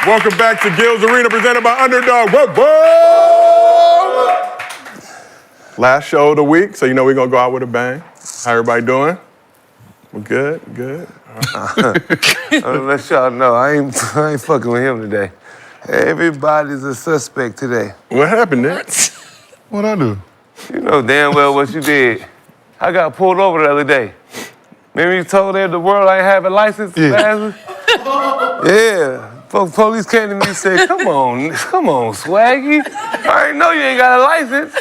Welcome back to Gil's Arena, presented by Underdog. Whoa, whoa! Last show of the week, so you know we're gonna go out with a bang. How everybody doing? We're good, good. Let y'all know, I ain't fucking with him today. Everybody's a suspect today. What happened, Nick? What'd I do? You know damn well what you did. I got pulled over the other day. Remember you told the world I ain't have a license? Yeah. Yeah. Police came to me and said, come on, Swaggy. I ain't know you ain't got a license.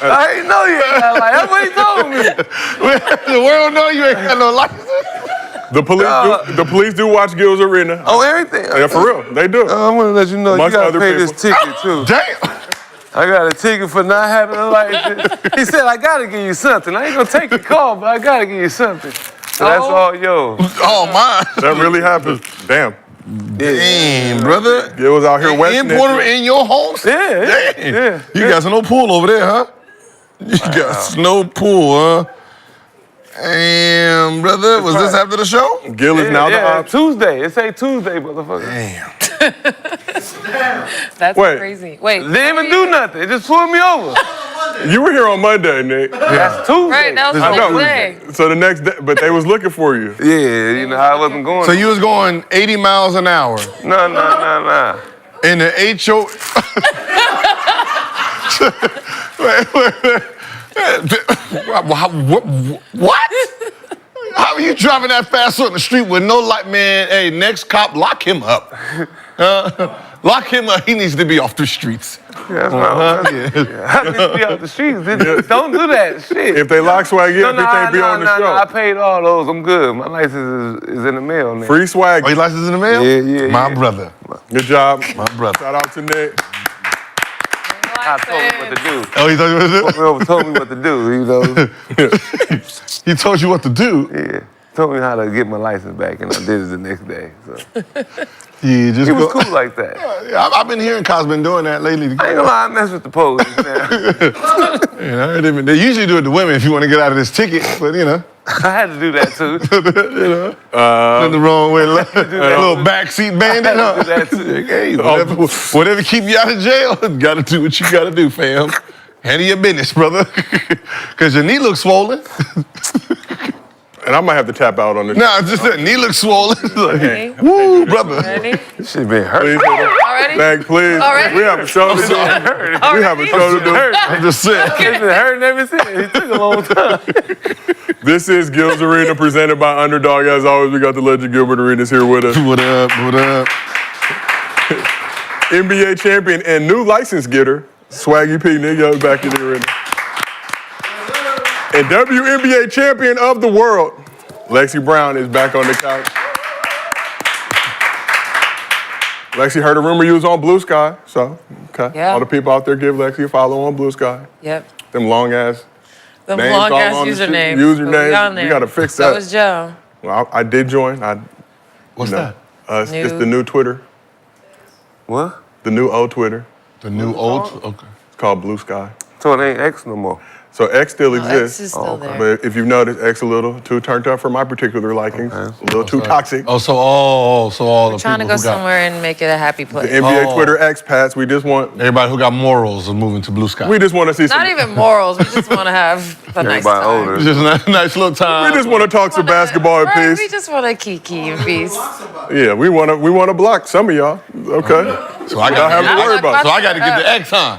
I ain't know you ain't got a license. That's what he told me. The world know you ain't got no license. The police do watch Gil's Arena. Oh, everything? Yeah, for real, they do. I'm gonna let you know, Amongst you gotta other pay people. this ticket too. Damn. I got a ticket for not having a license. He said, I gotta give you something. I ain't gonna take your call, but I gotta give you something. So that's all yours. Oh, my. That really happens. Damn. Damn, brother. Gil was out here westing Importer in your home? Yeah. Damn. You got snow pool over there, huh? You got snow pool, huh? Damn, brother. Was this after the show? Gil is now the op. Tuesday. It say Tuesday, motherfucker. Damn. That's Wait. crazy. Wait. Didn't even do nothing. It just pulled me over. You were here on Monday, Nick. That's Tuesday. Right, that was I know. Tuesday. So the next day, but they was looking for you. Yeah, you know how I wasn't going. So you was going 80 miles an hour No. in the HO... What? How are you driving that fast on the street with no light? Man, hey, next cop, lock him up. Lock him up. He needs to be off the streets. That's not I need to be off the streets. Don't do that shit. If they lock Swaggy up, he can't be on the show. I paid all those. I'm good. My license is in the mail now. Free Swaggy. Are you licensed in the mail? Yeah. My brother. Good job. My brother. Shout out to Nick. I told me what to do. Oh, he told you what to do? Told me what to do, you know. He told you what to do? Yeah. Told me how to get my license back, and I did it the next day. So. Yeah, just He was go. cool like that. Yeah, I've been hearing Cos been doing that lately. I ain't gonna lie, I mess with the police, man. Yeah, they usually do it to women if you want to get out of this ticket, but you know. I had to do that too. You know, nothing wrong with a little backseat bandit, huh? Do that too. Hey, whatever keep you out of jail, gotta do what you gotta do, fam. Handle your business, brother. Cause your knee looks swollen. And I might have to tap out on this. Nah, just that knee looks swollen. Ready? Woo, brother. Ready? This shit been hurt. Please, Already? Thank, please. Already? We have a show to do. We have a show to do. I'm just saying. It's been hurting ever since. It took a long time. This is Gil's Arena, presented by Underdog. As always, we got the legend Gilbert Arenas here with us. What up, what up? NBA champion and new license getter, Swaggy P. Nigga, back in the arena. And WNBA champion of the world, Lexie Brown, is back on the couch. Lexie, heard a rumor you was on Blue Sky, so, okay. Yeah. All the people out there give Lexie a follow on Blue Sky. Yep. Them long ass The names long all ass on the street. username. Usernames, we gotta fix that. So was Joe. Well, I did join. What's that? It's the new Twitter, What? the new old Twitter. The new old? Okay. It's called Blue Sky. So it ain't X no more. So X still X exists. is still there. But if you've noticed, X a little too turned up for my particular likings. A little too toxic. Oh, so all the Trying to people go who got somewhere and make it a happy The place. NBA Oh. Twitter expats, we just want everybody who got morals are moving to Blue Sky. to see some. Not even morals. We just want to have a nice Everybody time. older. It's just a nice little time. We just want to talk some basketball in Right, we peace. just want to kiki in peace. Yeah, we want to block some of y'all. Okay. So I Y'all got have to worry about. So I got to get the X, huh?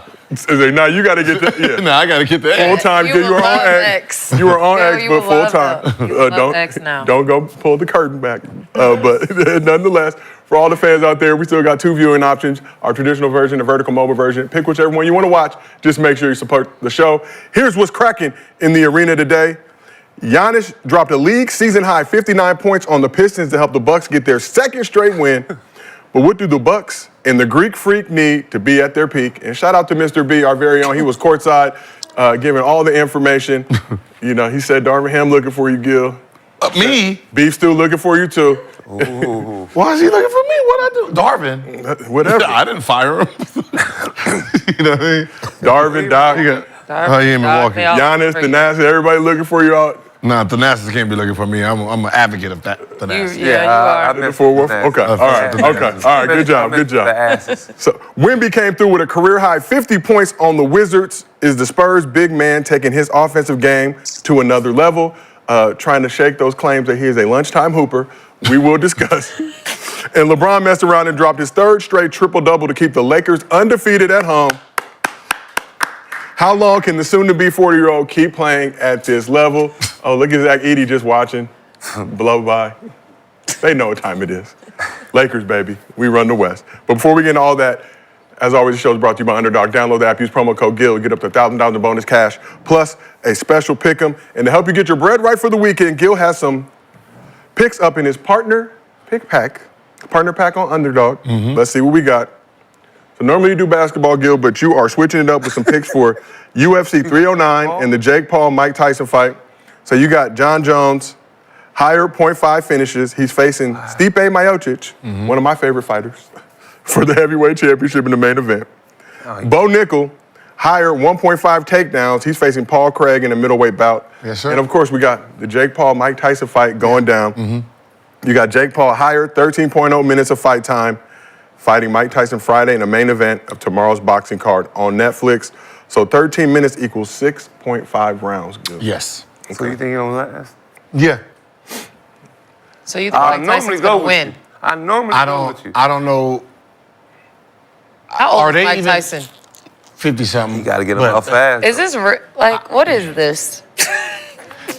Now you got to get that. Yeah. Nah, I got to get the Full X. time, You you will were on love X. X. You were on Yo, X, you but will full love time. that. You will love X now. Don't go pull the curtain back. But nonetheless, for all the fans out there, we still got two viewing options: our traditional version, the vertical mobile version. Pick whichever one you want to watch. Just make sure you support the show. Here's what's cracking in the arena today. Giannis dropped a league season high 59 points on the Pistons to help the Bucks get their second straight win. But what do the Bucks and the Greek Freak need to be at their peak? And shout out to Mr. B, our very own. He was courtside, giving all the information. You know, he said, Darvin Ham looking for you, Gil. Me? Beef Stew looking for you, too. Why is he looking for me? What'd I do? Darvin. Whatever. I didn't fire him. You know what I mean? Darvin, Doc, Oh, he in Milwaukee. They all Giannis, for the you. Nasty, everybody looking for you out Nah, Thanasis can't be looking for me. I'm an advocate of that. Thanasis. You are. I The Fort Worth? Okay. All right. Good job. Good The job. asses. So Wemby came through with a career-high 50 points on the Wizards. Is the Spurs big man taking his offensive game to another level? Trying to shake those claims that he is a lunchtime hooper. We will discuss. And LeBron messed around and dropped his third straight triple-double to keep the Lakers undefeated at home. How long can the soon-to-be 40-year-old keep playing at this level? Oh, look at Zach Edey just watching. Blow by. They know what time it is. Lakers, baby. We run the West. But before we get into all that, as always, the show is brought to you by Underdog. Download the app, use promo code GIL, get up to $1,000 in bonus cash, plus a special pick'em. And to help you get your bread right for the weekend, Gil has some picks up in his partner pack on Underdog. Let's see what we got. So normally you do basketball, Gil, but you are switching it up with some picks for UFC 309 and the Jake Paul-Mike Tyson fight. So you got John Jones, higher .5 finishes. He's facing Stipe Miocic, one of my favorite fighters, for the heavyweight championship in the main event. Bo Nickel, higher 1.5 takedowns. He's facing Paul Craig in a middleweight bout. Yes, sir. And of course, we got the Jake Paul-Mike Tyson fight going down. You got Jake Paul higher, 13.0 minutes of fight time, fighting Mike Tyson Friday in the main event of tomorrow's boxing card on Netflix. So 13 minutes equals 6.5 rounds. Gil. Yes. So you think he don't last? Yeah. So you think Mike Tyson's going to win? I normally go with you. I don't know. How old Are is they Mike even- Tyson? 50-something. You got to get him up fast. Is this what is this?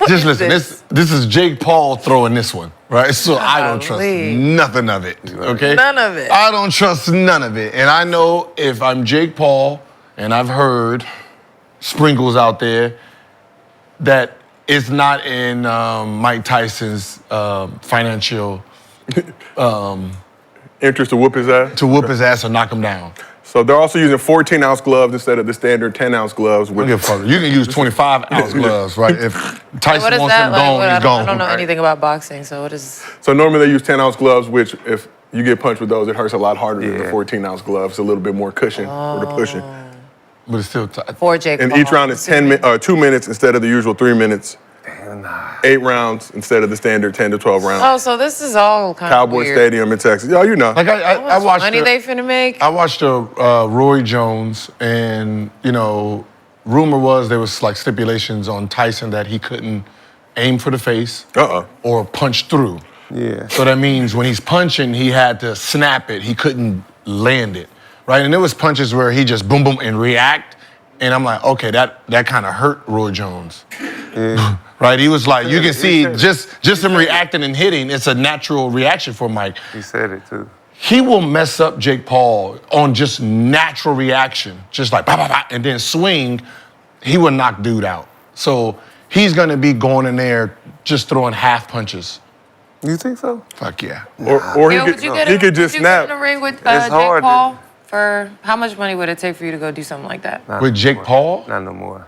Just listen, this? this is Jake Paul throwing this one, right? So I don't trust Golly. nothing of it, okay? None of it. I don't trust none of it. And I know if I'm Jake Paul, and I've heard sprinkles out there, that it's not in Mike Tyson's financial Interest to whoop his ass? to whoop his ass or knock him down. So they're also using 14-ounce gloves instead of the standard 10-ounce gloves. I don't give a fuck. You can use 25-ounce gloves, right? If Tyson What is wants that him like? gone, he's gone. I don't know anything about boxing, so what is? So normally they use 10-ounce gloves, which if you get punched with those, it hurts a lot harder than the 14-ounce gloves. A little bit more cushion for the pushing. But it's still tight. For Jake And Paul, each round is 2 minutes instead of the usual 3 minutes. 8 rounds instead of the standard 10 to 12 rounds. Oh, so this is all kind of Cowboy weird. Stadium in Texas. Oh, you know. Like I watched Money they finna make? I watched Roy Jones, and rumor was there was like stipulations on Tyson that he couldn't aim for the face or punch through. Yeah. So that means when he's punching, he had to snap it. He couldn't land it, right? And there was punches where he just boom boom and react, and I'm like, okay, that kind of hurt Roy Jones. Yeah. Right? He was like, you can see just him reacting and hitting. It's a natural reaction for Mike. He said it too. He will mess up Jake Paul on just natural reaction, just like bah, bah, bah, and then swing. He will knock dude out. So he's gonna be going in there just throwing half punches. You think so? Fuck yeah. Or he could just snap. Would you get in the ring with It's Jake hard to- Paul? For how much money would it take for you to go do something like that? Not With no Jake more. Paul? Not no more.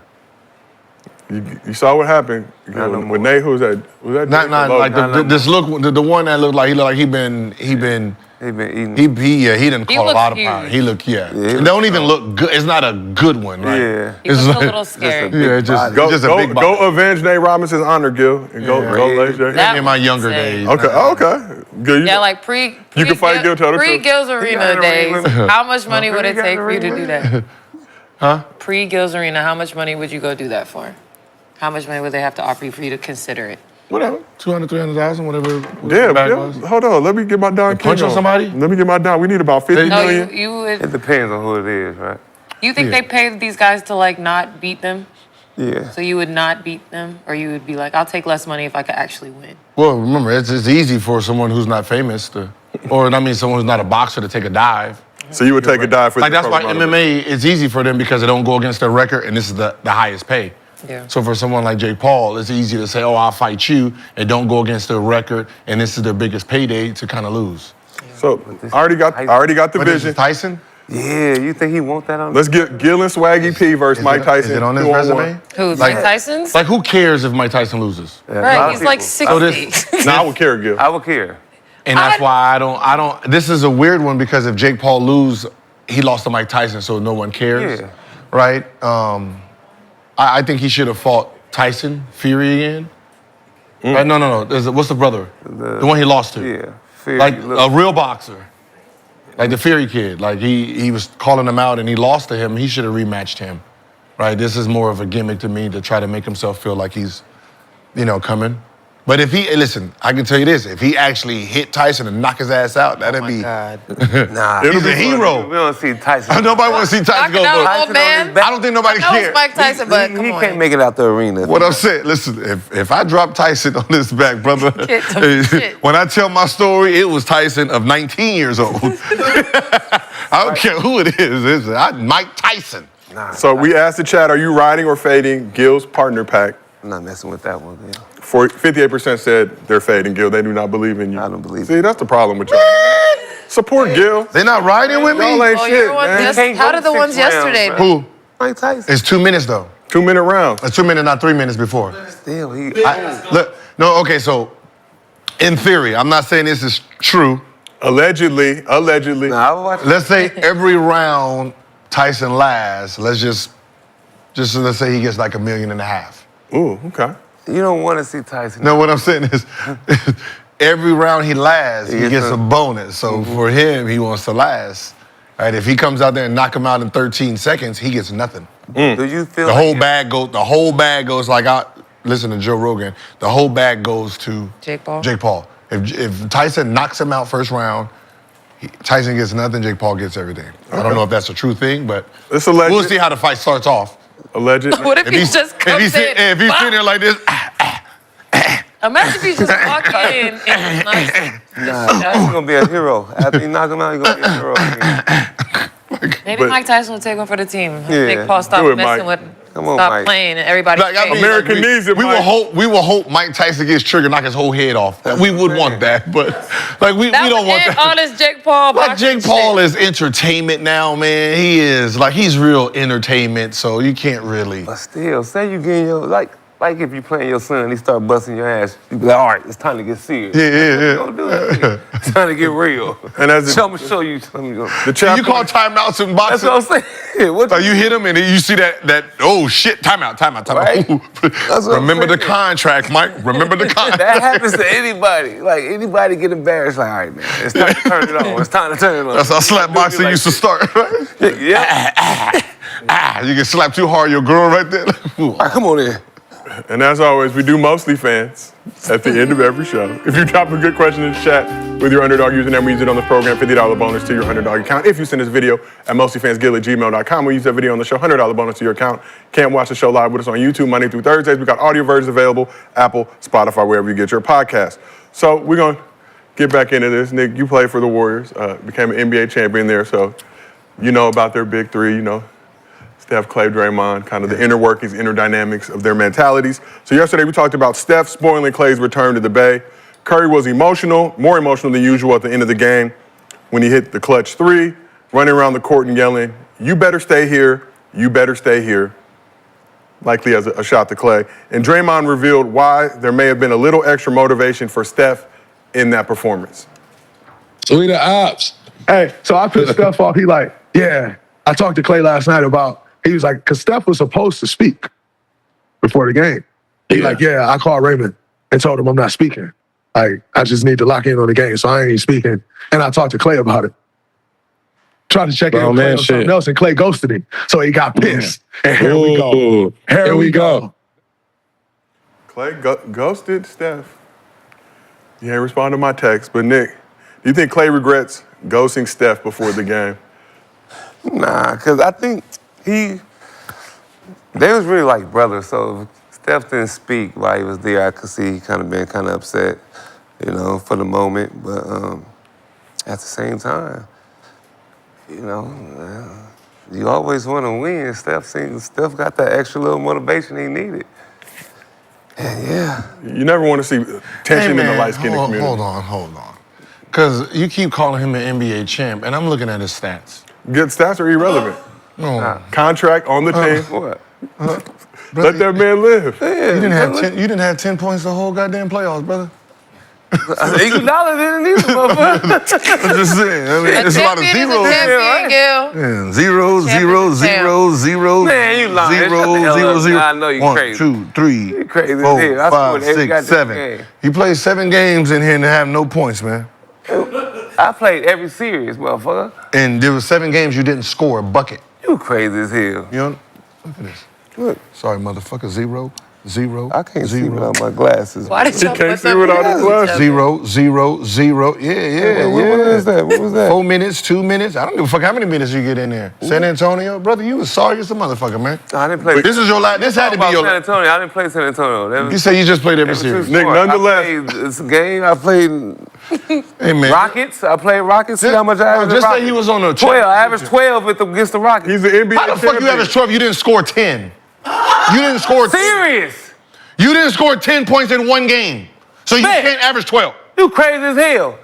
You saw what happened Not no more. with Nate. Who was that? Was that Not Jake like or Logan? this look. The one that looked like he been He been eating. he didn't He call a looked lot of huge. power. He looked he it looked don't even look good. It's not a good one, right? Yeah. He was It's a like- little scary. big Yeah, just Go, just a go, big body. go avenge Nate Robinson's honor, Gil. And go, Lexie. That in my was younger insane. days. Okay, okay. Good. Yeah, like pre can fight Gil, tell the truth. Gil's got Arena in the ring days. with me. How much money would He it got in take the for you ring to do with that? Huh? Pre Gil's Arena, how much money would you go do that for? How much money would they have to offer you for you to consider it? Whatever. 200, 300,000, whatever. Yeah, the bag yeah. was. Hold on. Let me get my Don King punch on somebody? Let me get my Don. We need about 50 No, million. you would. It depends on who it is, right? You think they paid these guys to like not beat them? Yeah. So you would not beat them, or you would be like, I'll take less money if I could actually win. Well, remember, it's easy for someone who's not famous to, or I mean, someone who's not a boxer to take a dive. So you would take a dive for Like the that's why pro bono. MMA is easy for them because they don't go against their record, and this is the highest pay. Yeah. So for someone like Jake Paul, it's easy to say, "Oh, I'll fight you," and don't go against their record, and this is their biggest payday to kind of lose. So I already got the But this vision. is Tyson. Yeah, you think he want that on? Let's get Gil and Swaggy P versus Mike Tyson. Is it on his 2-on-1. resume? Who? Like- Mike Tyson's? Like, who cares if Mike Tyson loses? Yeah, a lot Right, of he's like people. 60. Nah, I would care, Gil. I would care. And that's why I don't. This is a weird one because if Jake Paul lose, he lost to Mike Tyson, so no one cares, Yeah. right? I think he should have fought Tyson Fury again, Right? No. What's the brother? The one he lost to. Yeah. Fury, Like a real boxer. Like the Fury kid. Like he was calling him out and he lost to him. He should have rematched him. Right? This is more of a gimmick to me to try to make himself feel like he's, coming. But if listen, I can tell you this, if he actually hit Tyson and knock his ass out, that'd be. God. Nah. He's a hero. We don't see Tyson. Nobody wants to see Tyson go. Knock it out, But old man. I don't think nobody I know it's cares. Mike Tyson, but come He on. can't make it out the arena. What I'm saying, listen, if I drop Tyson on this back, brother, Get some shit. when I tell my story, it was Tyson of 19 years old. I don't care who it is. It's Mike Tyson. Nah, So we asked the chat, are you riding or fading Gil's partner pack? I'm not messing with that one, man. 58% said they're fading Gil. They do not believe in you. I don't believe See, that's the problem with y'all. Support Gil. They're not riding with me? Y'all ain't Oh, shit, you're one man. Can't how go did the 6 ones rounds, yesterday? bro. Who? Mike Tyson. It's 2 minutes, though. 2-minute round. It's 2 minutes, not 3 minutes before. Still, he. Okay, so in theory, I'm not saying this is true. Allegedly. Nah, I was watching. Let's say every round Tyson lasts, let's say he gets like $1.5 million. Ooh, okay. You don't want to see Tyson. No, what I'm saying is every round he lasts, he gets a bonus. So for him, he wants to last. Right? If he comes out there and knock him out in 13 seconds, he gets nothing. Do you feel The like whole bag goes like listen to Joe Rogan. The whole bag goes to Jake Paul? Jake Paul. If Tyson knocks him out first round, Tyson gets nothing, Jake Paul gets everything. I don't know if that's a true thing, but It's alleged. we'll see how the fight starts off. Alleged. What if he just comes in? If he's sitting there like this, Imagine if he just walked in and was nice. Nah, he's gonna be a hero. After you knock him out, he's gonna be a hero. Maybe But- Mike Tyson will take one for the team. Yeah. Make Paul stop Do it, messing Mike. with, Come on, stop Mike. playing, and everybody. like, I mean, America needs it, we Mike. will hope Mike Tyson gets triggered, knock his whole head off. We would want that, but we don't want that. All this Jake Paul. Like Jake boxing Paul shit. is entertainment now, man. He's real entertainment, so you can't really. But still, say you getting your like if you playing your son and he start busting your ass, you be like, all right, it's time to get serious. Yeah. Don't do that. It's time to get real. And as I'm gonna show you. the chat You call timeouts in That's boxing. what I'm saying. What So you hit him and then you see that oh shit, timeout. Right. Ooh. That's what I'm Remember the saying. contract, Mike. Remember the contract. That happens to anybody. Like anybody get embarrassed, like, all right, man, it's time to turn it on. It's time to turn it on. That's how slap boxing Like used to start, right? Yeah. You get slapped too hard, your girl right there. Ooh. All right, come on in. And as always, we do Mostly Fans at the end of every show. If you drop a good question in the chat with your underdog username, we use it on the program, $50 bonus to your underdog account. If you send us a video at mostlyfansgil@gmail.com, we use that video on the show, $100 bonus to your account. Can't watch the show live with us on YouTube Monday through Thursdays. We got audio versions available, Apple, Spotify, wherever you get your podcast. So we're going to get back into this. Nick, you played for the Warriors, became an NBA champion there, so you know about their big three, you know. Steph, Clay, Draymond, kind of the inner workings, inner dynamics of their mentalities. So yesterday we talked about Steph spoiling Clay's return to the Bay. Curry was emotional, more emotional than usual at the end of the game when he hit the clutch three, running around the court and yelling, "You better stay here, you better stay here," likely as a shot to Clay. And Draymond revealed why there may have been a little extra motivation for Steph in that performance. So we the ops. Hey, so I pissed Steph off. He like, yeah. I talked to Clay last night about, he was like, because Steph was supposed to speak before the game. He like, yeah, I called Raymond and told him I'm not speaking. Like, I just need to lock in on the game, so I ain't even speaking. And I talked to Clay about it. Tried to check in with Clay on something else, and Clay ghosted him. So he got pissed. And here we go. Here we go. Clay ghosted Steph. You ain't respond to my text, but Nick, do you think Clay regrets ghosting Steph before the game? Nah, because I think they was really like brothers. So if Steph didn't speak while he was there, I could see he kind of upset, you know, for the moment. But at the same time, you know, you always want to win. Steph got that extra little motivation he needed. And yeah. You never want to see tension in the light-skinned community. Hold on. Because you keep calling him an NBA champ, and I'm looking at his stats. Good stats are irrelevant. No. Contract on the team. What? Let that man live. You didn't have 10 points the whole goddamn playoffs, brother. Iguodala didn't either, motherfucker. I'm just saying. I mean, A there's a lot of champion is a zeros. champion, Gil. Yeah, zero, Champion zero, is zero, Man, you lying. zero, Shut the hell zero, up. zero. Nah, I know you 1, crazy. 2, 3, You crazy as 4, hell. I 5, scored every 6, goddamn 7. game. He played 7 games in here and have no points, man. I played every series, motherfucker. And there were 7 games you didn't score a bucket. You crazy as hell. You know? Look at this. Look, Sorry, motherfucker. 0, 0. I can't see 0. without my glasses. Why did He y'all can't put see them without together? his glasses. 0, 0, 0. Yeah. What was that? What was that? 4 minutes, 2 minutes. I don't give a fuck how many minutes you get in there. San Antonio, brother, you was sorry as a motherfucker, man. I didn't play. This is your last. This had to be About your San last. Antonio. I didn't play San Antonio. That was- You say you just played every that was too series. Nick, smart. nonetheless- I played this game. I played Hey, man. Rockets. I played Rockets. See how much I averaged? Just at say Rockets? he was on a 12. I averaged 12 against the Rockets. He's the NBA How the fuck you average 12? You didn't score 10. You didn't score 10. Serious? You didn't score 10 points in one game. So you Man. can't average 12. You crazy as hell.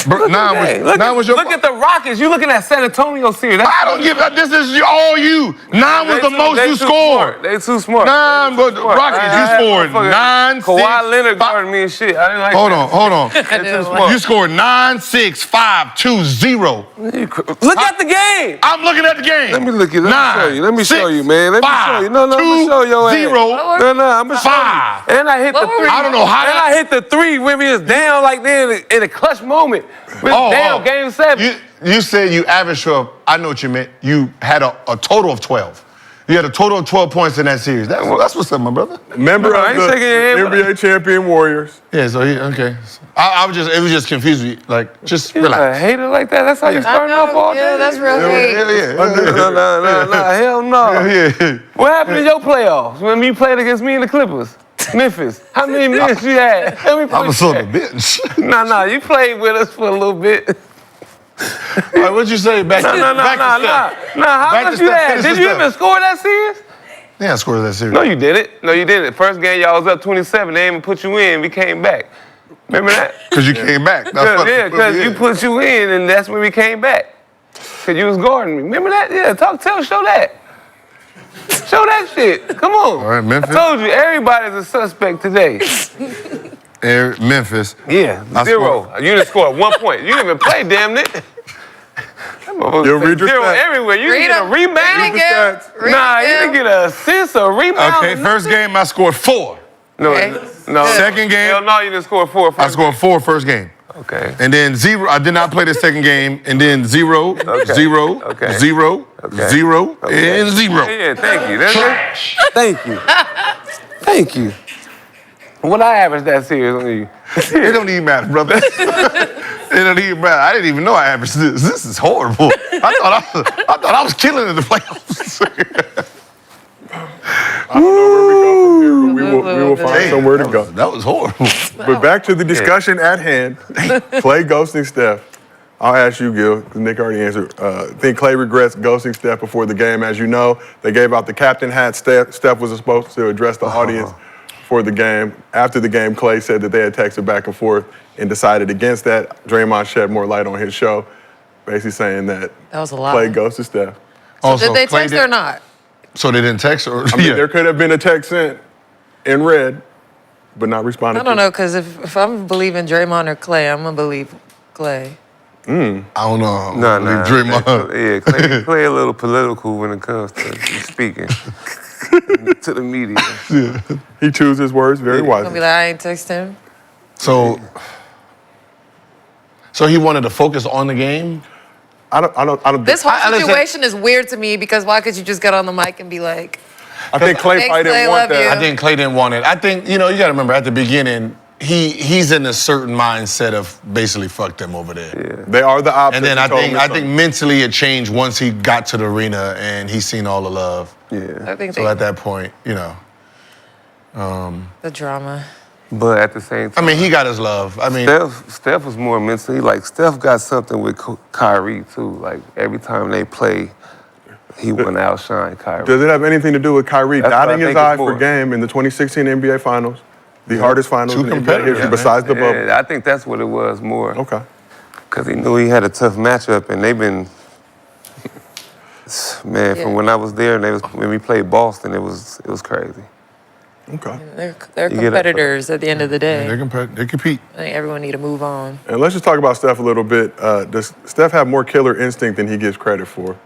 Bro, now Hey, was your look at the Rockets. You looking at San Antonio series. That's- I don't give a. This is all you. 9 was They the too- most they you too scored. smart. They too smart. 9, but Rockets, you scored 9, 6. Kawhi Leonard guarded me and shit. I didn't like Hold that. on. They too smart. You scored 9, 6, 5, 2, 0. Look at the game. I'm looking at the game. Let me look at it. Let me 9, show you. Let me show 6, you, man. Let me 5, show you. No, let 2, me show your ass. 0, No, I'm gonna show 5. you. And I hit the What were three. we- I don't know how And I hit the three when we was down like that in a clutch moment. We was down game 7. You said you averaged 12. I know what you meant. You had a total of 12. You had a total of 12 points in that series. That's what's up, my brother. Member No, I of ain't shaking your hand, the NBA champion Warriors. Yeah, so okay. It was just confusing. Like, just You a relax. hater like that? That's how you I starting off all know, day? yeah, that's real hate. No, hell no. Yeah. What happened in your playoffs when you played against me and the Clippers? Memphis. How many minutes you had? How many I points was you on the had? bench. No, you played with us for a little bit. All right, what'd you say? Back to No. How Back much to you Steph. had? Finish Did the you Steph. even score that series? Yeah, I scored that series. No, you didn't. First game, y'all was up 27. They didn't even put you in. We came back. Remember that? Because you came back. Because you put you in, and that's when we came back. Because you was guarding me. Remember that? Yeah, show that. Show that shit. Come on. All right, Memphis. I told you, everybody's a suspect today. Memphis. Yeah, I 0. You didn't score 1 point. You didn't even play, damn it. Yo, read your 0 stats. everywhere. You Read didn't get a them. rebound. Read it, Gil. Read Nah, it, you Gil. didn't get an assist or rebound. Okay, first game I scored 4. No, Okay. no. Second game? Hell no, you didn't score 4. I scored 4 first game. Okay. And then 0. I did not play the second game. And then 0, 0, Okay. 0, Okay. 0, Okay. 0, Okay. and 0. Yeah, thank you. Thank you. Thank you. What I averaged that series on you? It don't even matter, brother. It don't even matter. I didn't even know I averaged this. This is horrible. I thought I was killing in the playoffs. I don't know where we go from here, but we will find Damn, somewhere to go. That was horrible. But back to the discussion at hand. Clay ghosting Steph. I'll ask you, Gil, because Nick already answered. I think Clay regrets ghosting Steph before the game. As you know, they gave out the captain hat. Steph was supposed to address the audience for the game. After the game, Clay said that they had texted back and forth and decided against that. Draymond shed more light on his show, basically saying that That was a lie. Clay ghosted Steph. Also, Did they Clay text or not? So they didn't text or? I mean, there could have been a text sent in red, but not responded I don't to. know, because if I'm believing Draymond or Clay, I'm going to believe Clay. I don't know. No. Draymond. Yeah, Clay a little political when it comes to speaking to the media. He chooses his words very I'm going to wisely. be like, I ain't text him. So he wanted to focus on the game. I don't. This whole listen- situation is weird to me because why could you just get on the mic and be like, I think Clay Thanks, probably didn't Clay, want love that. you. I think Clay didn't want it. I think, you got to remember at the beginning, he's in a certain mindset of basically fuck them over there. They are the opposite. And then I think mentally it changed once he got to the arena and he seen all the love. Yeah. I think So at that point, the drama. But at the same time, I mean, he got his love. I mean, Steph was more mentally, like, Steph got something with Kyrie, too. Like, every time they play, he went outshine Kyrie. Does it have anything to do with Kyrie That's what I dotting his think it's eye for more. game in the 2016 NBA Finals, the hardest finals Two in NBA competitors, history man. besides the bubble? Yeah, I think that's what it was more. Okay. Because he knew he had a tough matchup, and they've been, man, Yeah. from when I was there, and when we played Boston, it was crazy. Okay. They're competitors at the end of the day. They compete. I think everyone need to move on. And let's just talk about Steph a little bit. Does Steph have more killer instinct than he gives credit for?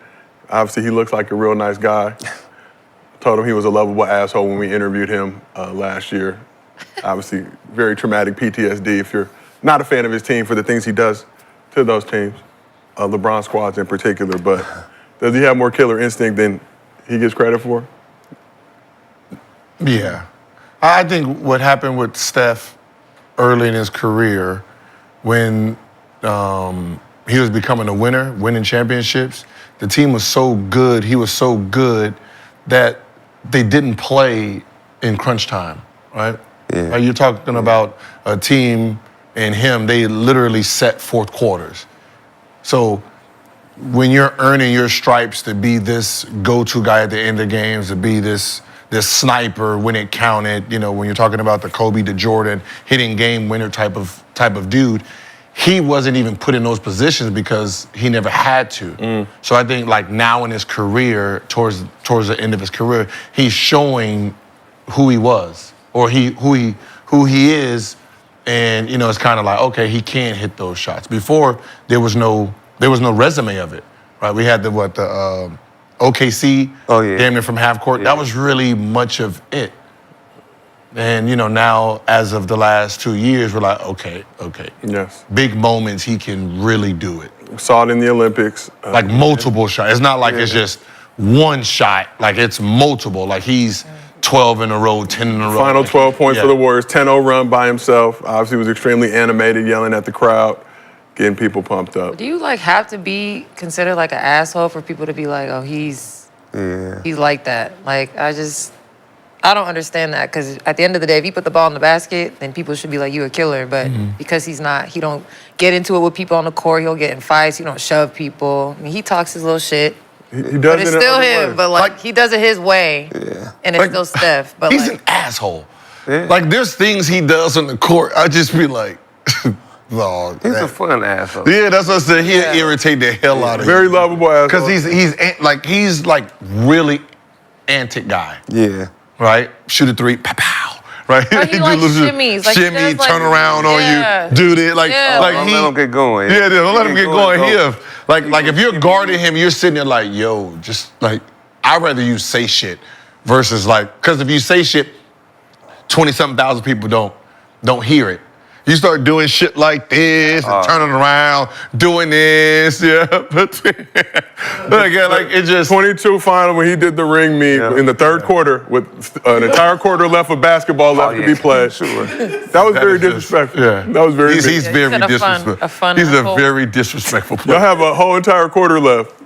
Obviously, he looks like a real nice guy. Told him he was a lovable asshole when we interviewed him last year. Obviously, very traumatic PTSD if you're not a fan of his team for the things he does to those teams, LeBron squads in particular. But does he have more killer instinct than he gives credit for? Yeah. I think what happened with Steph early in his career when he was becoming a winner, winning championships, the team was so good, he was so good that they didn't play in crunch time, right? Yeah. Like you're talking about a team and him, they literally set fourth quarters. So when you're earning your stripes to be this go-to guy at the end of games, to be this sniper when it counted, when you're talking about the Kobe, the Jordan, hitting game winner type of dude, he wasn't even put in those positions because he never had to. So I think like now in his career, towards the end of his career, he's showing who he was or who he is, and it's kind of like, okay, he can hit those shots. Before there was no resume of it, right? We had the OKC, damn near from half court. That was really much of it. And now as of the last 2 years, we're like, okay. Yes. Big moments, he can really do it. Saw it in the Olympics. Like multiple shots. It's not like it's just one shot. Like it's multiple. Like he's 12 in a row, 10 in a row. Final 12 points for the Warriors, 10-0 run by himself. Obviously was extremely animated, yelling at the crowd, getting people pumped up. Do you have to be considered like an asshole for people to be like, oh, he's like that? Like I don't understand that, because at the end of the day, if you put the ball in the basket, then people should be like, you a killer. But because he's not, he don't get into it with people on the court. He'll get in fights. He don't shove people. I mean, he talks his little shit. He does But it's it in still other him. ways. But he does it his way. Yeah. And it's still Steph. But He's an asshole. Yeah. Like there's things he does on the court, I just be like, no. He's a fun asshole. Yeah, that's what I said. He'll irritate the hell out of you. Very lovable asshole. Because he's like really antic guy. Yeah. Right? Shoot a three, pow, pow. Right? Oh, he likes shimmies. Like, shimmy, he does, turn around on you, do this. Like Don't let him get going. Yeah, don't let him get going here. Like if you're guarding him, you're sitting there like, yo, just like, I'd rather you say shit versus like, because if you say shit, 20-something thousand people don't hear it. You start doing shit like this and turning around, doing this, But like it just 22 final when he did the ring me in the third quarter with an entire quarter left of basketball left to be played. Sure. That was very disrespectful. Yeah. That was very He's very He's disrespectful. He's a very disrespectful player. Y'all have a whole entire quarter left.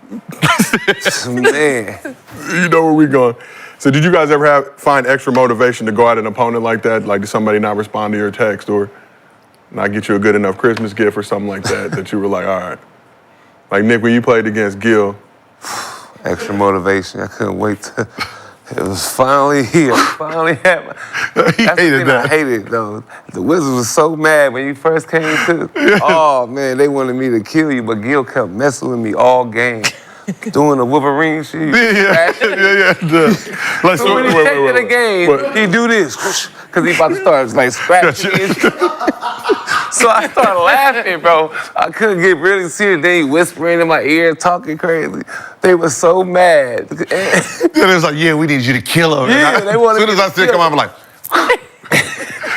Man. You know where we going. So did you guys ever find extra motivation to go at an opponent like that? Like did somebody not respond to your text or not get you a good enough Christmas gift or something like that you were like, all right. Like Nick, when you played against Gil. Extra motivation. I couldn't wait to. It was finally here. Finally had my. I hated it though. The Wizards was so mad when you first came to. Oh man, they wanted me to kill you, but Gil kept messing with me all game. Doing the Wolverine shit. Like, So when he came to the game, he do this, because he about to start like scratching it. So I started laughing, bro. I couldn't get really serious. They whispering in my ear, talking crazy. They were so mad. It was like, yeah, we need you to kill him. Yeah, they wanted as soon as I said, come on, I'm like,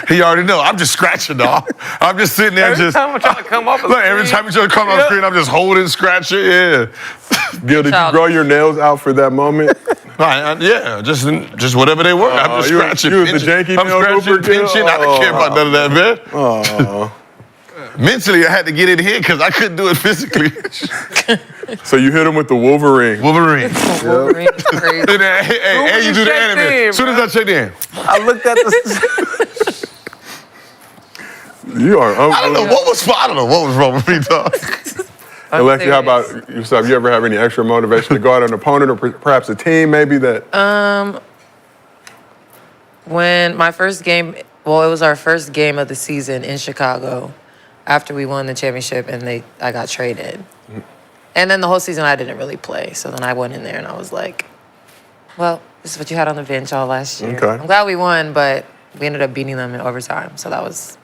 he already know. I'm just scratching, dog. I'm just sitting there Every time I'm trying to come off the Look, every time you try to come off the screen, I'm just holding, scratching, Gil, did you grow your nails out for that moment? Yeah, just whatever they were. I'm just scratching, you was the pinching. janky I'm nail scratching, hooper, Gil? pinching. I don't care about none of that, man. Oh. Mentally, I had to get in here because I couldn't do it physically. So you hit him with the Wolverine. Wolverine. Wolverine is crazy. Hey, you do the anime. As soon as I checked in. I looked at the. You are unbelievable. I don't know what was wrong with me, dog. Lexie, how about yourself? You ever have any extra motivation to go at an opponent or perhaps a team maybe that? When my first game, it was our first game of the season in Chicago after we won the championship and I got traded. And then the whole season I didn't really play. So then I went in there and I was like, Well, this is what you had on the bench all last year. Okay. I'm glad we won, but we ended up beating them in overtime. So that was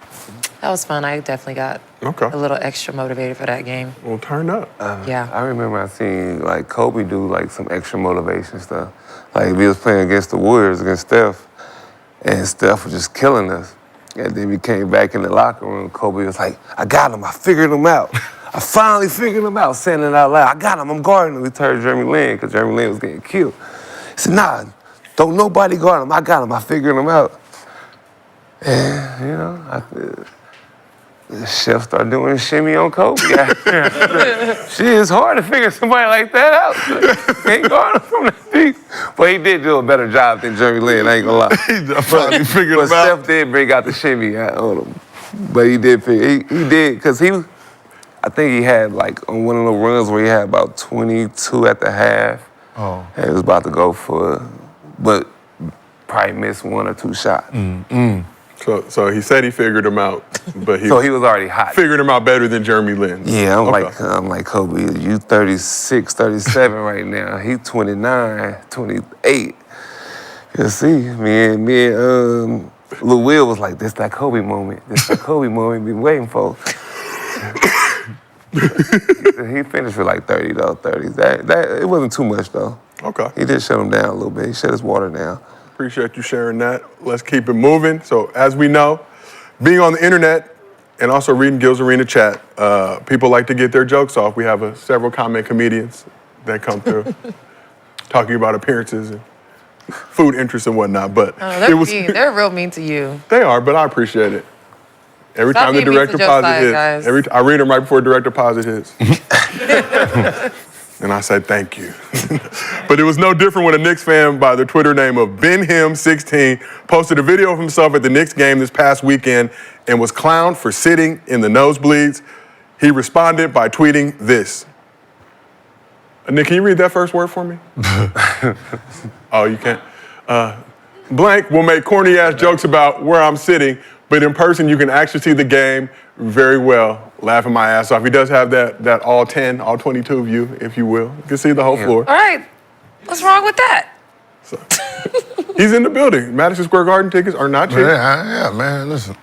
fun. I definitely got a little extra motivated for that game. Well, turn up. Yeah. I remember I seen like Kobe do like some extra motivation stuff. Like we was playing against the Warriors against Steph, and Steph was just killing us. And then we came back in the locker room. Kobe was like, "I got him. I figured him out. I finally figured him out." Saying it out loud. "I got him. I'm guarding him." We turned Jeremy Lin because Jeremy Lin was getting killed. He said, "Nah, don't nobody guard him. I got him. I figured him out." And you know, the chef started doing a shimmy on Kobe. Shit, it's hard to figure somebody like that out. Can't guard him from the deep. But he did do a better job than Jeremy Lin, I ain't gonna lie. He figured But him out. Steph did bring out the shimmy on him. But he did figure, he did, because I think he had like on one of the runs where he had about 22 at the half. Oh. And he was about to go for, but probably missed 1 or 2 shots. So he said he figured him out, but So he was already hot. figured him out better than Jeremy Lin. Yeah, Okay. I'm like Kobe, you 36, 37 right now. He 29, 28. You see, me and Lil Will was like, this that Kobe moment. This that Kobe moment we've been waiting for. He finished with like 30 though, 30s. That it wasn't too much though. Okay. He did shut him down a little bit. He shut his water down. Appreciate you sharing that. Let's keep it moving. So as we know, being on the internet and also reading Gil's Arena chat, people like to get their jokes off. We have several comment comedians that come through talking about appearances and food interests and whatnot. But They're mean. They're real mean to you. They are, but I appreciate it. Every Stop time the being mean direct to deposit Josiah, hits, guys. I read them right before direct deposit hits. And I say thank you. But it was no different when a Knicks fan by the Twitter name of BenHim16 posted a video of himself at the Knicks game this past weekend and was clowned for sitting in the nosebleeds. He responded by tweeting this. Nick, can you read that first word for me? Oh, you can't? Blank will make corny ass jokes about where I'm sitting, but in person you can actually see the game very well. Laughing my ass off. He does have that all 10, all 22 view, if you will. You can see the whole floor. All right. What's wrong with that? So, he's in the building. Madison Square Garden tickets are not cheap. Yeah, man, listen.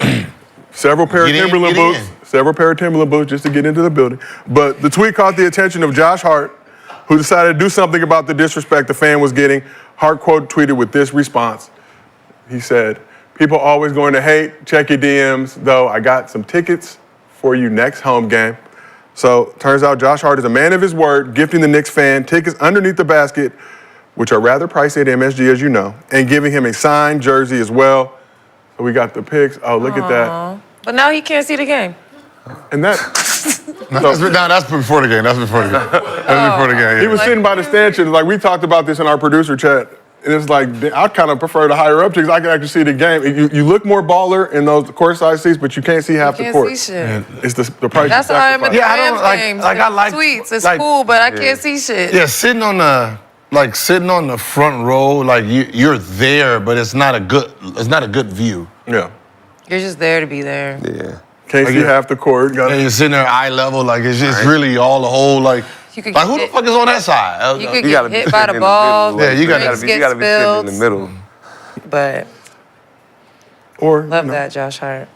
Several pair of Get in, Timberland get boots. Several pair of Timberland boots just to get into the building. But the tweet caught the attention of Josh Hart, who decided to do something about the disrespect the fan was getting. Hart quote tweeted with this response. He said, "People always going to hate. Check your DMs, though. I got some tickets for you next home game." So turns out Josh Hart is a man of his word, gifting the Knicks fan tickets underneath the basket, which are rather pricey at MSG, as you know, and giving him a signed jersey as well. So we got the pics. Oh, look at that. But now he can't see the game. And that, That's before the game. That's before the game. That's before the game. Yeah. he was sitting by the stanchions. Like, we talked about this in our producer chat. And it's like, I kind of prefer the higher up because I can actually see the game. You look more baller in those court-side seats, but you can't see half the Can't court. see shit. It's the price That's you how I am sacrifice. at the Yeah, I don't Rams like- games. like, I like- tweets. It's like- cool, but I can't see shit. Yeah, sitting on the front row, like you're there, but it's not a good view. Yeah. You're just there to be there. Yeah. Can't Like see you- half the court. And you're sitting there eye level, like it's just really all the whole like. You could Like get who the hit- fuck is on that side? You could You gotta get be hit by sitting the in ball. middle. Yeah, you gotta drinks You get gotta be sitting in the spilled. middle. But Or, love that, Josh Hart.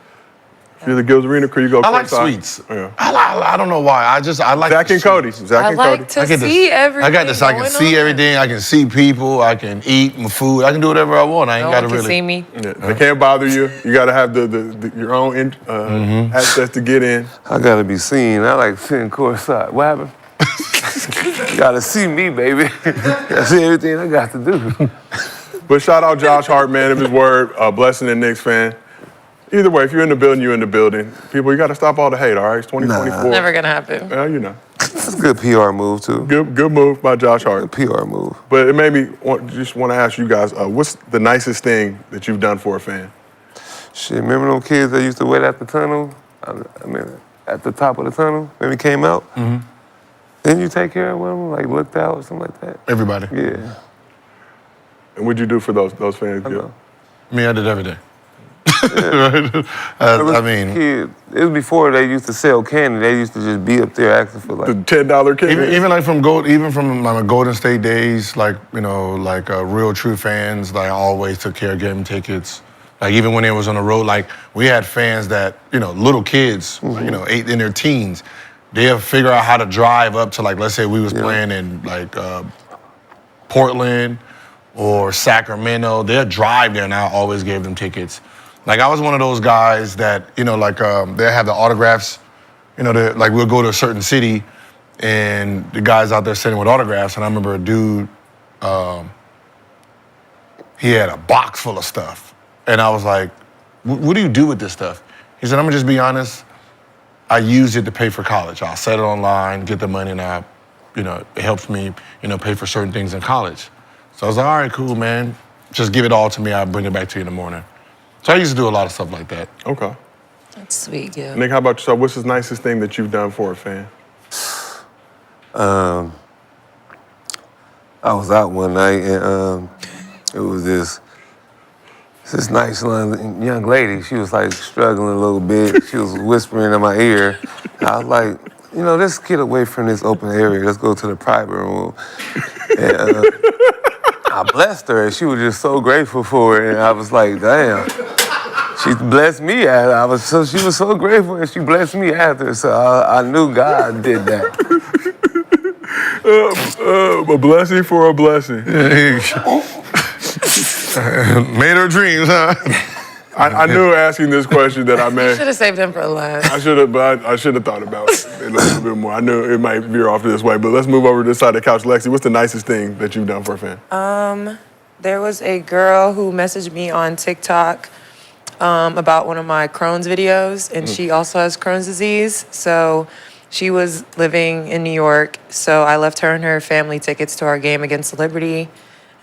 if you're the Gil's Arena crew, you go I like courtside. sweets. Yeah. I don't know why. I like Zach the and sweets. Cody. Zach I and like Cody. to I get see everything. I got this. I can going see on. everything. I can see people. I can eat my food. I can do whatever I want. I ain't No gotta one can really. see me. Yeah, they can't bother you. You got to have your own access to get in. I gotta be seen. I like sitting courtside. What happened? You gotta see me, baby. Gotta see everything I got to do. But shout out Josh Hart, man of his word, blessing the Knicks fan. Either way, if you're in the building, you're in the building. People, you got to stop all the hate, all right? It's 2024. Never gonna happen. Well, you know. That's a good PR move too. Good move by Josh Hart. PR move. But it made me just want to ask you guys, what's the nicest thing that you've done for a fan? Shit, remember them kids that used to wait at the tunnel? I mean, at the top of the tunnel when we came out? Mm-hmm. Didn't you take care of one of them, like looked out or something like that? Everybody. Yeah. And what'd you do for those fans, I Gil? know. Me, I did every day. I mean, Kid, it was before they used to sell candy. They used to just be up there asking for like The $10 candy. even like from my Golden State days, like real true fans, like always took care of getting tickets. Like even when they was on the road, like we had fans that little kids, in their teens, they'll figure out how to drive up to like let's say we was playing in like Portland or Sacramento. They'll drive there, and I always gave them tickets. Like I was one of those guys that they have the autographs. Like we'll go to a certain city, and the guys out there sitting with autographs. And I remember a dude, he had a box full of stuff, and I was like, "What do you do with this stuff?" He said, "I'm gonna just be honest. I use it to pay for college. I'll set it online, get the money, and it helps me, pay for certain things in college." So I was like, "All right, cool, man. Just give it all to me. I'll bring it back to you in the morning." So I used to do a lot of stuff like that. Okay. That's sweet, yeah. Nick, how about yourself? What's the nicest thing that you've done for a fan? I was out one night and it was this nice young lady. She was like struggling a little bit. She was whispering in my ear. I was like, let's get away from this open area. Let's go to the private room. And I blessed her, and she was just so grateful for it. And I was like, damn. She blessed me after. She was so grateful, and she blessed me after. So I knew God did that. A blessing for a blessing. Made her dreams, huh? I knew asking this question that I may. Should have saved him for last. I should have, but I should have thought about it a little bit more. I knew it might veer off this way, but let's move over to this side of the couch. Lexie, what's the nicest thing that you've done for a fan? There was a girl who messaged me on TikTok about one of my Crohn's videos, and she also has Crohn's disease. So she was living in New York, so I left her and her family tickets to our game against Liberty,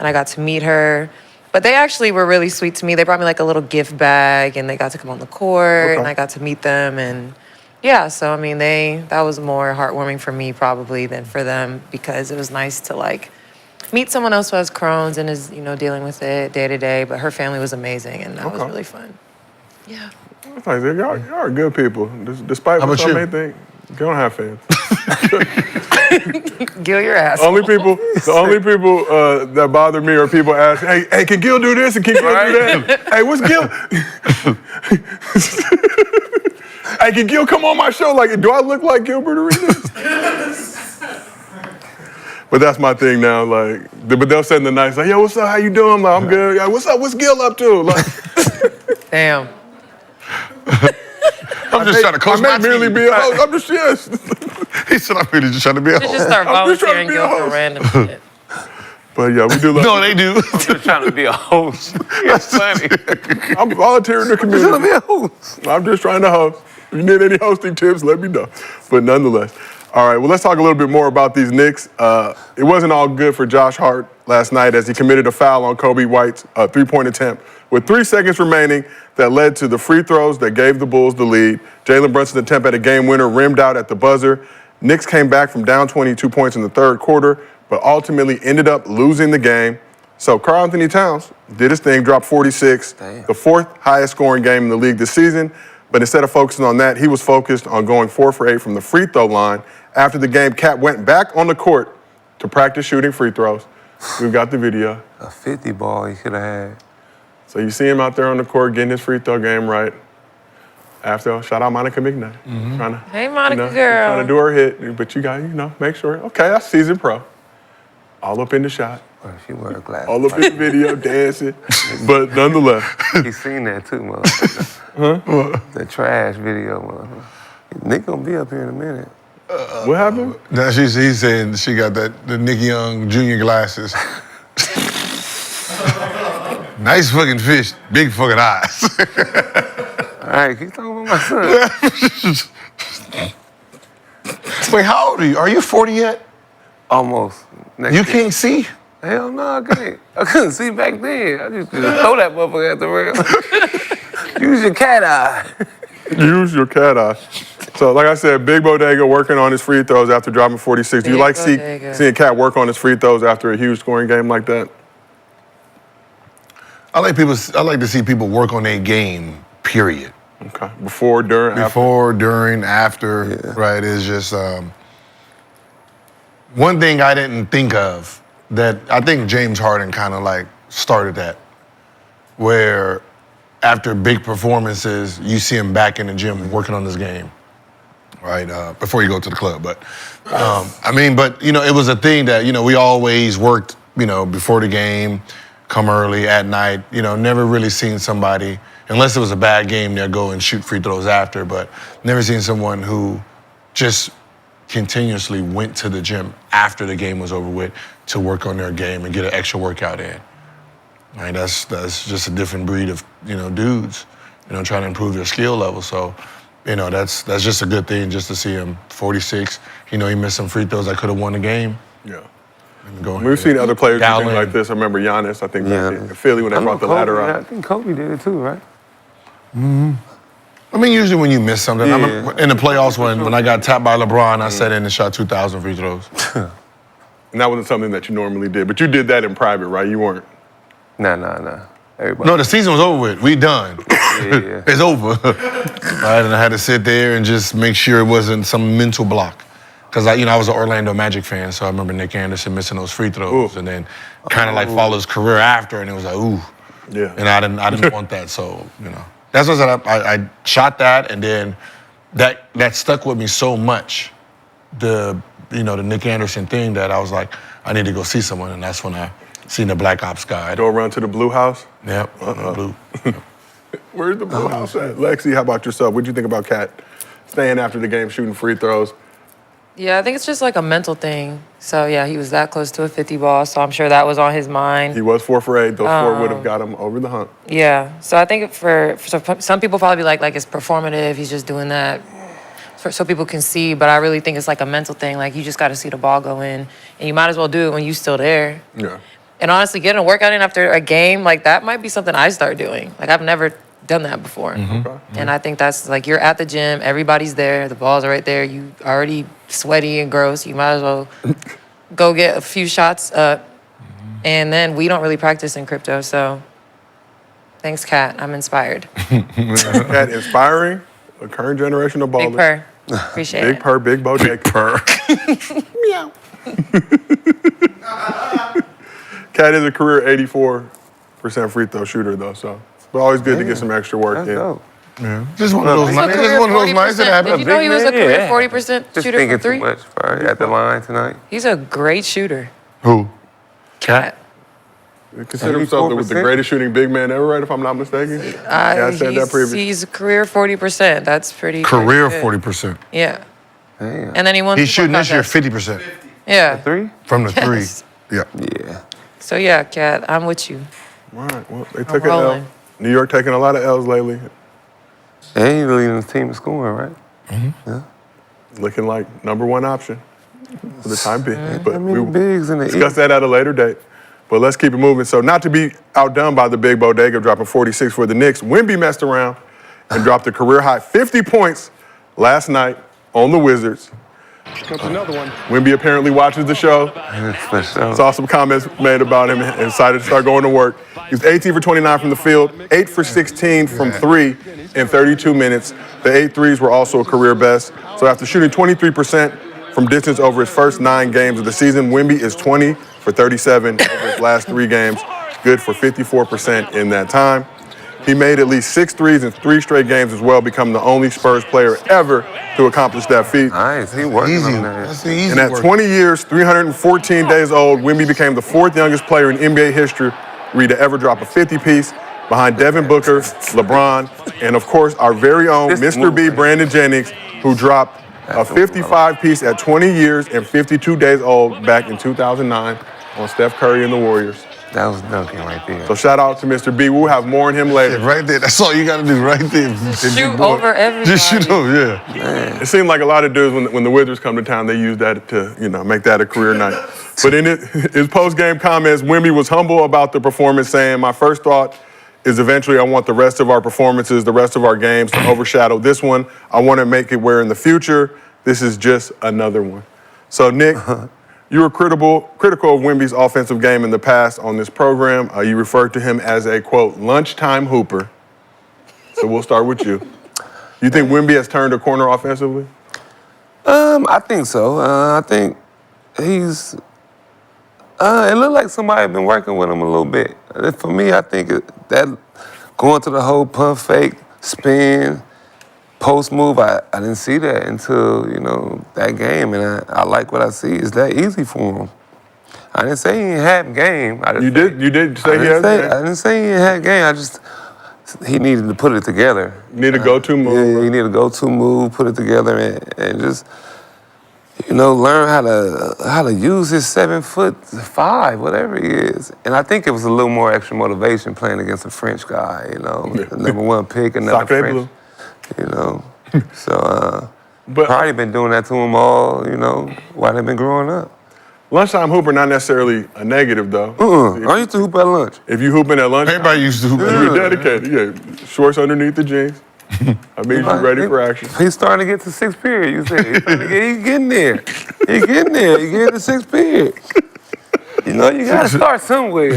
and I got to meet her. But they actually were really sweet to me. They brought me like a little gift bag, and they got to come on the court, and I got to meet them. And yeah, so I mean, that was more heartwarming for me probably than for them, because it was nice to like meet someone else who has Crohn's and is dealing with it day to day. But her family was amazing, and that was really fun. Yeah. That's nice. Y'all are good people, despite what some may think. You don't have fans. Gil your ass. The only people that bother me are people ask, hey, can Gil do this and can Gil do that? Hey, what's Gil? Hey, can Gil come on my show? Like, do I look like Gilbert Arenas? But that's my thing now. Like, but they'll send the nice, like, yo, what's up? How you doing? I'm like, I'm good. Like, what's up? What's Gil up to? Like, damn. I'm just trying to coach my I may merely team. be a host. I'm just, yes. He said, I'm really just trying to be a You host. just start I'm just trying to volunteering be a Gil for host. random shit. But yeah, we do love No, they do. I'm just trying to be a host. It's funny. I'm volunteering in the I'm trying to be community. a host. I'm just trying to host. If you need any hosting tips, let me know. But nonetheless. All right, well, let's talk a little bit more about these Knicks. It wasn't all good for Josh Hart last night as he committed a foul on Kobe White's three-point attempt with 3 seconds remaining that led to the free throws that gave the Bulls the lead. Jalen Brunson's attempt at a game winner rimmed out at the buzzer. Knicks came back from down 22 points in the third quarter, but ultimately ended up losing the game. So Karl Anthony Towns did his thing, dropped 46, the 4th highest scoring game in the league this season. But instead of focusing on that, he was focused on going 4 for 8 from the free throw line. After the game, Cat went back on the court to practice shooting free throws. We've got the video. A 50 ball he could have had. So you see him out there on the court getting his free throw game right. After, shout out Monica McKnight. Trying to, Hey, Monica girl. Trying to do her hit, but you got, make sure. Okay, that's seasoned pro. All up in the shot. Well, she wear a glass. All up in the video, dancing. But nonetheless. He seen that too, motherfucker. The trash video, motherfucker. Nick gonna be up here in a minute. What happened? Now he's saying she got the Nick Young Jr. glasses. Nice fucking fish, big fucking eyes. All right, keep talking about my son. Wait, how old are you? Are you 40 yet? Almost. Next You year. can't see? Hell no, I can't. I couldn't see back then. I used to just throw that motherfucker at the rail. Use your cat eye. Use your cat eye. So, like I said, Big Bodega working on his free throws after dropping 46. Do you Big like Bodega. seeing Cat work on his free throws after a huge scoring game like that? I like to see people work on their game period. Okay. Before, during, after? Before, during, after, right? It's just one thing I didn't think of that I think James Harden kind of like started that, where after big performances, you see him back in the gym working on his game, right? Before you go to the club. But, but, it was a thing that, we always worked, before the game, come early, at night, never really seen somebody, unless it was a bad game, they'll go and shoot free throws after, but never seen someone who just continuously went to the gym after the game was over with to work on their game and get an extra workout in. Right, that's just a different breed of dudes, trying to improve their skill level. So, that's just a good thing just to see him 46. He missed some free throws that could have won the game. Yeah. We've seen other players do Dalton. things like this. I remember Giannis. I think in Philly when they brought the ladder I out. think Kobe did it too, right? Usually when you miss something, in the playoffs when I got tapped by LeBron, I sat in and shot 2,000 free throws. And that wasn't something that you normally did, but you did that in private, right? You weren't. Nah. Everybody. No, the season was over with. We done. Yeah. It's over. Right, and I had to sit there and just make sure it wasn't some mental block. Because I was an Orlando Magic fan, so I remember Nick Anderson missing those free throws, and then kind of like follow his career after, and it was like, ooh. Yeah. And I didn't want that, so that's what I shot that, and then that stuck with me so much, the Nick Anderson thing, that I was like, I need to go see someone, and that's when I seen the Black Ops guy. Go around to the Blue House? Yep, blue. Yep. Where's the Blue House at? Lexie, how about yourself? What'd you think about Cat staying after the game, shooting free throws? Yeah, I think it's just like a mental thing. So, yeah, he was that close to a 50 ball, so I'm sure that was on his mind. He was 4 for 8. Those 4 would have got him over the hump. Yeah, so I think for some people probably be like it's performative, he's just doing that so people can see, but I really think it's like a mental thing. Like, you just got to see the ball go in, and you might as well do it when you're still there. Yeah. And honestly, getting a workout in after a game, like, that might be something I start doing. Like, I've never done that before. Okay. And I think that's, like, you're at the gym, everybody's there, the balls are right there, you already sweaty and gross, you might as well go get a few shots up. And then we don't really practice in crypto, so thanks, Kat. I'm inspired. Cat inspiring a current generation of ballers. Big purr. Appreciate it. Big purr, big bodega. Big purr. Meow. Cat is a career 84% free throw shooter, though, so it's always good to get some extra work That's in. dope. Yeah. Just one of those He's a nights. career Just one of those nights that 40%. happen. Did you know he was a career Yeah. 40% Just shooter thinking from three? too much, probably, at the line tonight. He's a great shooter. Who? Cat. Consider himself the 84%? greatest shooting big man ever, right? If I'm not mistaken. Yeah, I said that previously. He's a career 40%. That's pretty Career good. 40%. Yeah. Damn. And then he won. He's the shooting this year contest. 50%. Yeah. Three? From the Yes. 3. Yeah. Yeah. So yeah, Kat, I'm with you. All right, well, they took an L. rolling. New York taking a lot of L's lately. And he's leading the team in scoring, right? Looking like #1 option for the time being. But How many we bigs in the discuss East? that at a later date. But let's keep it moving. So not to be outdone by the big bodega dropping 46 for the Knicks, Wemby messed around and dropped a career-high 50 points last night on the Wizards. Another one. Wemby apparently watches the show. For sure. Saw some comments made about him and decided to start going to work. He was 18 for 29 from the field, 8 for 16 from 3 in 32 minutes. The 8 threes were also a career best. So after shooting 23% from distance over his first 9 games of the season, Wemby is 20 for 37 over his last 3 games, good for 54% in that time. He made at least 6 threes in 3 straight games as well, becoming the only Spurs player ever to accomplish that feat. Nice. He working Easy. on that. That's the easy And at work. 20 years, 314 days old, Wemby became the 4th youngest player in NBA history to ever drop a 50-piece behind Devin Booker, LeBron, and of course, our very own This Mr. move, B, man. Brandon Jennings, who dropped a 55-piece at 20 years and 52 days old back in 2009 on Steph Curry and the Warriors. That was dunking right there. So shout out to Mr. B. We'll have more on him later. Right there. That's all you got to do right there. Shoot over everybody. Just shoot over, yeah. It seemed like a lot of dudes, when the Wizards come to town, they use that to, make that a career night. But in his post-game comments, Wemby was humble about the performance, saying, "My first thought is eventually I want the rest of our performances, the rest of our games to overshadow this one. I want to make it where in the future, this is just another one." So, Nick, you were critical of Wemby's offensive game in the past on this program. You referred to him as a, quote, lunchtime hooper. So we'll start with you. You think Wemby has turned a corner offensively? I think so. I think he's. It looked like somebody been working with him a little bit. For me, I think that going to the whole pump fake, spin, post move, I didn't see that until, that game. And I like what I see. It's that easy for him. I didn't say he didn't have game. You did say he has game? I didn't say he didn't have game. He needed to put it together. Need a go-to move. Yeah, he needed a go-to move, put it together, and just, learn how to use his 7'5", whatever he is. And I think it was a little more extra motivation playing against a French guy, the number one pick, another Sacre French, bleu. So, But probably been doing that to him all, while they've been growing up. lunchtime hooper, not necessarily a negative, though. I used to hoop at lunch. If you hooping at lunch, Everybody used to hoop. you're dedicated. Yeah, shorts underneath the jeans. I mean, you're ready for action. He's starting to get to sixth period, you said. He's getting there. He's getting there. He's getting to sixth period. You got to start somewhere,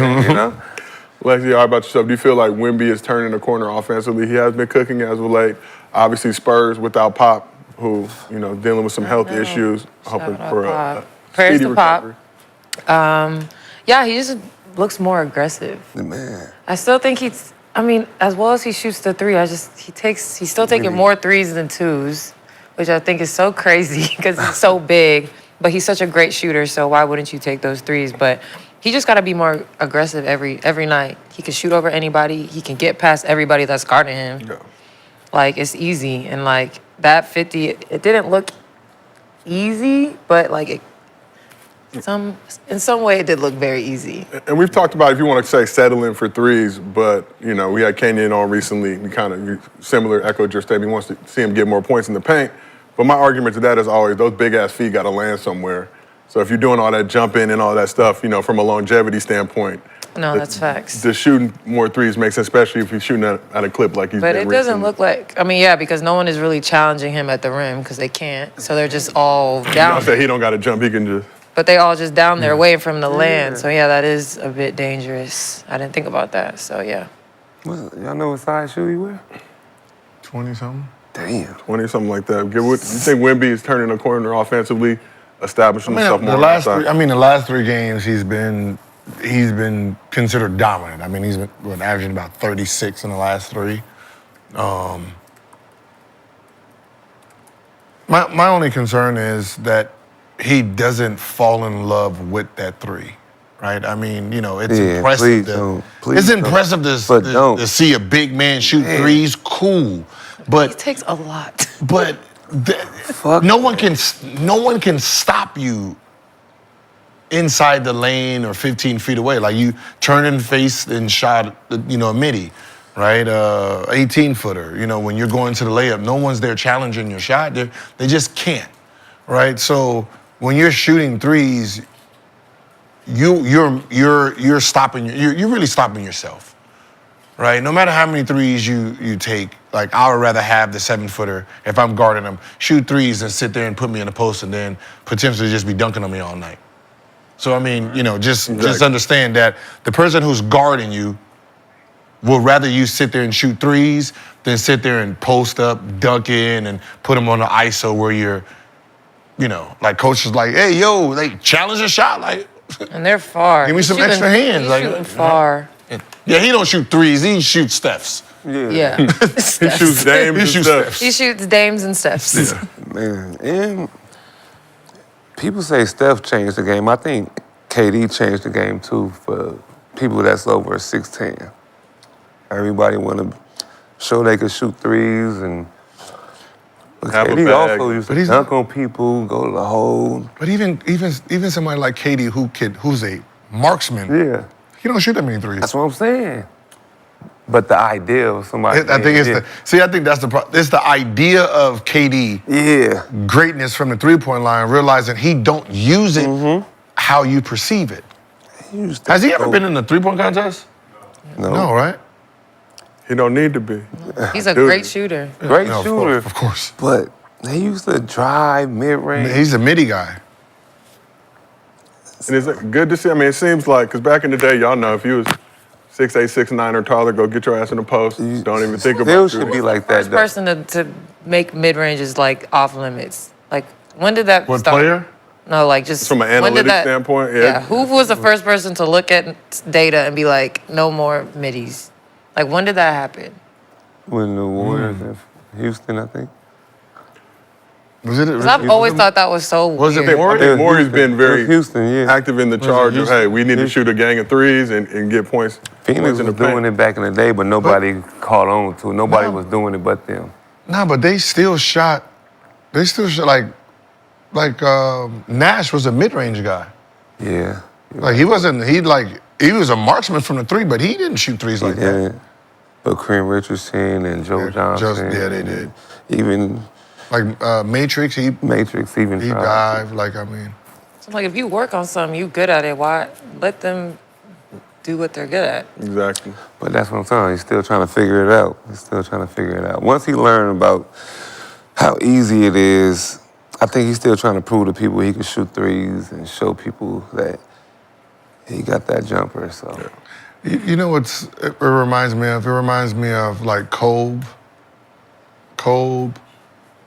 Lexie, how about yourself? Do you feel like Wemby is turning the corner offensively? He has been cooking as of late. Obviously, Spurs without Pop, who, dealing with some health issues, hoping for a Prayers speedy to Pop. recovery. Yeah, he just looks more aggressive. Man. I still think as well as he shoots the three, he's still taking more threes than twos, which I think is so crazy because he's so big, but he's such a great shooter, so why wouldn't you take those threes? But he just got to be more aggressive every night. He can shoot over anybody. He can get past everybody that's guarding him. Yeah. Like, it's easy. And, like, that 50, it didn't look easy, but, like, in some way it did look very easy. And we've talked about, if you want to say, settling for threes, but, we had Kenyon on recently. We kind of similar echoed your statement. He wants to see him get more points in the paint. But my argument to that is always those big-ass feet got to land somewhere. So if you're doing all that jumping and all that stuff, from a longevity standpoint. No, that's facts. The shooting more threes makes sense, especially if he's shooting at a clip like he's But been it doesn't recently. look like, because no one is really challenging him at the rim because they can't. So they're just all down. I say he don't got to jump. He can just. But they all just down there waiting for him to land. So, yeah, that is a bit dangerous. I didn't think about that. So, yeah. Y'all know what size shoe he wear? 20-something. Damn. 20, something like that. You think Wemby is turning the corner offensively, establishing himself more? The last three games he's been considered dominant. I mean, he's been averaging about 36 in the last three. My only concern is that he doesn't fall in love with that three, right? I mean, it's impressive. It's impressive to see a big man shoot threes. Cool, but It takes a lot. but no one can stop you inside the lane or 15 feet away. Like you turn and face and shot, a midi, right? 18-footer. When you're going to the layup, no one's there challenging your shot. They just can't, right? So when you're shooting threes, you're stopping. You're really stopping yourself, right? No matter how many threes you take, like I would rather have the 7-footer if I'm guarding them shoot threes than sit there and put me in the post and then potentially just be dunking on me all night. So I mean, just understand that the person who's guarding you will rather you sit there and shoot threes than sit there and post up, dunk in, and put them on the ISO where you're, like coach is like, hey, yo, like challenge a shot, like. And they're far. Give me some extra hands. He's shooting far. Yeah, he don't shoot threes. He shoots Stephs. Yeah. He shoots Dames and stuff. He shoots Dames and Stephs. Yeah. Man, and people say Steph changed the game. I think KD changed the game too for people that's over 6'10". Everybody want to show they could shoot threes and. Have a KD bag. also used to dunk on people, go to the hole. But even somebody like KD who's a marksman, Yeah, he don't shoot that many threes. that's what I'm saying. But the idea of somebody. I think I think that's the problem. It's the idea of KD greatness from the three-point line, realizing he don't use it how you perceive it. Has he ever been in a three-point contest? No, right? He don't need to be. He's a great shooter. Great No, shooter, of course. but he used to drive mid-range. He's a midi guy. And it's good to see. I mean, it seems like, because back in the day, y'all know, if you was 6'8", 6'9", or taller, go get your ass in the post. Don't even think Still about should it. be like First that. person to make mid range is like off limits. Like when did that What start? player? No, like just From an when did analytics that- standpoint, Yeah. Who was the first person to look at data and be like, no more middies? Like when did that happen? When the Warriors in Houston, I think. Was it? Because I've always thought that was so Was it weird. I think Maury's been very Houston, yeah. active in the charge of, Houston? hey, we need to shoot a gang of threes and get points. Phoenix was doing it back in the day, but nobody caught on to it. Nobody was doing it but them. Nah, but they still shot. They still shot like Nash was a mid-range guy. Yeah. Like he wasn't. He was a marksman from the three, but he didn't shoot threes like that. Yeah. But Kareem Richardson and Joe Johnson. Yeah, they did. Even Like Matrix, he Matrix even tried. dived. Like I mean, So like if you work on something, you good at it. Why let them do what they're good at? Exactly. But that's what I'm saying. He's still trying to figure it out. He's still trying to figure it out. Once he learned about how easy it is, I think he's still trying to prove to people he can shoot threes and show people that he got that jumper. So you know what it reminds me of? It reminds me of like Kobe,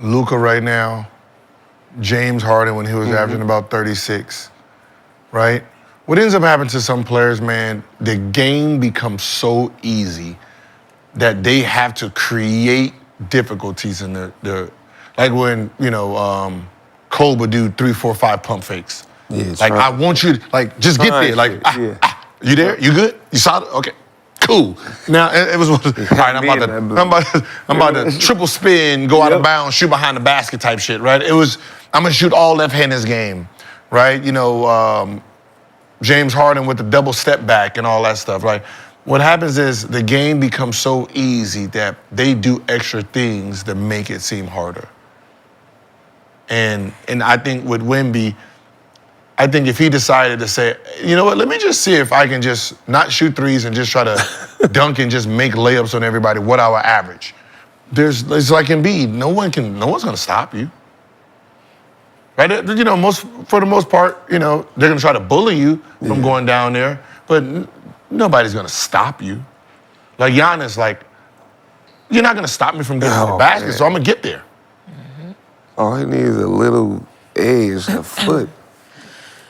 Luka right now, James Harden when he was averaging about 36, right? What ends up happening to some players, man, the game becomes so easy that they have to create difficulties in their like when, Kobe would do 3, 4, 5 pump fakes. Yeah, Like, I want you to, like, just get there. Like, you there? You good? You solid? Okay. Cool. Now, it was, all right, I'm about to triple spin, go out of bounds, shoot behind the basket type shit, right? It was, I'm going to shoot all left hand this game, right? James Harden with the double step back and all that stuff, right? What happens is the game becomes so easy that they do extra things that make it seem harder. And I think with Wemby, I think if he decided to say, you know what, let me just see if I can just not shoot threes and just try to dunk and just make layups on everybody, what our average. It's like Embiid, no one's gonna stop you. Right? For the most part, they're gonna try to bully you from going down there, but nobody's gonna stop you. Like Giannis, you're not gonna stop me from getting to the basket, so I'm gonna get there. all he needs is a little edge, a foot.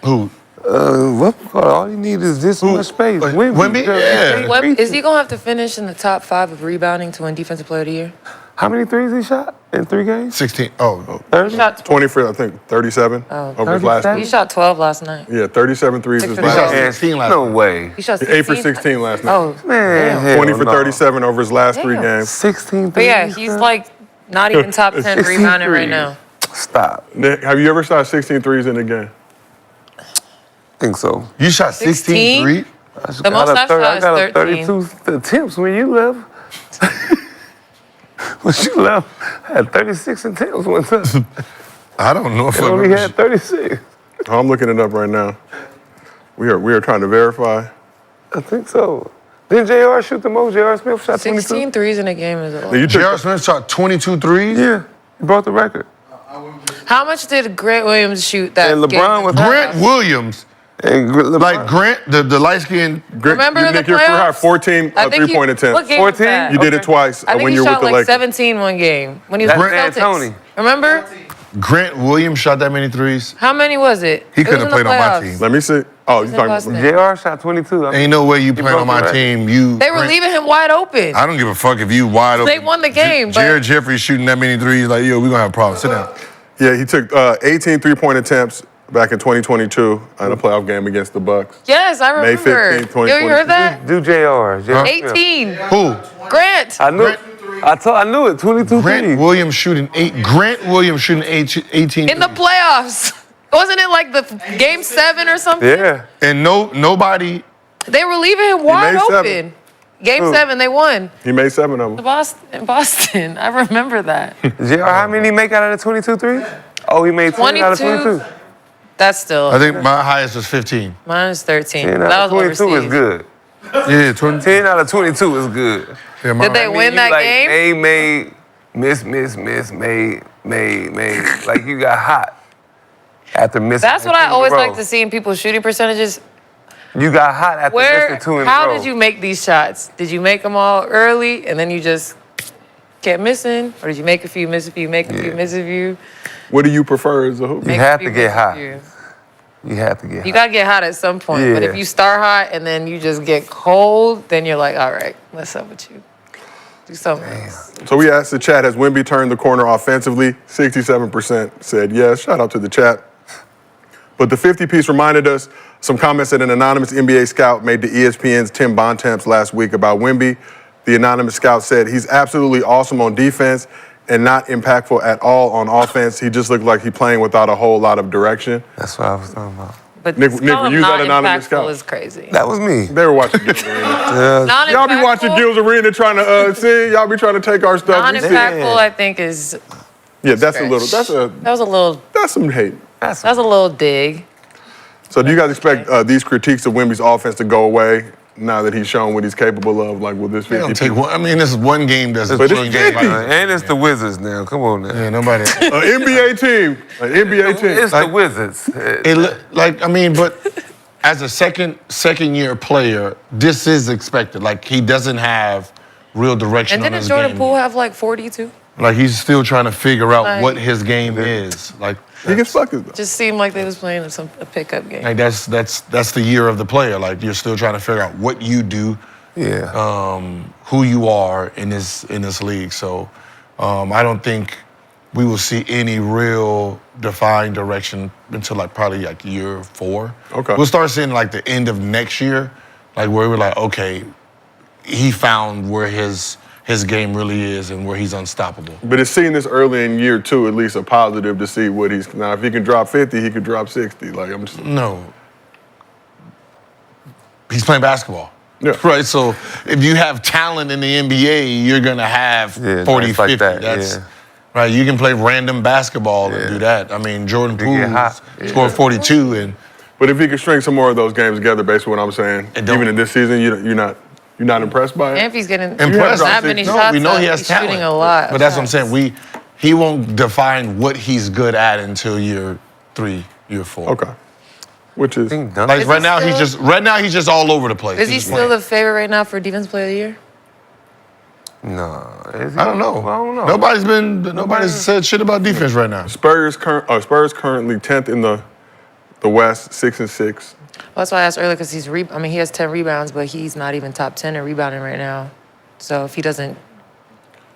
Who? All he needs is this much space. Wemby? Yeah. Is he gonna have to finish in the top 5 of rebounding to win Defensive Player of the Year? How many threes he shot in 3 games? 16. Oh. 30? He shot 20 for, I think, 37 over his last 37? He shot 12 last night. Yeah, 37 threes his He last shot night. 16 last No night. way. He shot 8 for 16? 16 last night. Oh, Man, damn. 20 for no. 37 over his last 3 Damn. games. 16 threes. But yeah, he's like not even top 10 16 rebounding right threes. now. Stop. Nick, have you ever shot 16 threes in a game? I think so. You shot 16 16? threes? The most I've shot I is got 13. 32 attempts when you left. When you left, I had 36 attempts one time. I don't know if I only had 36. Oh, I'm looking it up right now. We are trying to verify. I think so. Didn't JR shoot the most? JR Smith shot 22? 16 threes in a game is a lot. You took J.R. Smith shot 22 threes? Yeah, he broke the record. How much did Grant Williams shoot that And LeBron game? was- Grant Williams. And LeBron, Like Grant, the light-skinned. Remember the Nick, your career high playoffs? 14 I think three-point attempts. What game 14? was that? You did it twice I think when he you were shot with the like Lakers. 17 one game when he was with the That's Celtics. D'Antoni. Remember? Grant Williams shot that many threes? How many was it? He It couldn't was in have the played on my playoffs. team. Let me see. Oh, you in talking Boston. about JR shot 22. Ain't no way you playing broke on my the record. team. You. They were Grant- leaving him wide open. I don't give a fuck if you wide open. They won the game, but- Jared Jeffrey shooting that many threes, like, yo, we gonna have a problem. Sit down. Yeah, he took 18 three-point attempts back in 2022 in a playoff game against the Bucks. Yes, I May remember. 15th, You 2022. heard that? Do JR. JR. 18. Who? Grant. I knew it. I knew it. 22 Grant threes. Williams shooting 8. Grant Williams shooting 18 In the threes. playoffs. Wasn't it like the game 7 or something? Yeah. And nobody. They were leaving him wide made open. 7. Game Who? 7, they won. He made 7 of them. In Boston. I remember that. JR, how many did he make out of the 22 threes? Oh, he made 20 out of 22. That's still. I think my highest was 15. Mine is 13. 10 That out of was 22 is overseas. good. Yeah, 20. 10 out of 22 is good. Yeah, my Did they I mean, win you that like game? made, miss, made. Like you got hot after missing. That's what I always like to see in people's shooting percentages. You got hot after missing 2 in a row. How did you make these shots? Did you make them all early and then you just kept missing? Or did you make a few, miss a few, make a few, miss a few? What do you prefer as a hoop? You have to get hot. You have to get hot. You gotta get hot at some point. But if you start hot and then you just get cold, then you're like, all right, what's up with you? Do something else. So we asked the chat, has Wemby turned the corner offensively? 67% said yes. Shout out to the chat. But the 50-piece reminded us some comments that an anonymous NBA scout made to ESPN's Tim Bontemps last week about Wemby. The anonymous scout said he's absolutely awesome on defense and not impactful at all on offense. He just looked like he's playing without a whole lot of direction. That's what I was talking about. But Nick, were you that anonymous impactful scout? is crazy. That was me. They were watching Gil's Arena. Y'all be watching Gil's Arena trying to see. Y'all be trying to take our stuff. Non-impactful, I think, is. Yeah, that's a little. That was a little. That's some hate. That was a little dig. So do you guys expect these critiques of Wemby's offense to go away now that he's shown what he's capable of? Like, will this 50? This is one game that's a But it's one game. 50. And it's the Wizards now. Come on now. Yeah, nobody. An NBA team. An NBA team. It's the Wizards. But as a second year player, this is expected. Like, he doesn't have real direction And on didn't his Jordan game. Poole have like 42? Like, he's still trying to figure out Like- what his game is. Like, He gets suckers though. Just seemed like they was playing a pickup game. like that's the year of the player. Like, you're still trying to figure out what you do, who you are in this league. So I don't think we will see any real defined direction until probably year 4. Okay. We'll start seeing the end of next year, where we're like, okay, he found where his game really is and where he's unstoppable. But it's seen this early in year 2, at least a positive to see what he's. Now, if he can drop 50, he could drop 60. Like, I'm just. No. He's playing basketball. Yeah. Right, so if you have talent in the NBA, you're going to have 40, 50. like that, That's right. You can play random basketball and do that. I mean, Jordan Poole scored 42 and. But if he could string some more of those games together, based on what I'm saying, even in this season, you're not impressed by it. And if he's getting Impressed. that many shots, we know he has he's talent. shooting a lot. But that's what I'm saying. He won't define what he's good at until year 3, year 4. Okay. Which is like right now he's just all over the place. Is he still the favorite right now for Defense Player of the Year? No. I don't know. Nobody's said shit about defense right now. Spurs currently 10th in the West, 6-6. Well, that's why I asked earlier because he has 10 rebounds, but he's not even top 10 in rebounding right now. So if he doesn't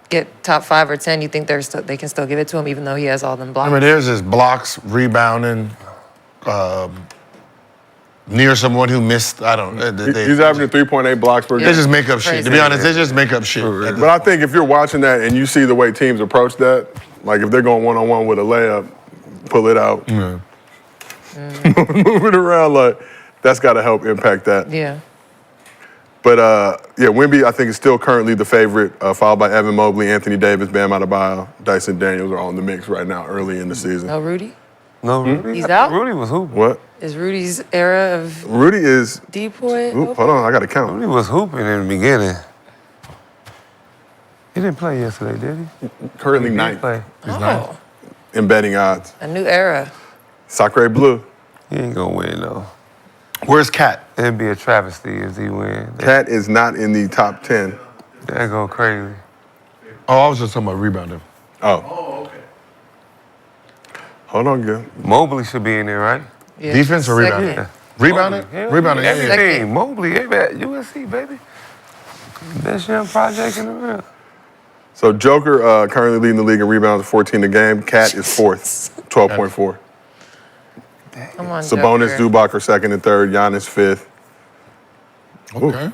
get top 5 or 10, you think they can still give it to him even though he has all them blocks? I mean, there's his blocks, rebounding, near someone who missed. I don't know. He's averaging 3.8 blocks per game. They just make up shit. To be honest, they just make up shit. But I think if you're watching that and you see the way teams approach that, like if they're going one-on-one with a layup, pull it out, move it around, like that's got to help impact that. Yeah. But Wemby I think is still currently the favorite, followed by Evan Mobley, Anthony Davis, Bam Adebayo, Dyson Daniels are all in the mix right now, early in the season. No Rudy? No, Rudy. He's out? Rudy was hooping. What? Is Rudy's era of Rudy is. D-boy? Hold on, I got to count. Rudy was hooping in the beginning. He didn't play yesterday, did he? Currently He didn't ninth play. Oh, in betting odds. a new era. Sacre Bleu. He ain't gonna win though. Where's Cat? It'd be a travesty if he win. Cat is not in the top 10. That go crazy. Oh, I was just talking about rebounding. Oh. Okay. Hold on, Gil. Mobley should be in there, right? Yeah. Defense or Second. rebounding? Rebounding? Hell, Rebounding, yeah. Everything. Mobley, at USC, baby. Best young project in the world. So Joker currently leading the league in rebounds, 14 a game. Cat is 4th, 12.4. Come on, Sabonis, Joker. Zubac are 2nd and 3rd. Giannis 5th. Okay.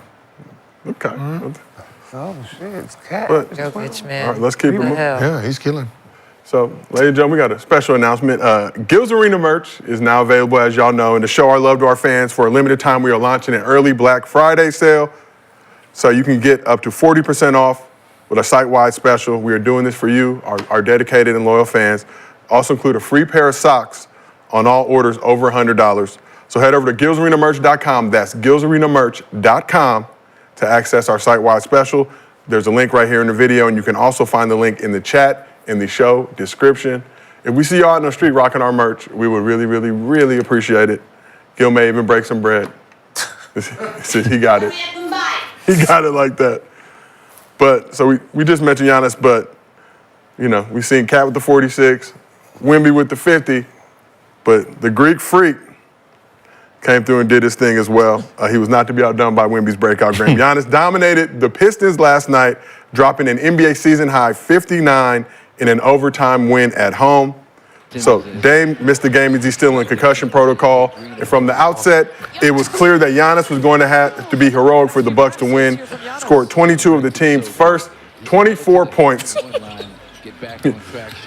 Okay. Oh shit, it's Cat. But, Jokic, man. all right, let's keep it What the moving. hell? Yeah, he's killing. So, ladies and gentlemen, we got a special announcement. Gil's Arena merch is now available, as y'all know. And to show our love to our fans, for a limited time, we are launching an early Black Friday sale. So you can get up to 40% off with a site-wide special. We are doing this for you, our dedicated and loyal fans. Also include a free pair of socks on all orders over $100. So head over to gilsarenamerch.com. That's gilsarenamerch.com to access our site-wide special. There's a link right here in the video, and you can also find the link in the chat, in the show description. If we see you out in the street rocking our merch, we would really, really, really appreciate it. Gil may even break some bread. He got it. He got it like that. But, so we just mentioned Giannis, but, you know, we seen Cat with the 46, Wemby with the 50, but the Greek Freak came through and did his thing as well. He was not to be outdone by Wemby's breakout game. Giannis dominated the Pistons last night, dropping an NBA season high 59 in an overtime win at home. So Dame missed the game as he's still in concussion protocol. And from the outset, it was clear that Giannis was going to have to be heroic for the Bucks to win. Scored 22 of the team's first 24 points.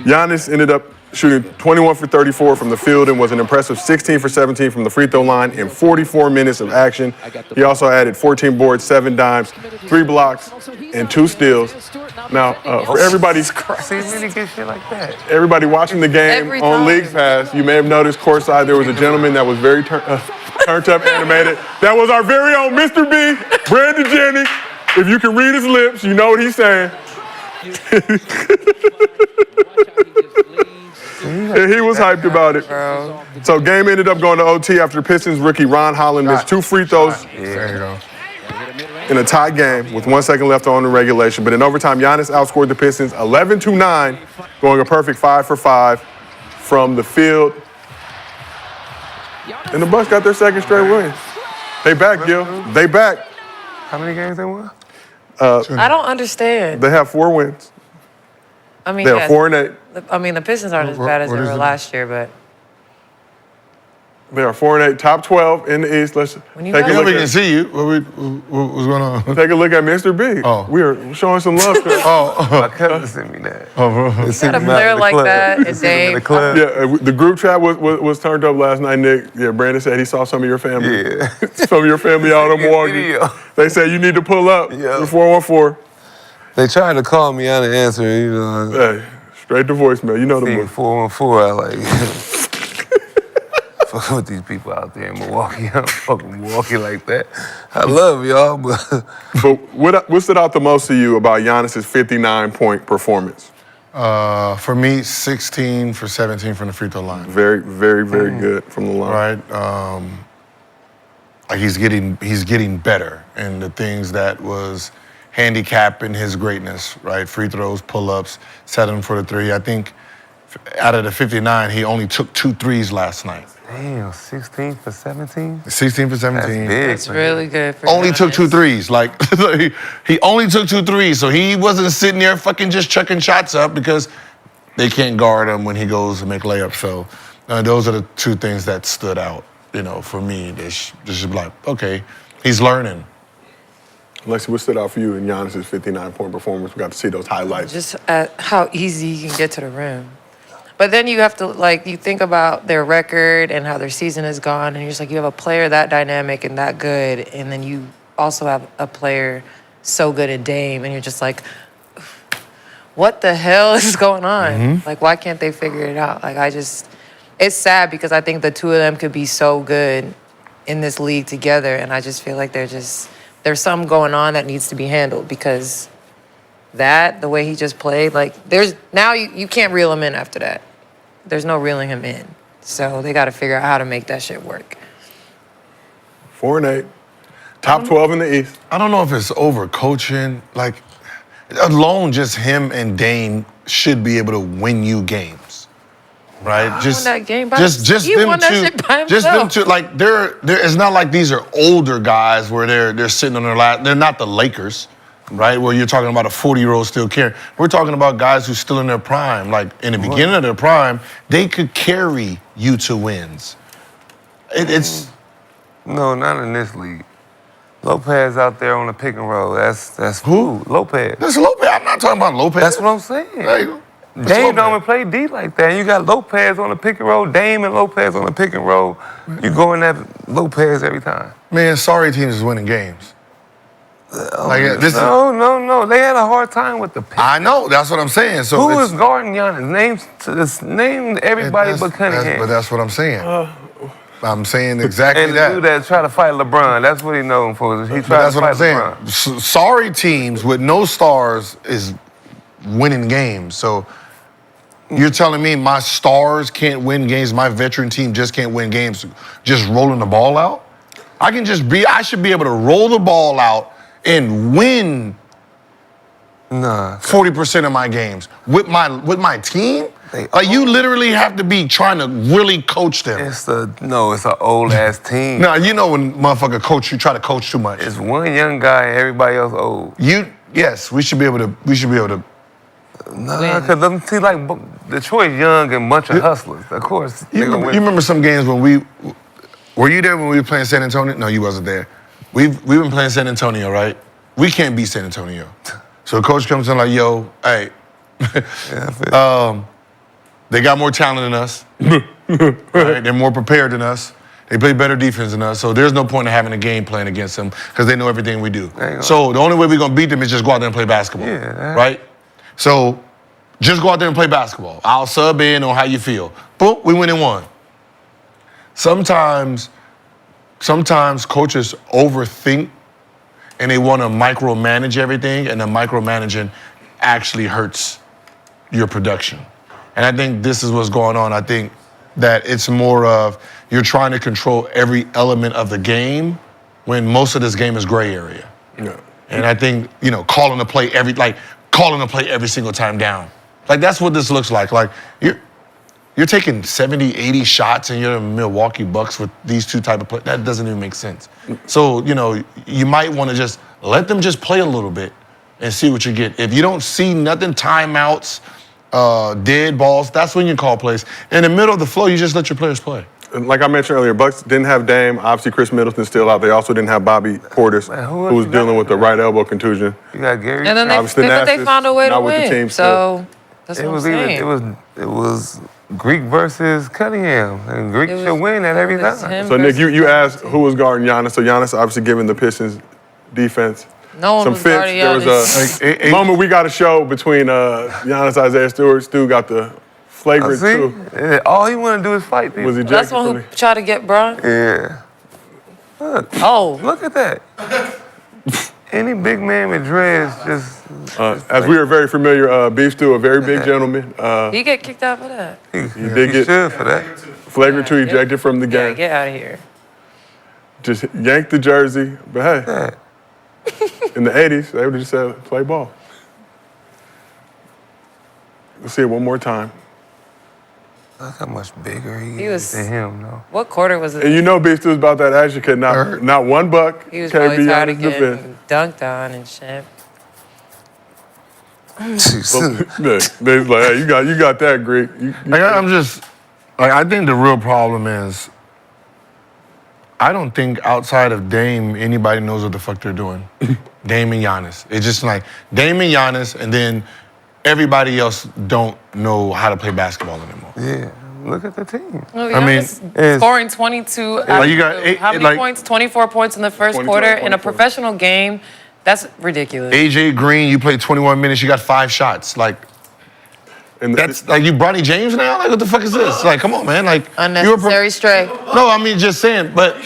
Giannis ended up shooting 21 for 34 from the field and was an impressive 16 for 17 from the free throw line in 44 minutes of action. He also added 14 boards, 7 dimes, 3 blocks, and 2 steals. Now, for everybody watching the game on League Pass, you may have noticed courtside there was a gentleman that was very turned up animated. That was our very own Mr. B, Brandon Jennings. If you can read his lips, you know what he's saying. And he was hyped about it. So game ended up going to OT after Pistons rookie Ron Holland missed 2 free throws in a tie game with 1 second left on the regulation. But in overtime, Giannis outscored the Pistons 11-9, going a perfect 5 for 5 from the field. And the Bucks got their second straight win. They back, Gil. They back. How many games they won? I don't understand. They have 4 wins. I mean, They are yes, 4-8. I mean, the Pistons aren't as bad as they were last year, but They are 4-8, top 12 in the East. Let's take a We look can at. see you. What's going on? Take a look at Mr. B. Oh. We are showing some love. My cousin sent me that. bro. got a player like that, and Dame. The club. Yeah, the group chat was turned up last night, Nick. Yeah, Brandon said he saw some of your family. Yeah. Some of your family out in Milwaukee. Video. They said you need to pull up. Yeah. The 414. They tried to call me, I didn't answer, you know. Hey, straight to voicemail. You know the See, move. 414, I like fucking with these people out there in Milwaukee. I don't fuck with Milwaukee like that. I love y'all, but But what stood out the most to you about Giannis's 59-point performance? For me, 16 for 17 from the free throw line. Very, very, very good from the line. Right? Like he's getting better in the things that was handicapping his greatness, right? Free throws, pull-ups, setting for the 3. I think out of the 59, he only took 2 threes last night. damn, 16 for 17? 16 for 17. That's big. It's man. really good for Only took 2 Giannis. threes. Like he only took 2 threes, so he wasn't sitting there fucking just chucking shots up because they can't guard him when he goes to make layups. So those are the 2 things that stood out, you know, for me. Just like, okay, he's learning. Lexie, what stood out for you in Giannis's 59-point performance? We got to see those highlights. Just how easy he can get to the rim. But then you have to, like, you think about their record and how their season has gone, and you're just like, you have a player that dynamic and that good, and then you also have a player so good at Dame, and you're just like, what the hell is going on? Mm-hmm. Like, why can't they figure it out? Like, it's sad because I think the 2 of them could be so good in this league together, and I just feel like there's something going on that needs to be handled because the way he just played, like, now you can't reel him in after that. There's no reeling him in. So they got to figure out how to make that shit work. 4-8, top 12 in the East. I don't know if it's over coaching. Like, alone, just him and Dame should be able to win you games, right? He won that game by just he them won that two. shit by Just them himself. two. Like they're. It's not like these are older guys where they're sitting on their lap. They're not the Lakers, right? Where you're talking about a 40-year-old still carrying. We're talking about guys who's still in their prime. Like in the beginning of their prime, they could carry you to wins. It's. No, not in this league. Lopez out there on the pick and roll. That's Who? Lopez. That's Lopez. I'm not talking about Lopez. That's what I'm saying. Like, Dame don't even play D like that. You got Lopez on the pick and roll, Dame and Lopez on the pick and roll. You going at Lopez every time. Man, sorry teams is winning games. Like this No. They had a hard time with the pick. I know. That's what I'm saying. So Who it's, is guarding Giannis? Name everybody but Cunningham. But that's what I'm saying. I'm saying exactly and the that. dude that try to fight LeBron, that's what he known for. He But tried that's to what I'm fight saying. LeBron. Sorry teams with no stars is winning games. So you're telling me my stars can't win games, my veteran team just can't win games just rolling the ball out? I should be able to roll the ball out and win Nah. 40% of my games with my team. Like you literally have to be trying to really coach them. It's an old ass team. Now you know when motherfucker coach, you try to coach too much. It's one young guy and everybody else old. Yes, we should be able to. Nah, because them team like Detroit young and bunch of hustlers. Of course. You remember some games when were you there when we were playing San Antonio? No, you wasn't there. We've been playing San Antonio, right? We can't beat San Antonio. So coach comes in like, yo, hey, they got more talent than us. Right? They're more prepared than us. They play better defense than us. So there's no point in having a game plan against them because they know everything we do. So the only way we're gonna beat them is just go out there and play basketball. Yeah. Right? So just go out there and play basketball. I'll sub in on how you feel. Boom, we win and won. Sometimes coaches overthink and they want to micromanage everything, and the micromanaging actually hurts your production. And I think this is what's going on. I think that it's more of you're trying to control every element of the game when most of this game is gray area. Yeah. And I think, calling the play every single time down. Like that's what this looks like. Like you're taking 70, 80 shots and you're the Milwaukee Bucks with these two type of play. That doesn't even make sense. So, you might want to just let them just play a little bit and see what you get. If you don't see nothing, timeouts, dead balls, that's when you call plays. In the middle of the flow, you just let your players play. And like I mentioned earlier, Bucks didn't have Dame. Obviously, Chris Middleton's still out. They also didn't have Bobby Portis, who was dealing with the right elbow contusion. You got Gary. And then they found a way to win. So that's what I'm saying. It was Greek versus Cunningham, and Greek should win at every time. So Nick, you asked who was guarding Giannis. So Giannis obviously giving the Pistons defense no one was guarding There was a moment we got a show between Giannis, Isaiah Stewart. Stu got the flagrant too. All he want to do is fight people. Was he That's one who tried to get Bron? Yeah. Look at that. Any big man with dreads just... as we are very familiar, Beef Stew, a very big gentleman. He get kicked out for that. He did get for that. flagrant 2 ejected from the game. Yeah, get out of here. Just yanked the jersey. But hey, in the 80s, they would have just said, play ball. Let's see it one more time. Look how much bigger he is than him, though. What quarter was it? And Beef Stew was about that action because not one buck He was came probably tired beyond of his getting defense. dunked on and shit. They's like, hey, you got that, Greek. I think the real problem is I don't think outside of Dame, anybody knows what the fuck they're doing. Dame and Giannis. It's just like Dame and Giannis, and then everybody else don't know how to play basketball anymore. Yeah, look at the team. Well, Giannis scoring 22. How many points? 24 points in the first quarter. In a professional game, that's ridiculous. AJ Green, you played 21 minutes, you got 5 shots. That's like you Bronny James now? Like, what the fuck is this? Like, come on, man. Like, unnecessary stray. No, I mean, just saying. But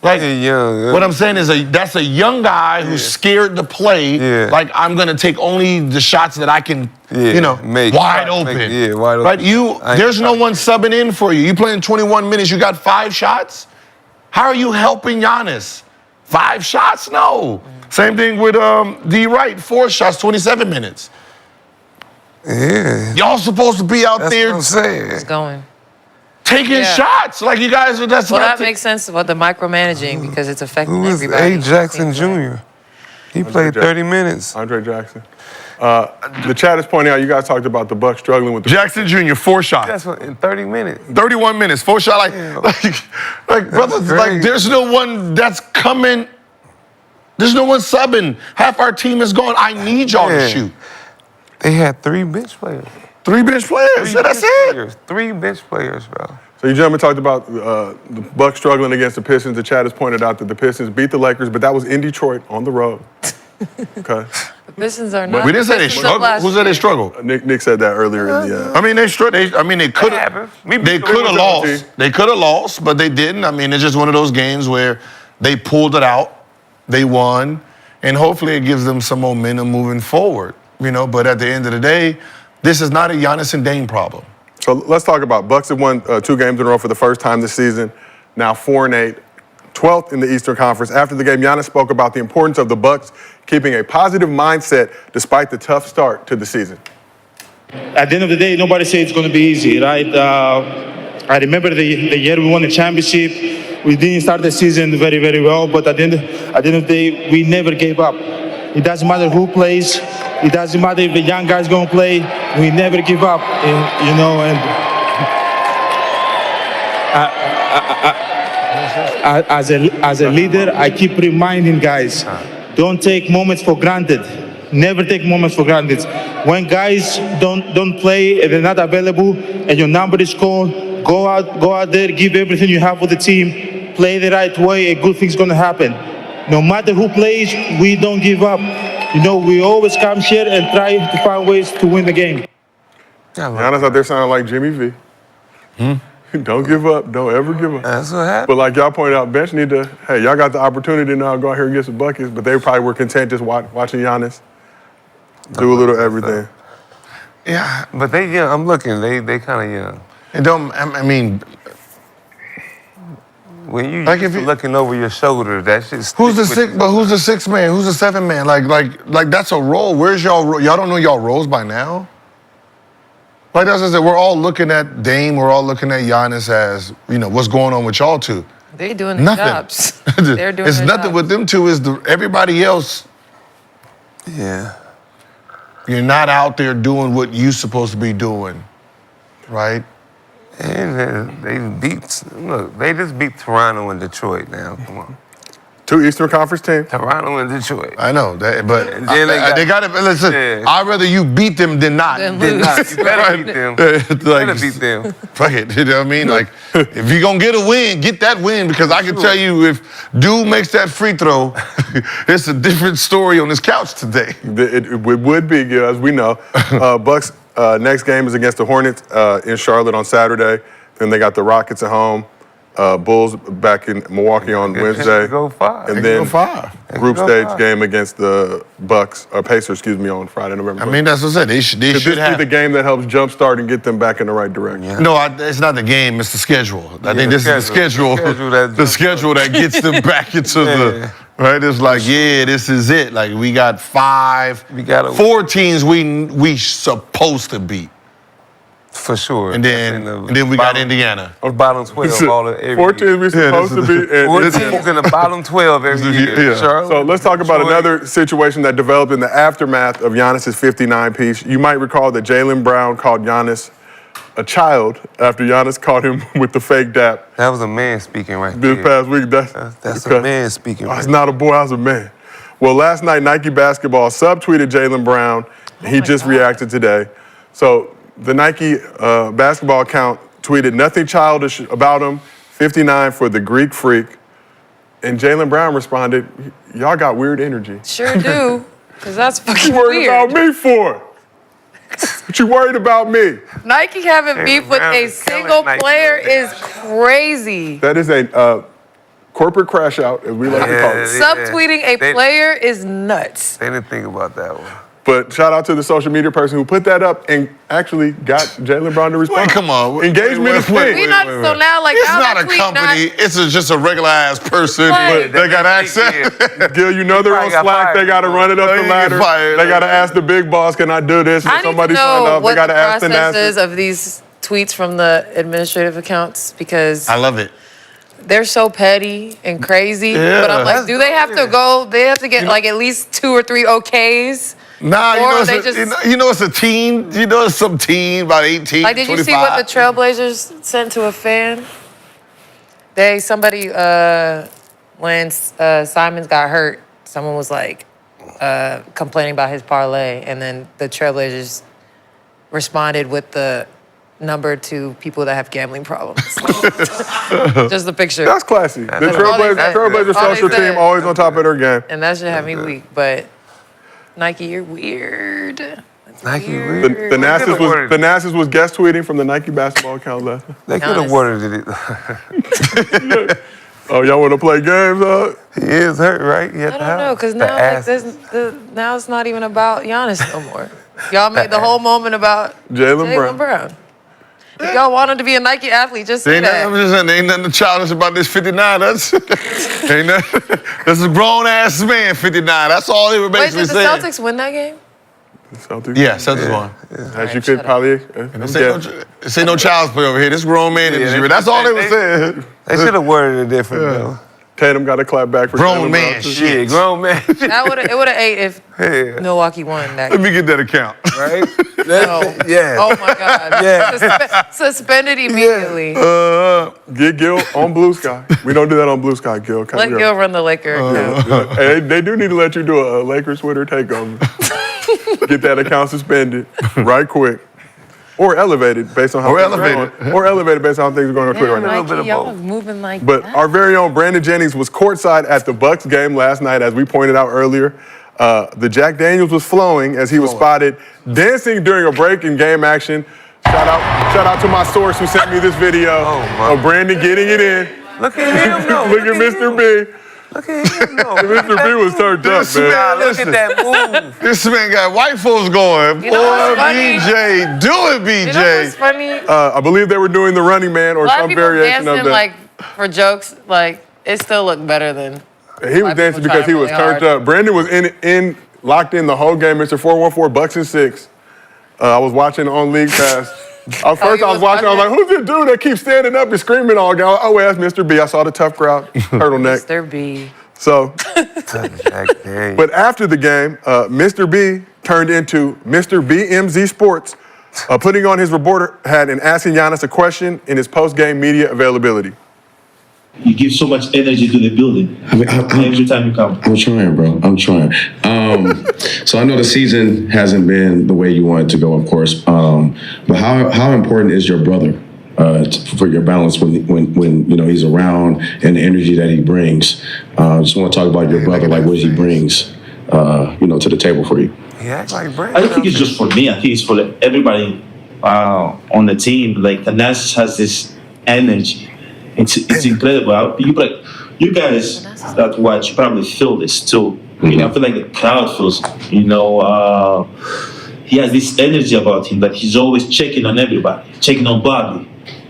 what I'm saying is that's a young guy who's scared to play. Yeah. Like, I'm gonna take only the shots that I can, make wide open. Wide open. Right? There's no one subbing in for you. You playing 21 minutes. You got 5 shots. How are you helping Giannis? 5 shots? No. Same thing with D. Wright. 4 shots, 27 minutes. Yeah. Y'all supposed to be out there. That's what I'm saying. It's going. Taking shots. Like you guys are, that makes sense about the micromanaging because it's affecting everybody. A. Jackson Jr. He played 30 minutes. Andre Jackson. The chat is pointing out you guys talked about the Bucks struggling with the Jackson Jr. 4 shots. That's what, in 30 minutes. 31 minutes, 4 shots. Like brothers, like there's no one that's coming. There's no one subbing. Half our team is gone. I need y'all to shoot. They had 3 bench players. 3 bench players. That's it. 3 bench players, bro. So you gentlemen talked about the Bucks struggling against the Pistons. The chat has pointed out that the Pistons beat the Lakers, but that was in Detroit on the road. Okay. The Pistons are not. We didn't say they struggled. Who said they struggled? Nick said that earlier in the. I mean, they could have. They could have lost. They could have lost, but they didn't. I mean, it's just one of those games where they pulled it out, they won, and hopefully it gives them some momentum moving forward. But at the end of the day, this is not a Giannis and Dame problem. So let's talk about Bucks have won 2 games in a row for the first time this season. Now 4-8. 12th in the Eastern Conference. After the game, Giannis spoke about the importance of the Bucks keeping a positive mindset despite the tough start to the season. At the end of the day, nobody said it's going to be easy, right? I remember the year we won the championship. We didn't start the season very, very well, but at the end of the day, we never gave up. It doesn't matter who plays. It doesn't matter if the young guys going to play. We never give up, and, you know, and as a leader, I keep reminding guys, don't take moments for granted. Never take moments for granted. When guys don't play and they're not available and your number is called, go out there, give everything you have for the team, play the right way, and good things gonna happen. No matter who plays, we don't give up. You know, we always come here and try to find ways to win the game. Giannis out there sounding like Jimmy V. Don't give up. Don't ever give up. That's what happened. But like y'all pointed out, bench need to, hey, y'all got the opportunity now to go out here and get some buckets, but they probably were content just watching Giannis do a little everything. Yeah, But they young. I'm looking. They kind of young. it don't. I mean, When you Like used if to you- looking over your shoulder, that shit. who's the sixth? But who's the sixth man? Who's the seventh man? Like that's a role. Where's y'all? Y'all don't know y'all roles by now. Like that's what I said. We're all looking at Dame. We're all looking at Giannis as, you know, what's going on with y'all two. They're doing their Nothing. jobs. They're doing It's their nothing jobs. with them two. Is everybody else? Yeah. You're not out there doing what you're supposed to be doing, right? And they beat. Look, they just beat Toronto and Detroit. Now, come on. 2 Eastern Conference teams. Toronto and Detroit. I know that, but And then they got to listen. Yeah. I'd rather you beat them than not. Then Did lose. not. You better beat them. Like, Better beat them. Fuck it, you know what I mean? Like, if you're gonna get a win, get that win, because I can tell you, if Dude makes that free throw, it's a different story on this couch today. It would be, yeah, as we know. Bucks next game is against the Hornets in Charlotte on Saturday. Then they got the Rockets at home. Bulls back in Milwaukee on Good Wednesday. chance to go 5. And They then can go 5. group go stage 5. game against the Bucks, or Pacers, excuse me, on Friday, November. I mean, that's what I said. They could this should be have. the game that helps jumpstart and get them back in the right direction? No, it's not the game. It's the schedule. I think the this is the schedule. schedule. The schedule that gets them back into the right. It's like, yeah, this is it. Like we got 5. We gotta- 4 teams we supposed to beat, For sure. and then we got Indiana. On the bottom 12 all the every 4 teams we supposed to be. And 4 this- teams in the bottom 12 every year. Yeah. Charlotte, So let's talk about Detroit. another situation that developed in the aftermath of Giannis' 59 piece. You might recall that Jaylen Brown called Giannis a child after Giannis caught him with the fake dap That was a man speaking right this there. past week. That's a man speaking. Oh, it's not a boy, I was a man. Well, last night, Nike Basketball subtweeted Jaylen Brown. He just reacted today. So the Nike basketball account tweeted nothing childish about him, 59 for the Greek freak. And Jaylen Brown responded, y'all got weird energy. Sure do, because that's What fucking you worried weird. about me for? What you worried about me? Nike having beef with Brown a is killing single Nike player right is crazy. That is a corporate crash out, as we like to call it. Yeah. Subtweeting a They- player is nuts. They didn't think about that one. But shout out to the social media person who put that up and actually got Jaylen Brown to respond. Wait, come on. Engagement is Wait, king. We not so now like It's now not that a tweet company. It's just a regular ass person, Right. but they got access. Gil, you know they're on probably got Slack. They fired. got to run it up They the get ladder. fired. They got to ask the big boss, can I do this? I need Somebody to signed know up. what They got the to ask the process is NASA. of these tweets from the administrative accounts because I love it. they're so petty and crazy. Yeah. But I'm like, That's do they have to weird. go? They have to get like at least 2 or 3 OKs. Nah, Or it's they a, just- you know it's a teen. You know it's some teen, about 18, Like, did you 25. see what the Trailblazers sent to a fan? Somebody when Simons got hurt, someone was like complaining about his parlay, and then the Trailblazers responded with the number to people that have gambling problems. Just the picture. That's classy. The That's all they said. Trailblazers All they social said. team always on top of their game. And that should have me weak, but Nike, you're weird. That's Nike The, weird. the, Nicest could've was, worded the Nicest was guest tweeting from the Nike basketball account last night. They could have Giannis. worded it. Oh, y'all want to play games, huh? He is hurt, right? I don't know, because now like, now it's not even about Giannis no more. Y'all made the whole moment about Jaylen Jaylen Brown. Brown. If y'all want him to be a Nike athlete, just say I'm that. just saying, there ain't nothing childish about this 59. That's ain't nothing. That's a grown ass man, 59. That's all they were Wait, basically did the saying. Celtics win that game? Celtics. Yeah, Celtics won. As you could probably. This ain't no child's play over here. This grown man industry. That's all they were saying. They should have worded it different, though. Tatum got a clap back for Grown Jaylen man Brown, too. shit. Yeah, grown man. It would have ate if Milwaukee won that Let game. me get that account. Right? No. Yeah. Oh my God. Yeah. Suspended immediately. Get Gil on Blue Sky. We don't do that on Blue Sky, Gil. Let Gil run the Laker account. Hey, they do need to let you do a Lakers Twitter takeover. Get that account suspended right quick. Or elevated based on how things are going. Or elevated based on how things are going on Twitter right now. Nike, y'all moving like But that. our very own Brandon Jennings was courtside at the Bucks game last night, as we pointed out earlier. The Jack Daniels was flowing as he was spotted dancing during a break in game action. Shout out to my source who sent me this video of Brandon getting it in. Look at him, though. Look at Mr. B. Look at him, though. Mr. B was turned up, This man. man- Look at that move. This man got white folks going. You know what's funny? BJ, do it, BJ. You know what's funny? I believe they were doing the Running Man or A lot of some people variation dancing of that. like for jokes, like it still looked better than. He was Black dancing people because he try was really turned hard. up. Brandon was locked in the whole game. Mr. 414 Bucks and 6. I was watching on League Pass. First you I was was watching. I was like, watching? "Who's this dude that keeps standing up and screaming all game?" Oh, that's Mr. B. I saw the tough crowd, turtleneck. Mr. B. So, Jack Daniels. but after the game, Mr. B turned into Mr. BMZ Sports, putting on his reporter hat and asking Giannis a question in his post-game media availability. You give so much energy to the building every time you come. I'm trying, bro. I'm trying. So I know the season hasn't been the way you want it to go, of course. But how important is your brother for your balance when you know he's around and the energy that he brings? Just want to talk about your brother, like what he brings, to the table for you. He act like Brandon. I don't think it's just for me. I think it's for everybody on the team. Like the Nicest has this energy. It's incredible. You guys that watch, you probably feel this too. You know, I feel like the crowd feels. He has this energy about him that he's always checking on everybody, checking on Bobby,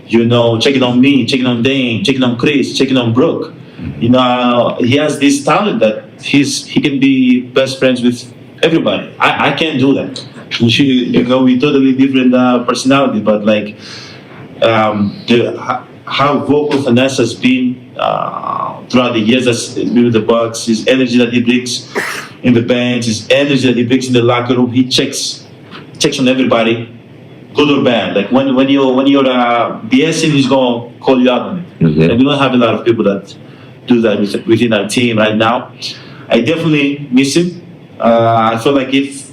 checking on me, checking on Dane, checking on Chris, checking on Brooke. He has this talent that he can be best friends with everybody. I can't do that. We totally different personality, but like how vocal Vanessa has been throughout the years that's been with the Bucks, his energy that he brings in the bench, his energy that he brings in the locker room, he checks on everybody, good or bad. Like when you're BSing, he's gonna call you out on it. And we don't have a lot of people that do that within our team right now. I definitely miss him. I feel like if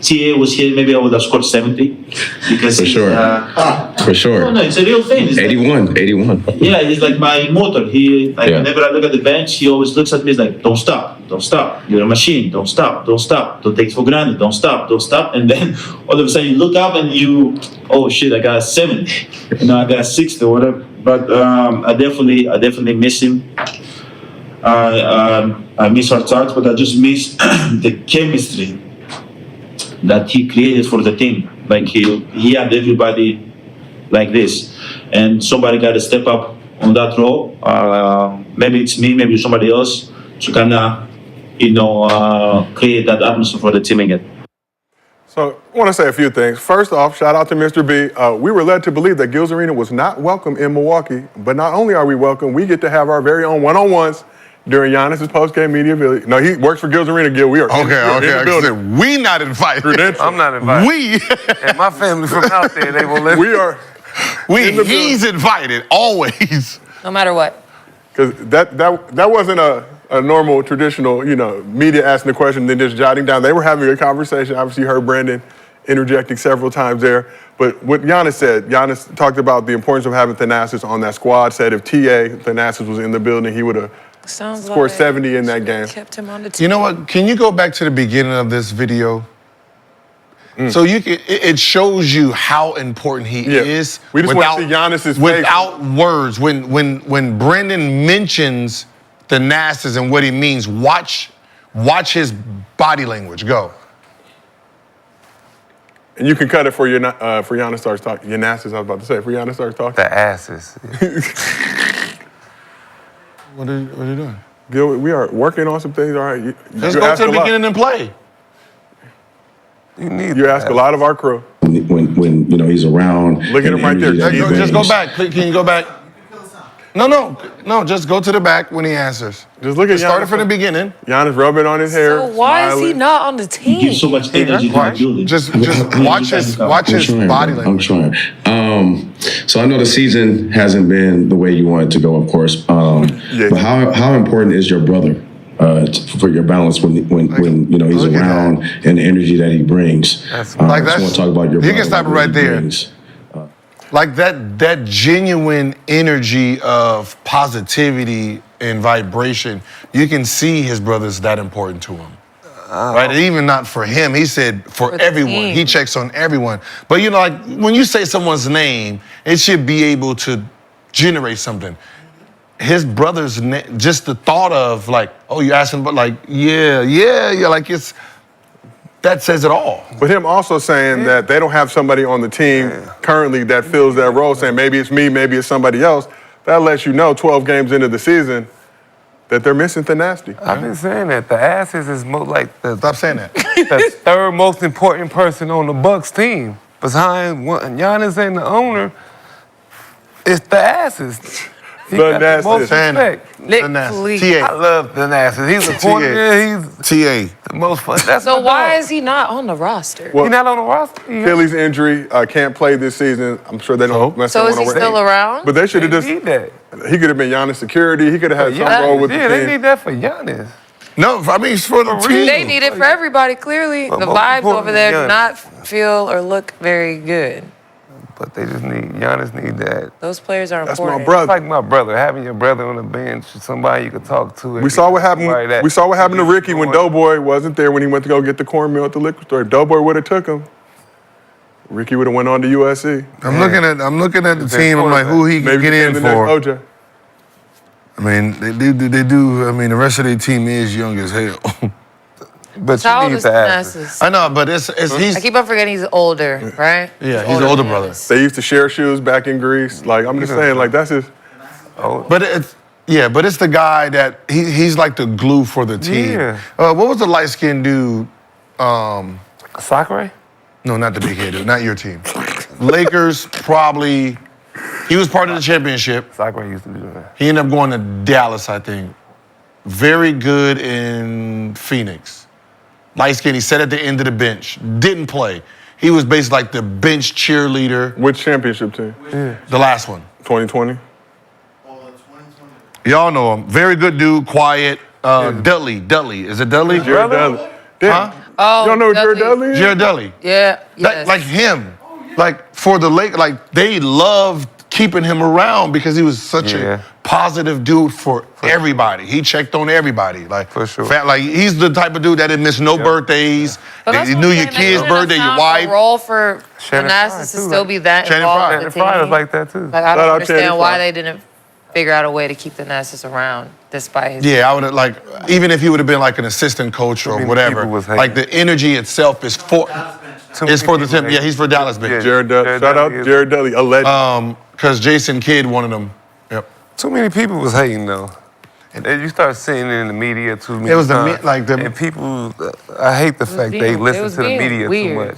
TA was here, maybe I would have scored 70. Because For sure. For sure. No, it's a real thing. It's 81. yeah, he's like my motor. Whenever I look at the bench, he always looks at me. He's like, "Don't stop. You're a machine. Don't stop. Don't take it for granted. Don't stop. And then all of a sudden you look up and oh shit, I got a 70. I got a 60 or whatever. But I definitely miss him. I miss our talks, but I just miss the chemistry that he created for the team. Like he had everybody like this, and somebody got to step up on that role. Maybe it's me, maybe somebody else, to kind of, create that atmosphere for the team again. So I want to say a few things. First off, shout out to Mr. B. We were led to believe that Gil's Arena was not welcome in Milwaukee, but not only are we welcome, we get to have our very own one-on-ones during Giannis' post-game media availability. No, he works for Gil's Arena, Gil. We are in the building. We not invited. Credentials. I'm not invited. We. And my family from out there, they won't let me. We are. He's invited always. No matter what. Because that wasn't a normal, traditional, media asking the question and then just jotting down. They were having a conversation. Obviously, you heard Brandon interjecting several times there. But what Giannis said, Giannis talked about the importance of having Thanasis on that squad, said if Thanasis was in the building, he would have scored 70 in that game. Kept him on the team. You know what? Can you go back to the beginning of this video? So it shows you how important he is. We just want to see Giannis's face. Without words. When Brendan mentions the Nicest and what he means, watch his body language. Go. And you can cut it for Giannis starts talking. Giannis, I was about to say, for Giannis starts talking. The asses. What are you doing? Gilbert, we are working on some things. All right, Let's go to the beginning and play. You ask a lot of our crew. When you know he's around. Look at him right there. Just go back. Can you go back? No. Just go to the back when he answers. Just look at Giannis. Start it from the beginning. Giannis rubbing on his hair. So why is he smiling. not on the team? He gives so much energy to the building. Just watch his body I'm language. trying. So I know the season hasn't been the way you want it to go, of course. But how important is your brother for your balance when you know he's around and the energy that he brings? I just want to talk about your brother. You can stop it right there. Like that genuine energy of positivity and vibration, you can see his brother's that important to him. Right? Even not for him. He said for everyone. team. He checks on everyone. But you know, like when you say someone's name, it should be able to generate something. His brother's name, just the thought of like, oh, you're asking, but like, yeah, like that says it all. But him also saying that they don't have somebody on the team currently that fills that role, saying maybe it's me, maybe it's somebody else. That lets you know 12 games into the season that they're missing the nasty. I've been saying that. The asses is Stop saying that. the third most important person on the Bucks team. Behind Giannis and the owner, it's the asses. He The got Nicest. most respect. Literally. I love the Nicest. He's a corner. He's TA. the most fun. That's So my why dog. is he not on the roster? Well, He's not on the roster? Achilles injury, can't play this season. I'm sure they don't mess So around is he with still around? But they should have They just, need that. he could have been Giannis' security. He could have had some role with the Yeah, they team. need that for Giannis. No, I mean it's for the team. They need it for everybody, clearly. But The most vibes importantly, over there do Giannis. not feel or look very good. But they just need, Giannis need that. Those players are That's important. my It's brother. like my brother, having your brother on the bench, somebody you could talk to. We saw what happened. We saw what happened to Ricky when Doughboy wasn't there when he went to go get the cornmeal at the liquor store. If Doughboy would have took him, Ricky would have went on to USC. I'm looking at the team. I'm like, who he can Maybe get in became the for? next OJ. I mean, they do. I mean, the rest of their team is young as hell. But How you old need is to ask. Thanasis? I know, but it's he's I keep on forgetting he's older, right? Yeah, he's the older brother. Giannis. They used to share shoes back in Greece. Like, I'm just saying, like, that's his. But it's the guy that he's like the glue for the team. Yeah. What was the light skinned dude? Sakura? No, not the big head dude. Not your team. Lakers probably. He was part of the championship. Sakura used to do that. He ended up going to Dallas, I think. Very good in Phoenix. Light skin, he sat at the end of the bench. Didn't play. He was basically like the bench cheerleader. Which championship team? The last one. 2020? Y'all know him. Very good dude, quiet. Dudley. Is it Dudley? Jared Dudley. Damn. Huh? Oh, You don't know who Jared Dudley. Dudley is? Jared Dudley. Yeah, yes. Like him. Like for the Lakers, like they loved keeping him around because he was such a positive dude for everybody. He checked on everybody. Like For sure. Like he's the type of dude that didn't miss no birthdays. But that's He what knew I'm your saying, kid's they couldn't birthday, have your found a wife. role for Shannon Thanasis Fry, to too, still like- be that Shannon involved Fry. in the Shannon Fry was team. like that too. Like, I Shout don't out understand Shannon why Fry. they didn't figure out a way to keep Thanasis around despite his. Yeah, I would have like even if he would have been like an assistant coach or many whatever. people was hating. Like the energy itself is for it's for the team. Yeah, he's for Dallas bench. Jared Dudley. Shout out Jared Dudley, a legend. Because Jason Kidd wanted him. Yep. Too many people was hating though. And then you start seeing it in the media too many It was the times. like the And people, I hate the fact they being- listen it was to the being media weird. too much.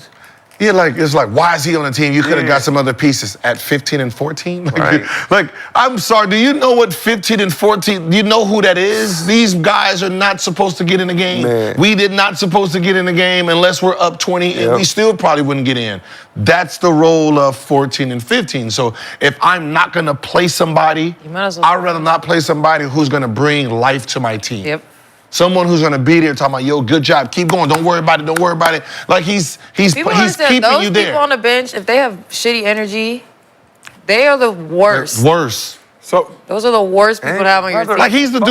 Yeah, like it's like, why is he on the team? You could have Yeah. got some other pieces at 15 and 14. Like, Right. like, I'm sorry. Do you know what 15 and 14? Do you know who that is? These guys are not supposed to get in the game. Man. We did not supposed to get in the game unless we're up 20, and Yep. we still probably wouldn't get in. That's the role of 14 and 15. So if I'm not gonna play somebody, You might as well- I'd rather not play somebody who's gonna bring life to my team. Yep. Someone who's gonna be there talking about, yo, good job, keep going, don't worry about it, don't worry about it. Like he's People understand keeping those you people there. on the bench, if they have shitty energy, they are the worst. Worse. So, Those are the worst people to have on your team. Like he's the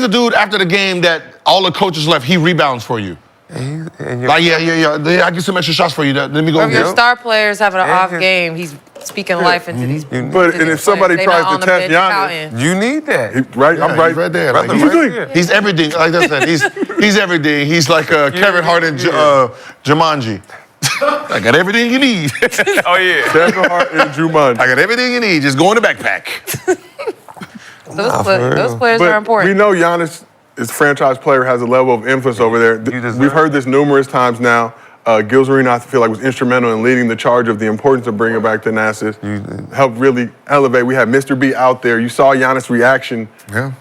dude after the game that all the coaches left, he rebounds for you. And you're- Like, yeah, I get some extra shots for you. Let me go Or if your get star players having an And off his- game, he's speaking life into these. but into and these if somebody players. They tries not to on the test bench Giannis, counting. you need that. right? I'm right. He's right there. Like, What you think? he's everything. Like I said, he's everything. He's like Kevin Hart and Jumanji. I got everything you need. Oh, yeah. Kevin Hart and Jumanji. I got everything you need. Just go in the backpack. Those players are But important. we know Giannis is a franchise player, has a level of influence over there. We've heard this numerous times now. Gil's Arena, I feel like, was instrumental in leading the charge of the importance of bringing back the Nicest. Helped really elevate. We had Mr. B out there. You saw Giannis' reaction. Yeah.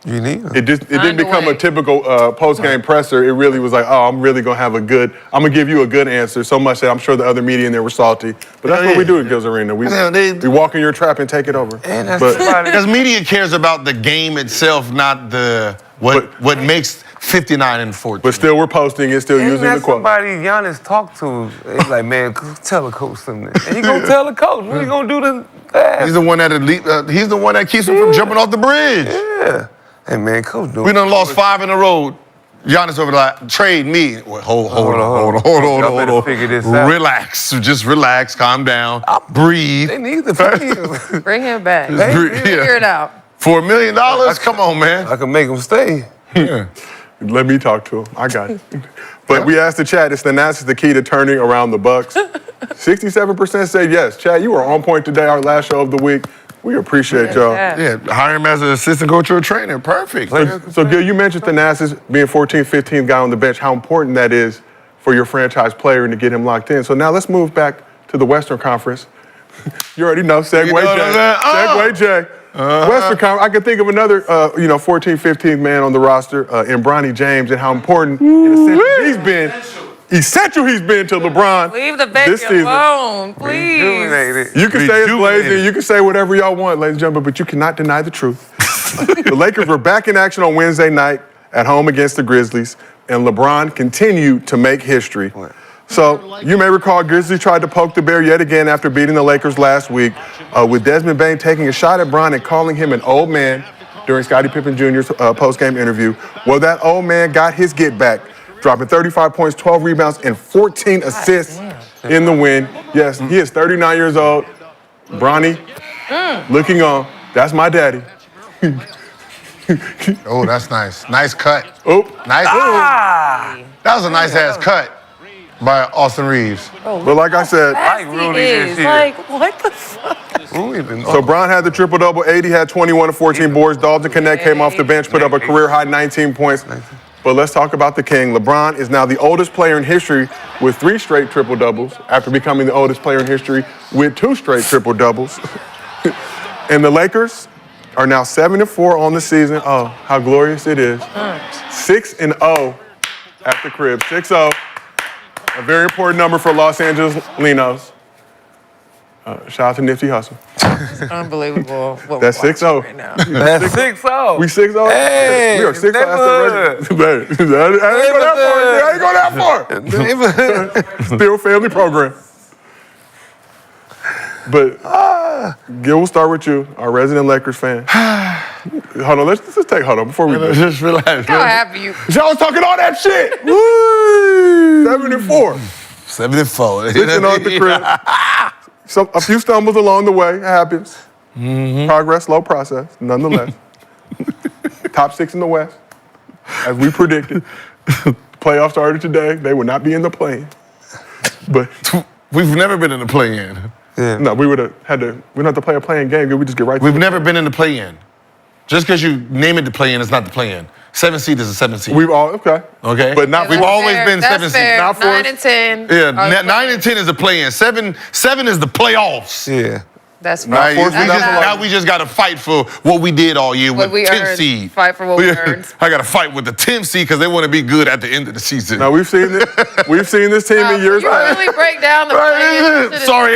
You need him. It didn't become a typical post-game presser. It really was like, oh, I'm really going to give you a good answer. So much that I'm sure the other media in there were salty. But that's what we do at Gil's Arena. We walk in your trap and take it over. And that's Because media cares about the game itself, not what makes 59 and 14. But still, we're posting it, still Ain't using that the quote. somebody Giannis talked to? He's like, man, tell the coach something. And he gonna tell the coach. What he gonna do to that? He's the one that keeps him from jumping off the bridge. Yeah. Hey, man, coach, We done lost 5 in a row. Giannis over there, like, trade me. Wait, hold on. Y'all better figure this out. Relax, just relax, calm down, breathe. They need the figure. Bring him back. Breathe. Figure it out. For $1 million? Come on, man. I can make him stay. Let me talk to him. I got it. But we asked the chat, is the Nicest the key to turning around the Bucks? 67% said yes. Chad, you were on point today, our last show of the week. We appreciate y'all. Yeah, hire him as an assistant coach or a trainer. Perfect. So Gil, you mentioned the Nicest being 14th, 15th guy on the bench, how important that is for your franchise player and to get him locked in. So now let's move back to the Western Conference. You already know, segue You know what I'm Jay. saying? Segue Jay. Western Conference, I can think of another, 14th, 15th man on the roster, in Bronny James, and how important in essential he's been to LeBron Leave the bench this season. alone, please. You can say it's blazing, you can say whatever y'all want, ladies and gentlemen, but you cannot deny the truth. The Lakers were back in action on Wednesday night at home against the Grizzlies, and LeBron continued to make history. So, you may recall Grizzlies tried to poke the bear yet again after beating the Lakers last week, with Desmond Bain taking a shot at Bron and calling him an old man during Scottie Pippen Jr.'s post-game interview. Well, that old man got his get back, dropping 35 points, 12 rebounds, and 14 assists in the win. Yes, he is 39 years old. Bronny, looking on. That's my daddy. Oh, that's nice. Nice cut. Oh, Nice. That was a nice ass cut by Austin Reeves. but like I said, Like, what the fuck? so Bron had the triple-double. 80 had 21 and 14 boards. Dalton Knecht came off the bench, put up a career-high 19 points. But let's talk about the king. LeBron is now the oldest player in history with 3 straight triple-doubles after becoming the oldest player in history with 2 straight triple-doubles. And the Lakers are now 7-4 on the season. Oh, how glorious it is. 6-0 at the crib. 6-0. A very important number for Los Angelenos. Shout out to Nifty Hustle. Unbelievable. What That's we're watching 6-0. right now. That's 6-0. We 6-0? Hey, we are 6-0 after the I ain't go that far. Still family program. But Gil, we'll start with you, our resident Lakers fan. Hold on, let's just take before we do. Just relax. How happy you? Y'all was talking all that shit. Woo! 7-4. 7-4. 6-0 at the crib. A few stumbles along the way. It happens. Progress, slow process, nonetheless. Top 6 in the West, as we predicted. Playoffs started today. They will not be in the play-in. But We've never been in the play-in. no, we would have had to. We don't have to play a play-in game. We just get right to We've it. never been in the play-in. Just because you name it the play-in, it's not the play-in. 7 seed is a 7 seed. We've all okay. Okay. But not. We've We've always been 7 seed. Fair. Not for 9 us. and 10. Yeah, 9 and 10 is the play-in. 7 is the playoffs. Yeah. That's Right? fine. Now we just got to fight for what we did all year What with we 10th earned. seed. Fight for what we earned. I got to fight with the 10th seed because they want to be good at the end of the season. Now we've seen this. We've seen this team in years You past. really break down the play-in. Sorry,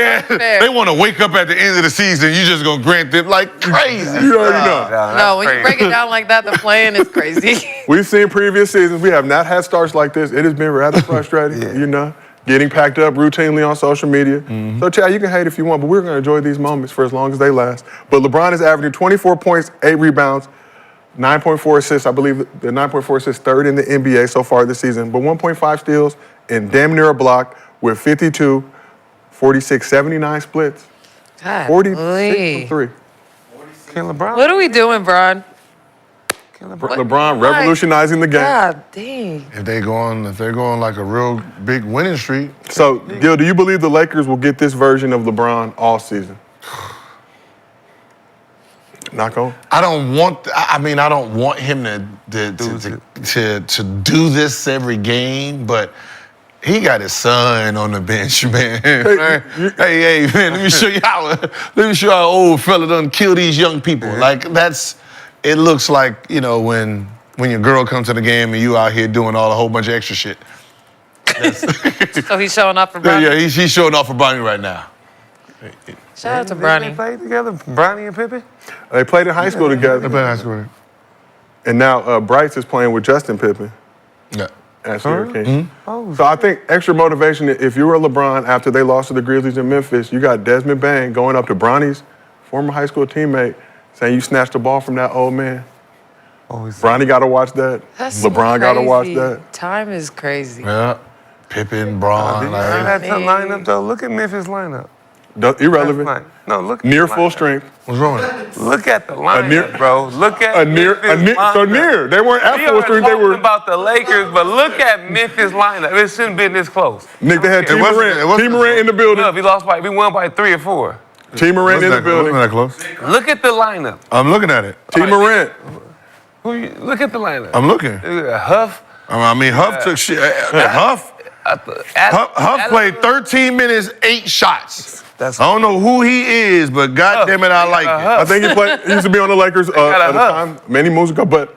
they want to wake up at the end of the season. You just gonna grant them like crazy. You already know. No, when you break it down like that, the play-in is crazy. We've seen previous seasons. We have not had starts like this. It has been rather frustrating. You know, getting packed up routinely on social media. So, Chad, you can hate if you want, but we're going to enjoy these moments for as long as they last. But LeBron is averaging 24 points, 8 rebounds, 9.4 assists. I believe the 9.4 assists third in the NBA so far this season, but 1.5 steals and damn near a block with 52, 46, 79 splits. God, 46 from 3. Can LeBron? what are we doing, Bron? LeBron revolutionizing the game. God dang. If they're going like a real big winning streak. So, Gil, do you believe the Lakers will get this version of LeBron all season? Knock on. I don't want him to do this every game, but he got his son on the bench, man. Hey, man, let me show you how old fella done kill these young people. Like it looks like, when your girl comes to the game and you out here doing a whole bunch of extra shit. So he's showing off for Bronny? Yeah, he's showing off for Bronny right now. Shout out to They Bronny. played together, Bronny and Pippen? They played in high school together. They played in high school. And now Bryce is playing with Justin Pippen. Yeah. As King. So I think extra motivation, if you were LeBron after they lost to the Grizzlies in Memphis, you got Desmond Bain going up to Bronny's former high school teammate saying you snatched the ball from that old man. Bronny got to watch that. That's so LeBron got to watch crazy. that. Time is crazy. Yeah. Pippen, Braun. Did you see that lineup, though? Look at Memphis lineup. Irrelevant. No, look at Near the full lineup. strength. What's wrong with that? Look at the lineup, bro. Look at So near. They weren't at We full are strength. They talking were. about the Lakers, but look at Memphis lineup. It shouldn't have been this close. Nick, they had T. wasn't- Morant. it wasn't- T. Morant in the building. Look, we won by 3 or 4. T. Morant in the Wasn't building. that close? Look at the lineup. I'm looking at it. T. Morant. Look at the lineup. I'm looking. Huff. Huff took shit. Huff played 13 minutes, 8 shots. I don't know who he is, but goddamn it, I like it. I think he used to be on the Lakers at the time, many moves ago. But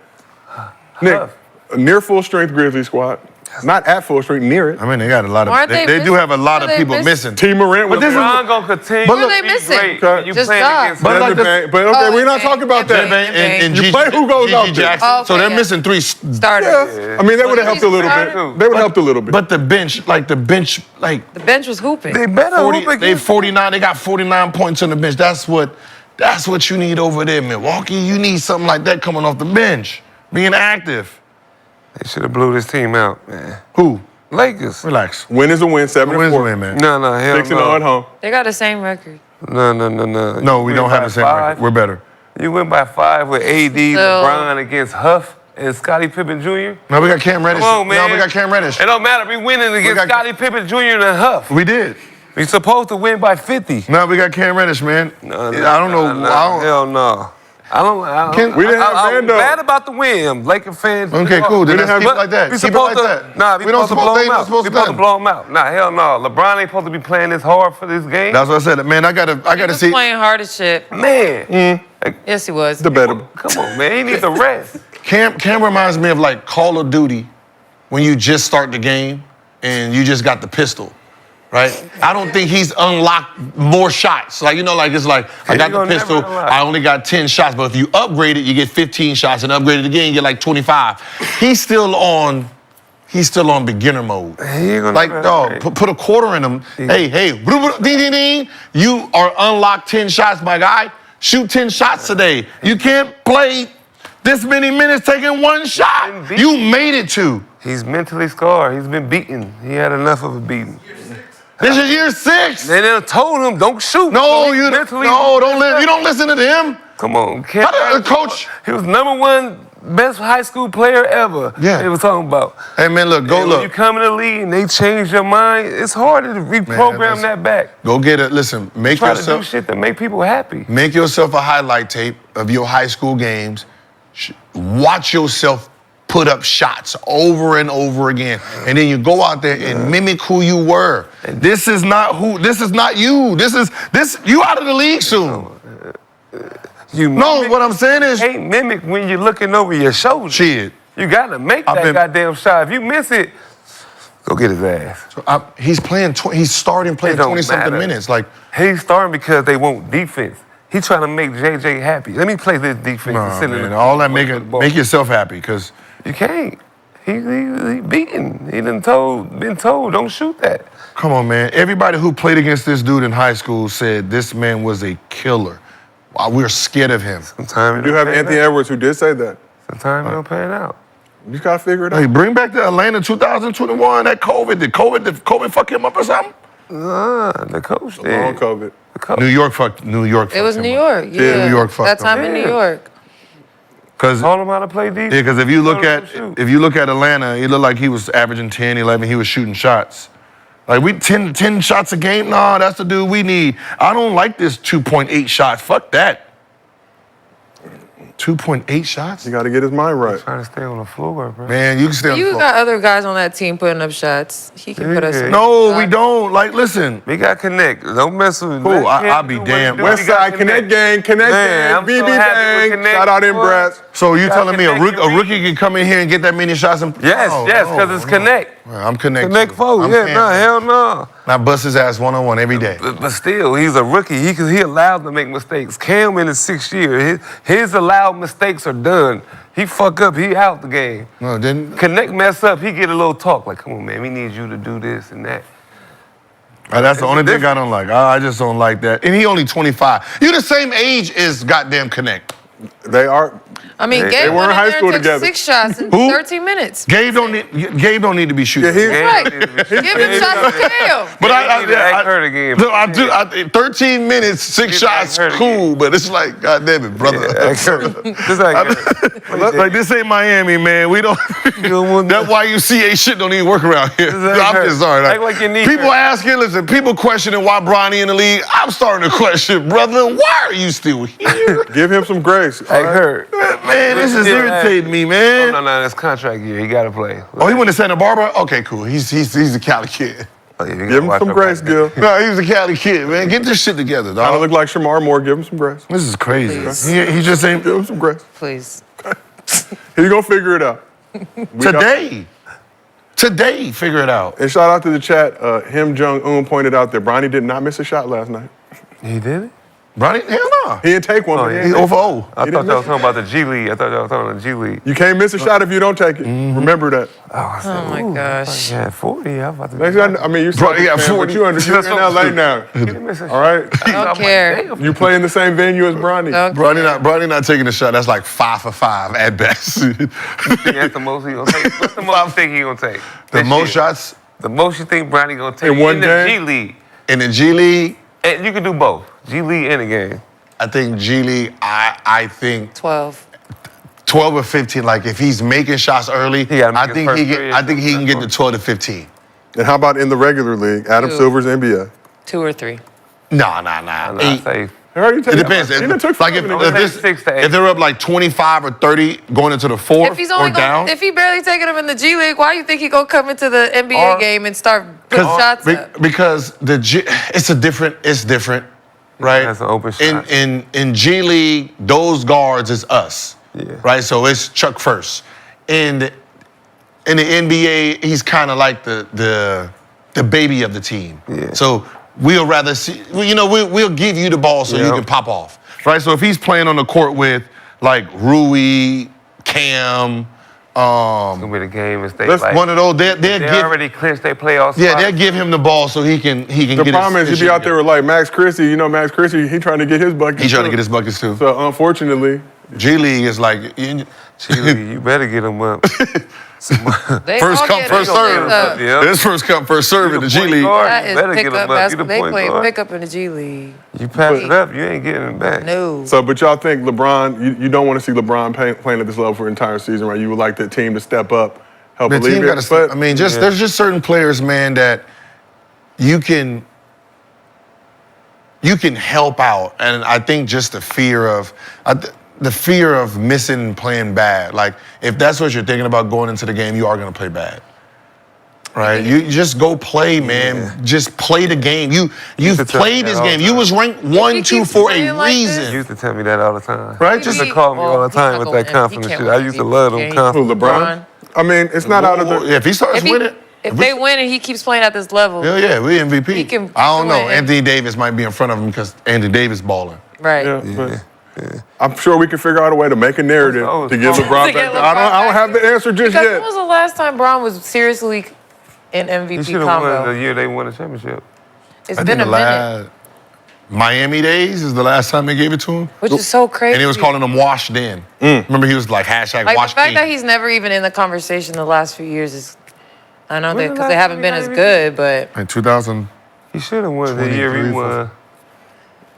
Nick, a near full strength Grizzlies squad, not at full strength, near it. I mean, they got a lot of. Aren't They, they do have a lot of Are they people missing. T. Morant. But this is LeBron. gonna continue. But to look- be Who they missing? great. Okay. You Just playing God. against But like Desmond Bain. But okay, we're not talking about that. And You G- play who goes G- out G- there. Jackson. Oh, So okay, they're yeah. missing 3. Started. I mean, they would have helped a little bit. started. They would have helped a little bit. But the bench, The bench was hooping. They better 40, hoop they against 49. They got 49 points on the bench. That's what you need over there, Milwaukee. You need something like that coming off the bench, being active. They should have blew this team out, man. Who? Lakers. Relax. Win is a win, 7-4. Win, man. No, hell 6-0 at no. home. They got the same record. No. No, we You don't win have by the same 5. record. We're better. You went by 5 with AD, So- LeBron against Huff and Scottie Pippen Jr. No, we got Cam Reddish. Come on, man. No, we got Cam Reddish. It don't matter. We winning against got- Scottie Pippen Jr. and Huff. We did. We supposed to win by 50. No, we got Cam Reddish, man. I don't know. Hell no. I don't. We didn't have I'm Vando. mad about the win. I'm Laker fans. Okay, cool. Then We didn't let's keep have- it like that. We Keep it supposed like to. that. Nah, we We don't supposed to blow they them not out. supposed We to supposed to them. blow them out. Nah, hell no. LeBron ain't supposed to be playing this hard for this game. That's what I said. Man, I gotta He was see. playing hard as shit. Man. Yes, he was. Debatable. Come on, man. He needs to rest. Cam reminds me of like Call of Duty when you just start the game and you just got the pistol, right? I don't think he's unlocked more shots. Like, it's like, I got the gonna never pistol, unlock. I only got 10 shots, but if you upgrade it, you get 15 shots, and upgrade it again, you get like 25. He's still on beginner mode. He ain't gonna Like, never dog, upgrade. put a quarter in him. Hey, ding, ding, ding. You are unlocked 10 shots, my guy. Shoot 10 shots today. You can't play this many minutes taking 1 shot. You made it to. He's mentally scarred. He's been beaten. He had enough of a beating. This is year 6. They done told him, don't shoot. No, So he's you mentally- don't listen to them. Come on, How did the coach? He was #1 best high school player ever. Yeah. They was talking about. Hey man, look, go And when you look. come in the league and they change your mind, it's hard to reprogram that's- that back. Go get it. Listen, make Try to do yourself shit that make people happy. make yourself a highlight tape of your high school games. Watch yourself put up shots over and over again, and then you go out there and mimic who you were. This is not you. This you out of the league soon. You No, mimic- what I'm saying is, can't mimic when you're looking over your shoulder. shit. You gotta make that goddamn shot. If you miss it, go get his ass. He's playing. He's starting playing It don't 20-something matter. minutes. Like, He's starting because they want defense. He's trying to make JJ happy. Let me play this defense. and nah, sit in man, the- all that make yourself happy, because You can't. He beaten. He been told, don't shoot that. come on, man. Everybody who played against this dude in high school said this man was a killer. Wow, we're scared of him. Sometimes You have Anthony Edwards who did say that. Sometimes it don't pan out. You just gotta figure it Hey, out. bring back the Atlanta 2021. That COVID. Did COVID fuck him up or something? Nah, the coach did. Long COVID. The coach. New York fucked It was him New up. York. Yeah, New York fucked that time him in up. New York. Cause Told him how to play defense. yeah, because if you look Told him to at shoot. Atlanta, it looked like he was averaging 10, 11. He was shooting shots. Like, we 10 shots a game? Nah, that's the dude we need. I don't like this 2.8 shots. Fuck that. 2.8 shots? You got to get his mind right. Trying to stay on the floor, bro. Man, you can stay on the You floor. got other guys on that team putting up shots. He can put us in. No, we don't. Like, listen. We got Knecht. Don't mess with me. Cool, I'll be damned. West Side, Connect Gang, Connect Man, Gang, I'm so BB happy with Bang. Knecht, Shout out in boy. Brats. So you telling me a Connect rookie can come in here and get that many shots? And Yes, because it's Knecht. I'm Connect. Knecht four. I'm Yeah, Connect. no, hell no. I bust his ass one-on-one every day. But still, he's a rookie. He allowed to make mistakes. Cam in his 6th year, his allowed mistakes are done. He fuck up, he out the game. No, didn't. Knecht mess up, he get a little talk like, come on, man, we need you to do this and that. That's the only thing I don't like. I just don't like that. And he only 25. You the same age as goddamn Connect. They are. I mean, They Gabe were in went in high there school and took together. 6 shots in Who? 13 minutes. Gabe don't need to be shooting. Yeah, he- Right. Give him shots to Cam. But He need to act hurt again. No, I do. 13 minutes, 6 He need to act shots, hurt cool. But it's like, goddamn it, brother. Act hurt. Just like Like, this ain't Miami, man. We don't. That YMCA shit don't even work around here. act I'm hurt. just sorry. Act like your knee people hurt. asking, listen, people questioning why Bronny in the league. I'm starting to question, brother. Why are you still here? Give him some grace. act hurt. Man, this is Still irritating me, Oh, man. no, it's contract year. He got to play. Oh, he went to Santa Barbara? Okay, cool. He's a Cali kid. Oh, yeah, you gotta Give him watch some your grace, back. Gil. No, he was a Cali kid, man. Get this shit together, Kind of dog. look like Shamar Moore. Give him some grace. This is crazy. Please. He just ain't. Give him some grace. Please. He's going to figure it out. Today, figure it out. And shout out to the chat. Him Jung-un pointed out that Bronny did not miss a shot last night. He did it? Bronny, hell no. He didn't take one. Oh, but yeah. he He's ain't 0 for 0. I thought y'all was talking about the G League. I thought y'all was talking about the G League. You can't miss a shot if you don't take it. Remember that. Oh my gosh. Yeah, 40. I'm about to Next time, I mean, you're Bro, he got 40. You're in LA now. All right? I don't care. You play in the same venue as Bronny. Don't Bronny not taking a shot. That's like 5 for 5 at best. That's the most he gonna take. What's the most you think he gonna take? The this most year? shots The most you think Bronny gonna take In one the game? G League? in the G League, And you can do both. G League and the game. I think G League, I think 12. 12 or 15. Like if he's making shots early, He gotta make I his think first he three get, or I think he can get to something. 12 to 15. And how about in the regular league? Adam Two. Silver's NBA. 2 or 3. Nah. I'm Eight. not safe. I already It depends. He done took Like five in the if, game. this, 6 to 8. if they're up like 25 or 30 going into the fourth If he's or only down. if he barely taking him in the G League, why you think he gonna come into the NBA Or- game and start putting shots up? Because it's different, right? That's an open shot. In G League, those guards is us, Yeah. right? So it's Chuck first. In the NBA, he's kind of like the baby of the team. Yeah. So we'll rather see, we'll give you the ball so you Yeah. can pop off, right? So if he's playing on the court with like Rui, Cam, It's gonna be the game and stay that's like. one of those. They'll They give. already clinched their playoff Yeah, spot. they'll give him the ball so he can The get problem his is, you be out there with like Max Christie. You know, Max Christie, he trying to get his bucket. He's trying to too. get his buckets too. So unfortunately, G League is like Chile, you better get them up. They First all come, get first it. serve. Yeah. It's first come, first serve in the G point League. guard. That You is better get pickup them up. You the basketball. They point play guard. pickup in the G League. You pass it up, you ain't getting it back. No. so but y'all think LeBron? You don't want to see LeBron playing at this level for an entire season, right? You would like that team to step up, help The alleviate. team got to. But I mean, there's just certain players, man, that you can help out, and I think just the fear of missing and playing bad. Like if that's what you're thinking about going into the game, you are going to play bad. Right, you just go play, man. Just play the game. You've to tell played me this that all game. the You time. was ranked he 1, 2 keeps for a playing like this- reason. You used to tell me that all the time. Right? You used Just to call me all the he's time not with gonna that win. confidence He shit. can't I win used to MVP. love them Who, who, confidence. LeBron? I mean, it's not out of the. If he starts winning, If they win and he keeps playing at this level, hell yeah, we MVP. He can I don't know. win. Anthony Davis might be in front of him because Anthony Davis balling. right? Yeah, but I'm sure we can figure out a way to make a narrative Oh, to get oh. LeBron To get back. I don't have the answer just Because when yet. was the last time Braun was seriously in He MVP should have won combo? the year they won the championship. It's I been think a the minute, Miami days is the last time they gave it to him. which is so crazy. And he was calling him washed in. Remember, he was like hashtag like the washed fact in. that he's never even in the conversation the last few years is. I know When that the because last they time haven't he been got as MVP? good, but In 2000. He should have won the year he 23, won.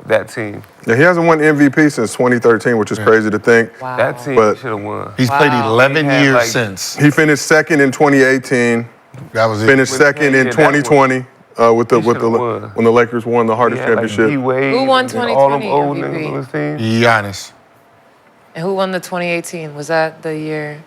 that team. Yeah, he hasn't won MVP since 2013, which is crazy to think. Wow. That team But- should have won. He's played 11 He had, years like- since. He finished second in 2018. That was it. Finished second in Yeah, that one. 2020 with He should've won. when the Lakers won the He hardest had, like, championship. D-Wade Who won and all them 2020 old MVP? niggas on his team. Giannis. And who won the 2018? Was that the year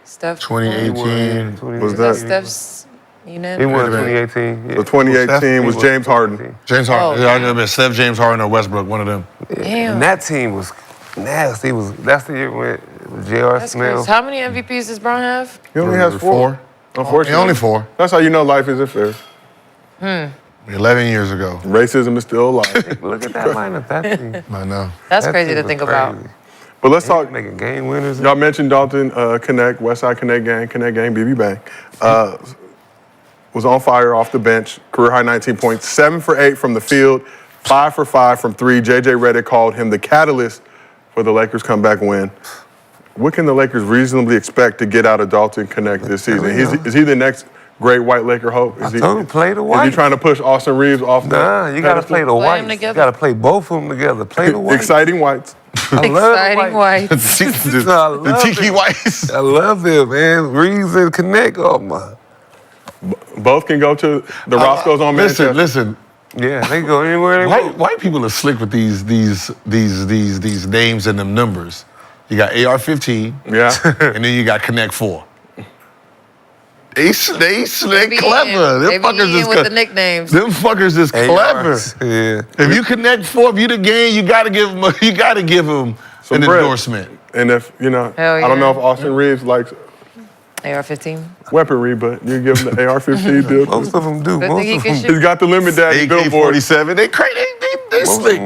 Steph? 2018. Was Was that- that Steph's unit? He won Wait a minute. 2018. Yeah. So 2018 was Steph- James Harden. James Harden. Oh, Yeah, I know, Steph, James Harden, or Westbrook, one of them. Damn. And that team was nasty. That's the year when J.R. That's Smith. crazy. How many MVPs does Brown have? He only has four. Unfortunately, Only 4. That's how you know life isn't fair. 11 years ago. Racism is still alive. Look at that lineup. That team. I know. That's That crazy team to was think about. crazy. But let's talk. Making game winners. Y'all mentioned Dalton, Knecht, Westside Knecht Gang, BB Bang. Was on fire off the bench, career high 19 points, 7 for 8 from the field, 5 for 5 from 3. JJ Redick called him the catalyst for the Lakers' comeback win. What can the Lakers reasonably expect to get out of Dalton Knecht this season? Is he the next great white Laker hope? Is I told him play the white. Is he trying to push Austin Reeves off the Nah, you gotta play the Play 'em whites. You together. gotta play both of them together. Play the whites. Exciting whites. I love the Exciting white. The love Tiki it. Whites. I love them, man. Reeves and Connect. Oh my. Both can go to the Roscoe's on Manchester. Listen. Yeah, they go anywhere they want. White people are slick with these names and them numbers. You got AR-15, Yeah. and then you got Connect 4. They They be clever. in- They Them be fuckers in is with the nicknames. Them fuckers is clever. ARs. Yeah. If you Connect 4, if you the game, you gotta give them Some an bread. endorsement. And if, Hell I don't know yeah. if Austin Reeves likes AR-15. weaponry, but you give him the AR-15 deal. Most of them do. Good Most thing he of can them. shoot. He's got the Lemon Daddy billboard. AK-47, they crazy. They slick.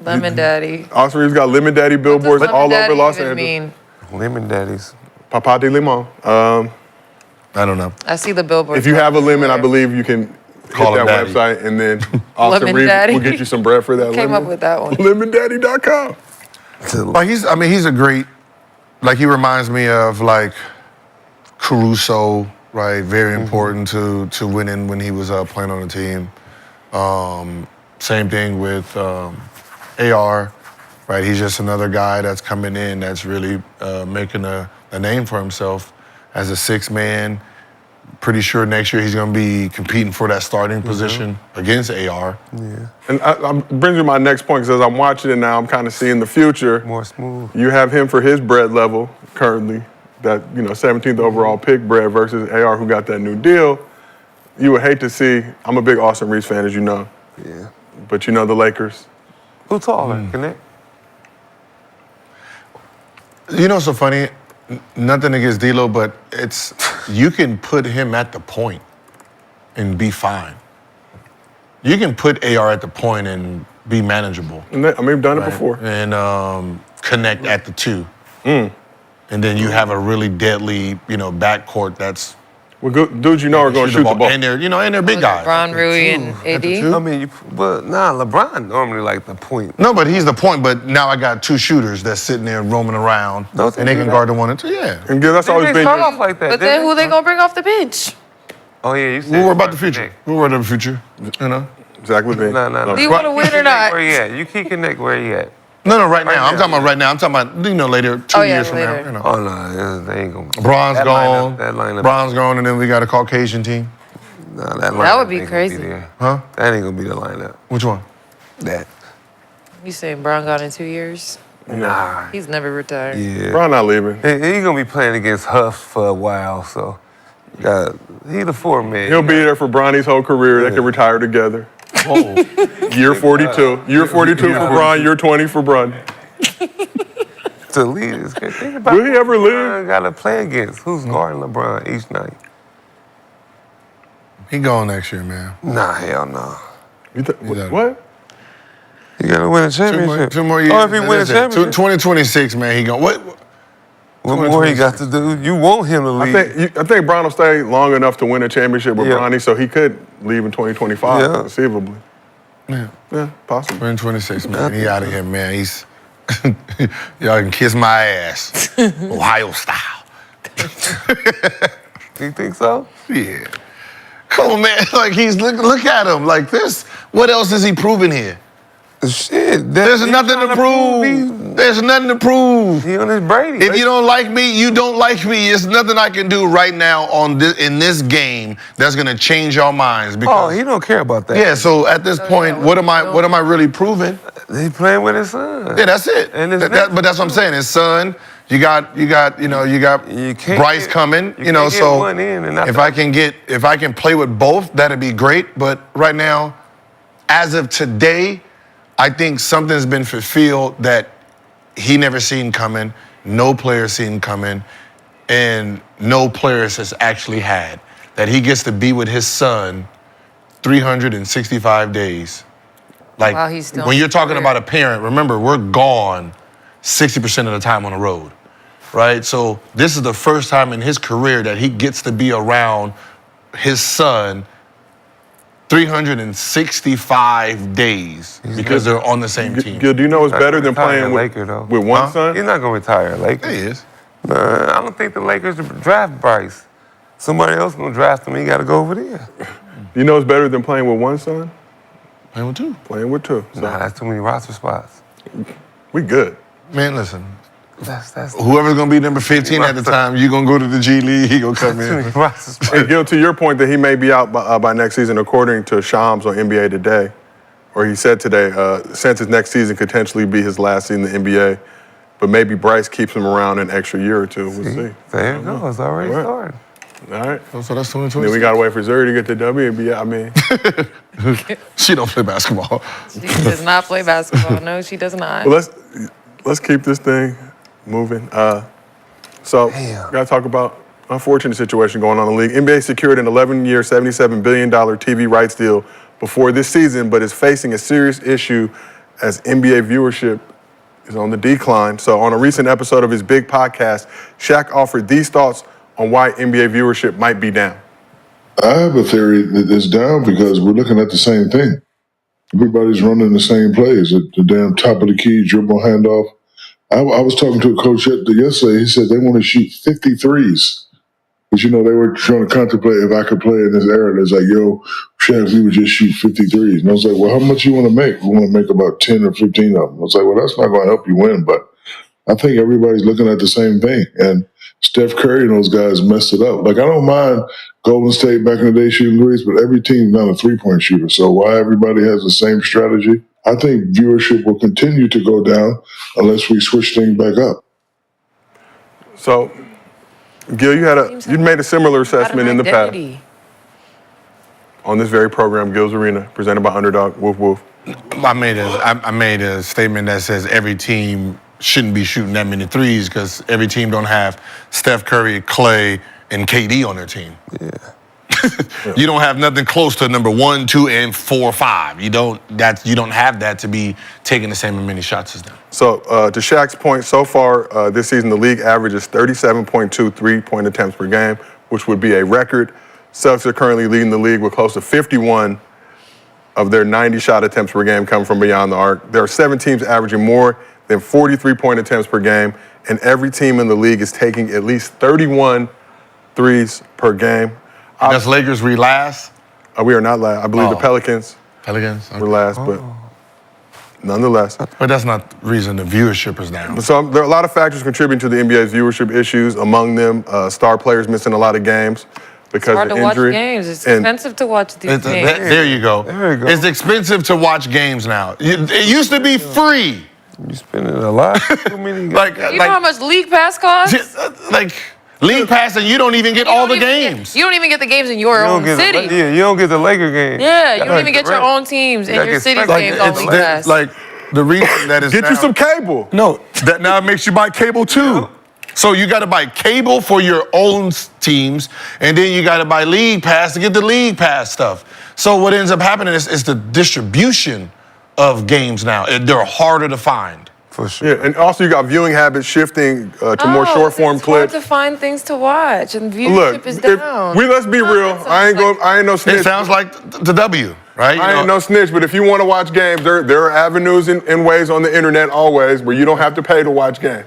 Lemon Daddy. Austin Reeves got Lemon Daddy What does billboards Lemon all Daddy over Los even Angeles. mean? Lemon daddies. Papa de Limon. I don't know. I see the billboard. If you have a lemon, I believe you can Call hit him that daddy. website, and then Austin Lemon Reeves Daddy. will get you some bread for that Came lemon. up with that one. LemonDaddy.com. Like he's a great, like he reminds me of like Caruso, right? Very important to winning when he was playing on the team. Same thing with AR, right? He's just another guy that's coming in that's really making a name for himself as a 6 man. Pretty sure next year he's going to be competing for that starting position against AR. And brings me to my next point, because as I'm watching it now, I'm kind of seeing the future. More smooth. You have him for his bread level currently, that 17th overall pick bread versus AR, who got that new deal. You would hate to see. I'm a big Austin Reeves fan, as you know. Yeah. But you know the Lakers. Who taller? Connect? You know what's so funny? Nothing against D'Lo, but it's you can put him at the point and be fine. You can put AR at the point and be manageable. And we've done it right? before. And Connect at the 2. And then you have a really deadly, backcourt that's Well, good dudes are going to shoot the ball. And they're big guys. LeBron, Rui, and AD. I mean, LeBron normally like the point. No, but he's the point. But now I got 2 shooters that's sitting there roaming around, Don't and they they do can that? guard the 1 and 2. Yeah. And that's always They been. start off like that. But then who they gonna bring off the bench? Oh yeah, you said. We'll worry about the future. We'll worry about the future. Zach Levine. No. Do you want to win or not? Where he at? You keep Connect where he at. No, right now. I'm now. talking about right now. I'm talking about later, 2 Oh, yeah, years from later. now. Oh no, they ain't gonna. Bron's that gone. That lineup. Bron's gone, and then we got a Caucasian team. Nah, that lineup That would be ain't gonna crazy. there. Huh? That ain't gonna be the lineup. Which one? That. You saying Brown gone in 2 years? Nah. He's never retired. Yeah. Bron not leaving. He gonna be playing against Huff for a while, so he the 4 man. He'll be there for Bronny's whole career. They can retire together. Whoa. Year 42. Year 42 for Bron, year 20 for Bron. to lead this game. Think about Will he ever who leave? LeBron gotta play against. Who's guarding LeBron each night? He gone next year, man. Nah, hell no. What? He gotta win a championship. 2 more years. Oh, if he win a That's it. championship, 2026, man. He gone. What more he got to do? You want him to leave? I think Bron will stay long enough to win a championship with Yeah. Bronny, so he could leave in 2025, Yeah. conceivably. Yeah. Yeah, possible. 2026, man. He out of here, man. He's y'all can kiss my ass, Ohio style. You think so? Yeah. Come on, man. Like look at him. Like this. What else is he proving here? Shit. There's nothing to prove. There's nothing to prove. He on his Brady. If you don't like me, you don't like me. There's nothing I can do right now in this game that's gonna change your minds. Because, he don't care about that. Yeah. So at this point, what am I really proving? He playing with his son. Yeah, that's it. And but that's what I'm saying. His son. You got Bryce coming. So if I can play with both, that'd be great. But right now, as of today, I think something's been fulfilled that he never seen coming, no player seen coming, and no players has actually had. That he gets to be with his son 365 days. Like, While he's still when you're talking career. about a parent, remember, we're gone 60% of the time on the road, right? So this is the first time in his career that he gets to be around his son 365 days because they're on the same team. Gil, do you know it's better than playing with one son? He's not going to retire a Laker. He is. I don't think the Lakers draft Bryce. Somebody else going to draft him. He got to go over there. You know it's better than playing with one son? Playing with two. Playing with two. So Nah, that's too many roster spots. we good. Man, listen. That's Whoever's gonna be number 15 at the time, you gonna go to the G League. He gonna come too many in. roster spots. And Gil, to your point that he may be out by next season, according to Shams on NBA Today, or he said today, since his next season could potentially be his last season in the NBA, but maybe Bryce keeps him around an extra year or two. We'll see. There you go. It's already started. All right. So that's 2020. Then we gotta wait for Zuri to get the WNBA. I mean, She don't play basketball. She does not play basketball. No, she does not. well, let's keep this thing moving. Gotta talk about unfortunate situation going on in the league. NBA secured an 11-year, $77 billion TV rights deal before this season, but is facing a serious issue as NBA viewership is on the decline. So on a recent episode of his big podcast, Shaq offered these thoughts on why NBA viewership might be down. I have a theory that it's down because we're looking at the same thing. Everybody's running the same plays at the damn top of the key, dribble handoff. I was talking to a coach yesterday. He said they want to shoot 53s. But, they were trying to contemplate if I could play in this era. It's like, yo, Shaq, we would just shoot 53s. And I was like, well, how much you want to make? We want to make about 10 or 15 of them. I was like, well, that's not going to help you win. But I think everybody's looking at the same thing. And Steph Curry and those guys messed it up. Like, I don't mind Golden State back in the day shooting threes, but every team's not a three-point shooter. So why everybody has the same strategy? I think viewership will continue to go down unless we switch things back up. So, Gil, you made a similar assessment in the past on this very program, Gil's Arena, presented by Underdog. Woof woof. I made a statement that says every team shouldn't be shooting that many threes because every team don't have Steph Curry, Clay, and KD on their team. Yeah. You don't have nothing close to number 1, 2, and 4, 5. You don't have that to be taking the same many shots as them. So to Shaq's point, so far this season, the league averages 37.2 three-point attempts per game, which would be a record. Celtics are currently leading the league with close to 51 of their 90 shot attempts per game coming from beyond the arc. There are 7 teams averaging more than 43-point attempts per game, and every team in the league is taking at least 31 threes per game. That's Lakers, we last? We are not last. I believe the Pelicans were last, but nonetheless. But that's not the reason the viewership is down. So there are a lot of factors contributing to the NBA's viewership issues. Among them, star players missing a lot of games because Hard of to injury. watch games. It's expensive to watch these games. There you go. There you go. It's expensive to watch games now. It used to be free. You spending a lot. Too many. You know how much League Pass costs? League Pass, and you don't even get all the games. You don't even get the games in your own city. You don't get the Laker game. Yeah, you don't even get your own teams in your city's games on League Pass. The reason that is Get you some cable. No, that now makes you buy cable too. So you got to buy cable for your own teams, and then you got to buy League Pass to get the League Pass stuff. So what ends up happening is the distribution of games now. They're harder to find. For sure. Yeah, and also you got viewing habits shifting to more short form clips. It's hard to find things to watch, and viewership is down. Let's be real. I ain't no snitch. It sounds like the W, right? I ain't no snitch, but if you want to watch games, there are avenues and ways on the internet always where you don't have to pay to watch games.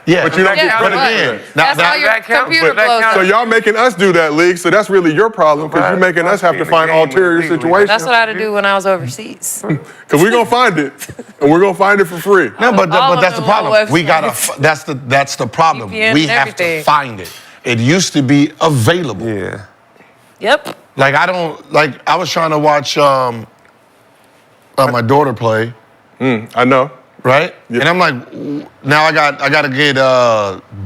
Yeah, but you don't get but credit again, for That's how your computer blows So up. y'all making us do that, League, so that's really your problem because you're making us have to find ulterior situations. That's what I had to do when I was overseas. Because we're going to find it, and we're going to find it for free. No, but All that's the of them on problem. We websites. gotta. That's the problem. VPN We and have to everything. find it. It used to be available. Yeah. Yep. Like I was trying to watch my daughter play, I know. right? Yeah. And I'm like, now I got to get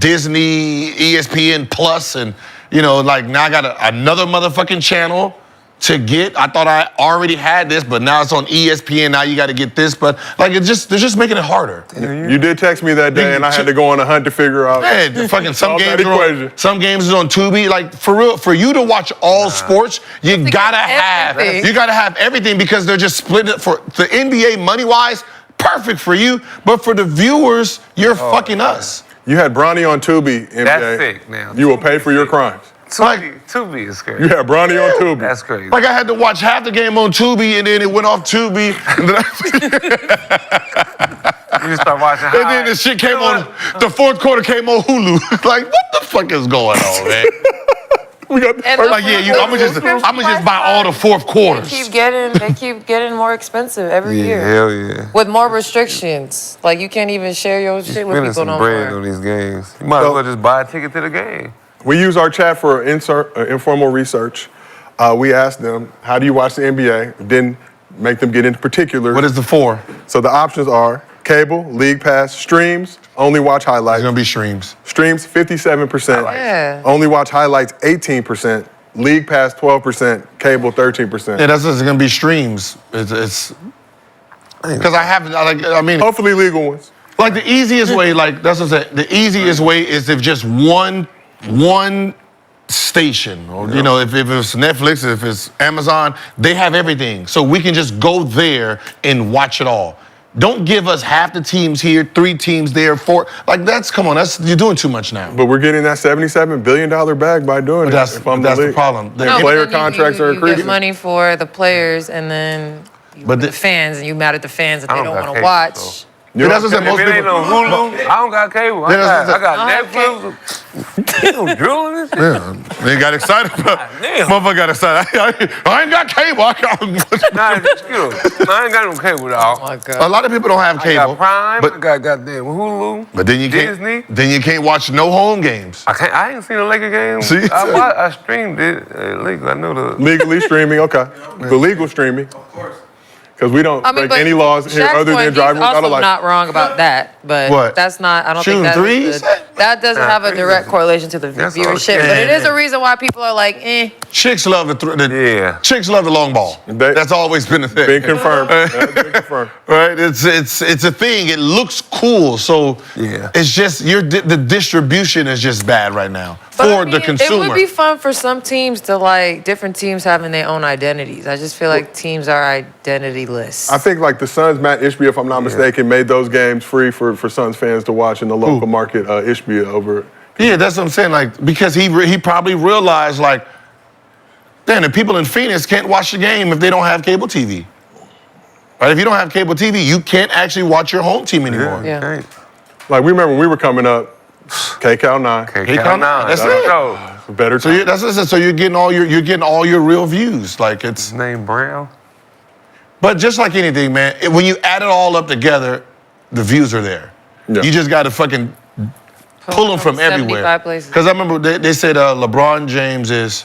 Disney, ESPN Plus, and like now I got another motherfucking channel to get. I thought I already had this, but now it's on ESPN. Now you got to get this, but like they're just making it harder. You did text me that day, and I had to go on a hunt to figure out. Hey, fucking some Solve that games equation. some games is on Tubi. Like for real, for you to watch all sports, you gotta have everything because they're just splitting it for the NBA money wise. Perfect for you, but for the viewers, you're fucking us. You had Bronny on Tubi, NBA. That's sick now. You will pay for your crimes. Tubi is crazy. You had Bronny on Tubi. That's crazy. Like I had to watch half the game on Tubi, and then it went off Tubi, and You start watching then the shit came on. The fourth quarter came on Hulu. Like what the fuck is going on, man? We got the And first- Like I'ma just buy all the fourth quarters. They keep getting more expensive every year. Hell yeah. With more restrictions. Like you can't even share your shit with Spending people some no bread more. on these games. You might as well just buy a ticket to the game. We use our chat for informal research. We asked them, how do you watch the NBA? Didn't make them get into particulars. What is the four? So the options are cable, league pass, streams, only watch highlights. It's gonna be streams. Streams, 57%. Yeah. Only watch highlights, 18%. League pass, 12%. Cable, 13%. Yeah, that's just gonna be streams. It's because I mean, Hopefully legal ones. like the easiest way, like that's what I'm saying. The easiest way is if just one station, or if it's Netflix, if it's Amazon, they have everything, so we can just go there and watch it all. Don't give us half the teams here, 3 teams there, 4. Like you're doing too much now. But we're getting that $77 billion bag by doing But it. that's if I'm the league. problem. Their No, but player then contracts are you increasing. get money for the players, and then the fans, and you mad at the fans that I they don't don't got want to cable, watch. so. Yeah, that's what I said. If Most it ain't people. no Hulu, I don't got cable. I got Netflix. You don't drill in this shit? Yeah, they got excited. Damn. Motherfucker got excited. I ain't got cable. Nah, it's excuse. I ain't got no cable, dog. Oh my A God. lot of people don't have I cable. got Prime, but I got goddamn Hulu. But then you can't. Disney. Then you can't watch no home games. I ain't seen a Laker game. See? I streamed it. Legal. I know the. Legally streaming, okay. The legal streaming. Of course. Because we don't break but any laws here Shaq's other point, than driving he's without a also license. not wrong about that, but What? that's not. I don't Shooting think threes? that doesn't have a direct correlation to the That's all viewership. shit. But it is a reason why people are like, Chicks love Yeah. Chicks love the long ball. That's always been a thing. Been confirmed. That's been confirmed. Right? It's a thing. It looks cool. So Yeah. it's just the distribution is just bad right now But for I mean, the consumer. It would be fun for some teams to like different teams having their own identities. I just feel like teams are identityless. I think like the Suns, Matt Ishbia, if I'm not mistaken, made those games free for Suns fans to watch in the local market. Ishbia over. Yeah, that's what I'm saying. Like because he probably realized like, damn, the people in Phoenix can't watch the game if they don't have cable TV. Right? If you don't have cable TV, you can't actually watch your home team anymore. Yeah. Okay. Like we remember when we were coming up, KCal 9. KCal 9. That's it. Go. Better So time. that's what it says. So you're getting all your real views. Like it's. His name Brown. But just like anything, man, when you add it all up together, the views are there. Yeah. You just got to fucking pull them from 75 everywhere. places. Because I remember they said LeBron James is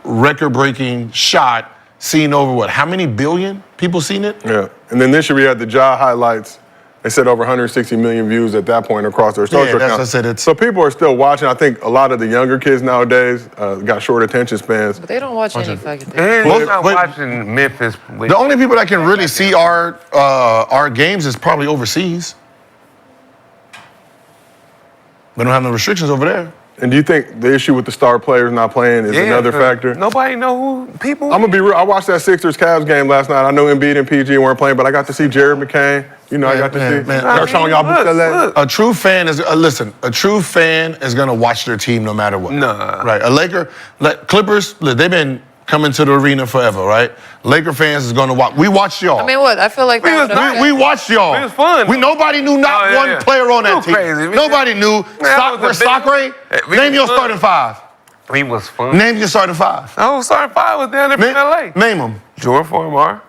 record-breaking shot seen over what? How many billion people seen it? Yeah. And then this year we had the Ja highlights. They said over 160 million views at that point across their social that's what I accounts. said, it's- So people are still watching. I think a lot of the younger kids nowadays got short attention spans. But they don't watch any fucking thing. And Well, you're not wait. watching Memphis. The only people that can really see our games is probably overseas. We don't have no restrictions over there. And do you think the issue with the star players not playing is another factor? Nobody know who people. I'm gonna be real. I watched that Sixers-Cavs game last night. I know Embiid and PG weren't playing, but I got to see Jared McCain. You know, I got to see. man. Look. A true fan is listen. A true fan is gonna watch their team no matter what. Nah. Right. A Clippers. Look, they've been coming to the arena forever, right? Laker fans is gonna watch. We watched y'all. I mean, what? I feel like we watched y'all. It was fun. Nobody knew not one player on that team. Crazy. Nobody knew. Sacre, name your starting five. We was fun. Name your starting five. Oh, starting five was down there from LA. Name them. Jordan Formar.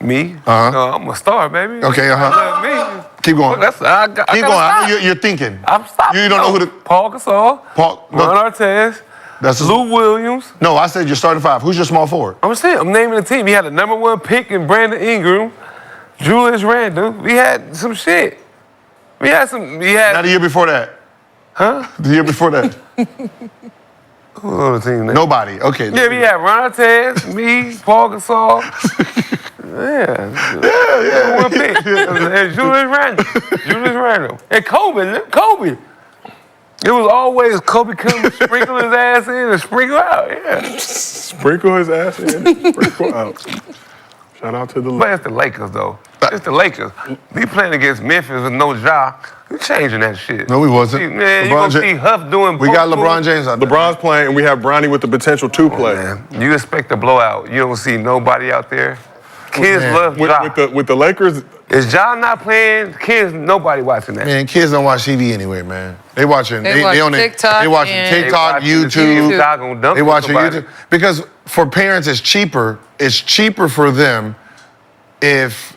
Me. I'm a star, baby. Okay, Me. Keep going. Keep going. I know you're thinking. I'm stopping. You don't know who the Paul Gasol. Ron Artest. That's Lou Williams. No, I said your starting five. Who's your small forward? I'm naming the team. He had the #1 pick in Brandon Ingram, Julius Randle. We had some shit. Not the year before that. Huh? The year before that. Who was on the team? Nobody. Okay. Yeah, we had Ron Artest, me, Paul Gasol. Yeah. One pick. And Julius Randle. And Kobe. It was always Kobe come sprinkle his ass in and sprinkle out. Yeah. Sprinkle his ass in and sprinkle out. Shout out to the Lakers. But it's the Lakers, though. It's the Lakers. We playing against Memphis with no Ja. We changing that shit. No, we wasn't. Man, you gonna see Huff doing. We got LeBron James out there. LeBron's playing, and we have Bronny with the potential to play. Man. You expect a blowout. You don't see nobody out there. Kids love Ja. With the Lakers. Is Ja not playing? Kids, nobody watching that. Man, kids don't watch TV anyway, man. They watching TikTok. They watching TikTok, YouTube. They watching YouTube. Because for parents, it's cheaper. It's cheaper for them if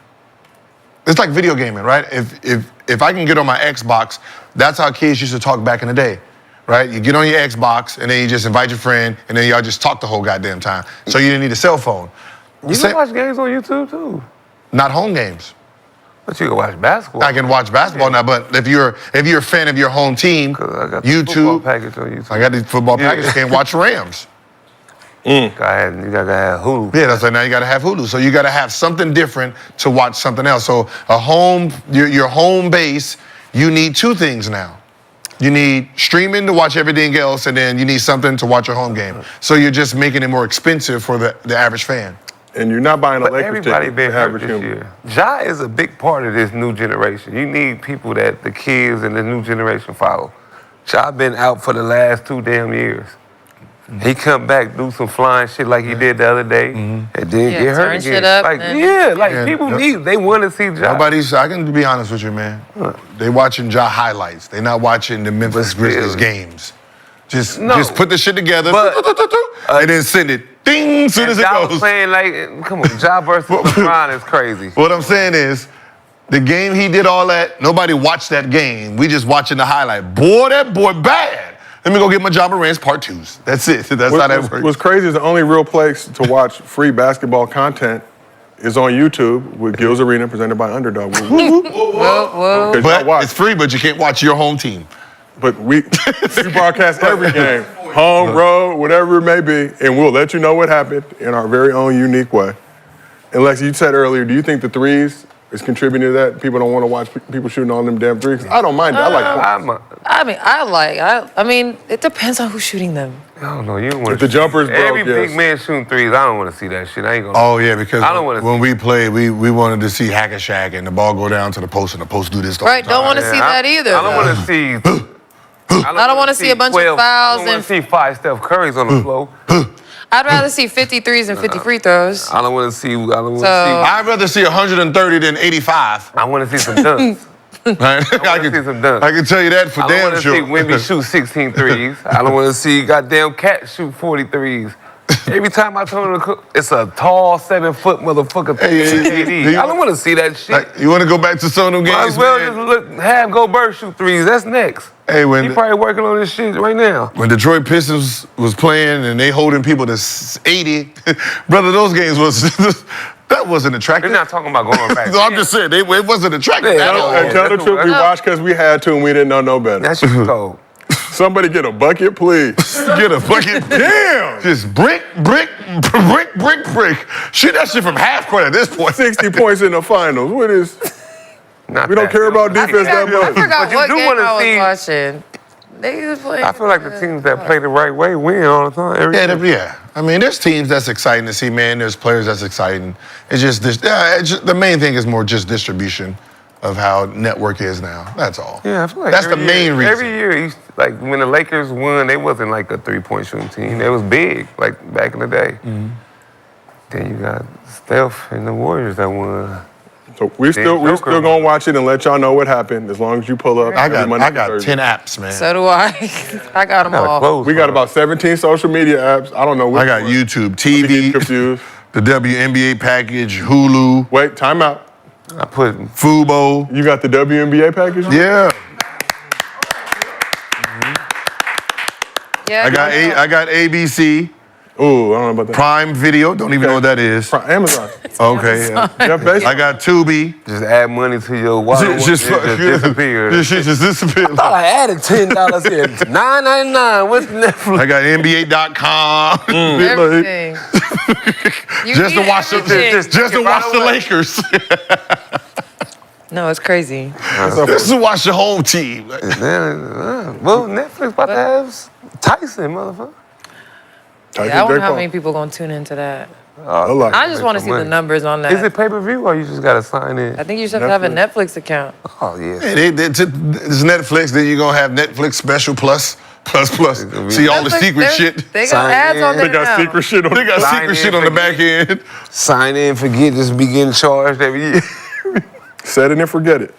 it's like video gaming, right? If I can get on my Xbox, that's how kids used to talk back in the day, right? You get on your Xbox and then you just invite your friend and then y'all just talk the whole goddamn time. So you didn't need a cell phone. You can watch games on YouTube too. Not home games. But you can watch basketball. I can watch basketball now, but if you're a fan of your home team, I got the YouTube. football package on YouTube. I got the football package. You can't watch Rams. You gotta have Hulu. Yeah, that's like now you gotta have Hulu. So you gotta have something different to watch something else. So your home base, you need two things now. You need streaming to watch everything else, and then you need something to watch your home game. So you're just making it more expensive for the average fan. And you're not buying a But Lakers everybody ticket. been hurt this year. Ja is a big part of this new generation. You need people that the kids and the new generation follow. Ja been out for the last 2 damn years. He come back, do some flying shit like he did the other day, and then get hurt turn again. shit up, People need, they want to see Ja. I can be honest with you, man. They watching Ja highlights. They not watching the Memphis Grizzlies games. Just put the shit together and then send it. Ding, as soon as it Ja goes. was playing like, come on, Ja versus LeBron is crazy. What I'm saying is, the game he did all that, nobody watched that game. We just watching the highlight. Boy, that boy bad. Let me go get my Ja Morant's part 2s. That's it. That's how that works. What's crazy is the only real place to watch free basketball content is on YouTube with Gil's Arena presented by Underdog. Whoa. But it's free, but you can't watch your home team. But we broadcast every game, home, road, whatever it may be, and we'll let you know what happened in our very own unique way. And Lexie, you said earlier, do you think the threes is contributing to that? People don't want to watch people shooting all them damn threes. I don't mind it. I mean, it depends on who's shooting them. I don't know. You don't want If the jumper's broke, every yes. big man shooting threes. I don't want to see that shit. I ain't gonna. Oh, yeah, because I don't wanna when we played, we wanted to see Hack and Shack and the ball go down to the post and the post do this the whole Right, time. don't want to see that either. I don't want to see. I don't want to see a bunch of 12 fouls I don't want and to see 5 Steph Currys on the floor. I'd rather see 53s and 50 free throws. I don't want to see. I'd rather see 130 than 85. I want to see some dunks. Right? I want to see some dunks. I can tell you that for damn sure. I don't want to see Wemby shoot 16 threes. I don't want to see goddamn Cat shoot 40 threes. Every time I turn on it's a tall 7-foot motherfucker. Hey, I don't want to see that shit. You want to go back to some of them games? Might as well just have Gilbert shoot threes. That's next. Hey, He probably working on this shit right now. When Detroit Pistons was playing and they holding people to 80, brother, those games was that wasn't attractive. They're not talking about going back. No, I'm just saying it wasn't attractive. Yeah, at all. And tell the truth, we watched because we had to and we didn't know no better. That shit was cold. Somebody get a bucket, please. Get a bucket. Damn! Just brick. Shoot that shit from half court at this point. 60 points in the finals. What is... We don't care about defense that I much. forgot But you what do game wanna I was see- watching. They was playing. I feel like the teams that play the right way win all the time. Every year. Yeah. I mean, there's teams that's exciting to see, man. There's players that's exciting. It's just this. The main thing is more just distribution. of how network is now. That's all. Yeah, I feel like that's the main reason. Every year, like when the Lakers won, they wasn't like a 3-point shooting team. They was big, like back in the day. Then you got Steph and the Warriors that won. So we're still gonna watch it and let y'all know what happened as long as you pull up. I every Monday got through Thursday. 10 apps, man. So do I. I got them all. We got about 17 social media apps. I don't know. I got YouTube, I'm getting TV, confused. the WNBA package, Hulu. Wait, time out. I put Fubo. You got the WNBA package? Yeah. Yeah, I got ABC. Ooh, I don't know about that. Prime Video. Don't even know what that is. Amazon. Okay. Yeah. Jeff Bezos. I got Tubi. Just add money to your wallet. Just disappeared. This shit just disappeared. I added $10 here. $9.99. What's Netflix? I got NBA.com. Everything. Just to watch the Lakers. No, it's crazy. Just to watch the home team. Well, Netflix about to have Tyson, motherfucker. Yeah, I wonder how many people gonna tune into that. lot. I just want to see the numbers on that. Is it pay-per-view or you just gotta sign in? I think you just have to have a Netflix account. Oh yeah. It's Netflix. Then you're gonna have Netflix special plus. See all the Netflix, secret shit. They got ads on there They got now. secret shit on They got secret shit on the back end. Sign in, forget, just be getting charged every year. Set it and forget it.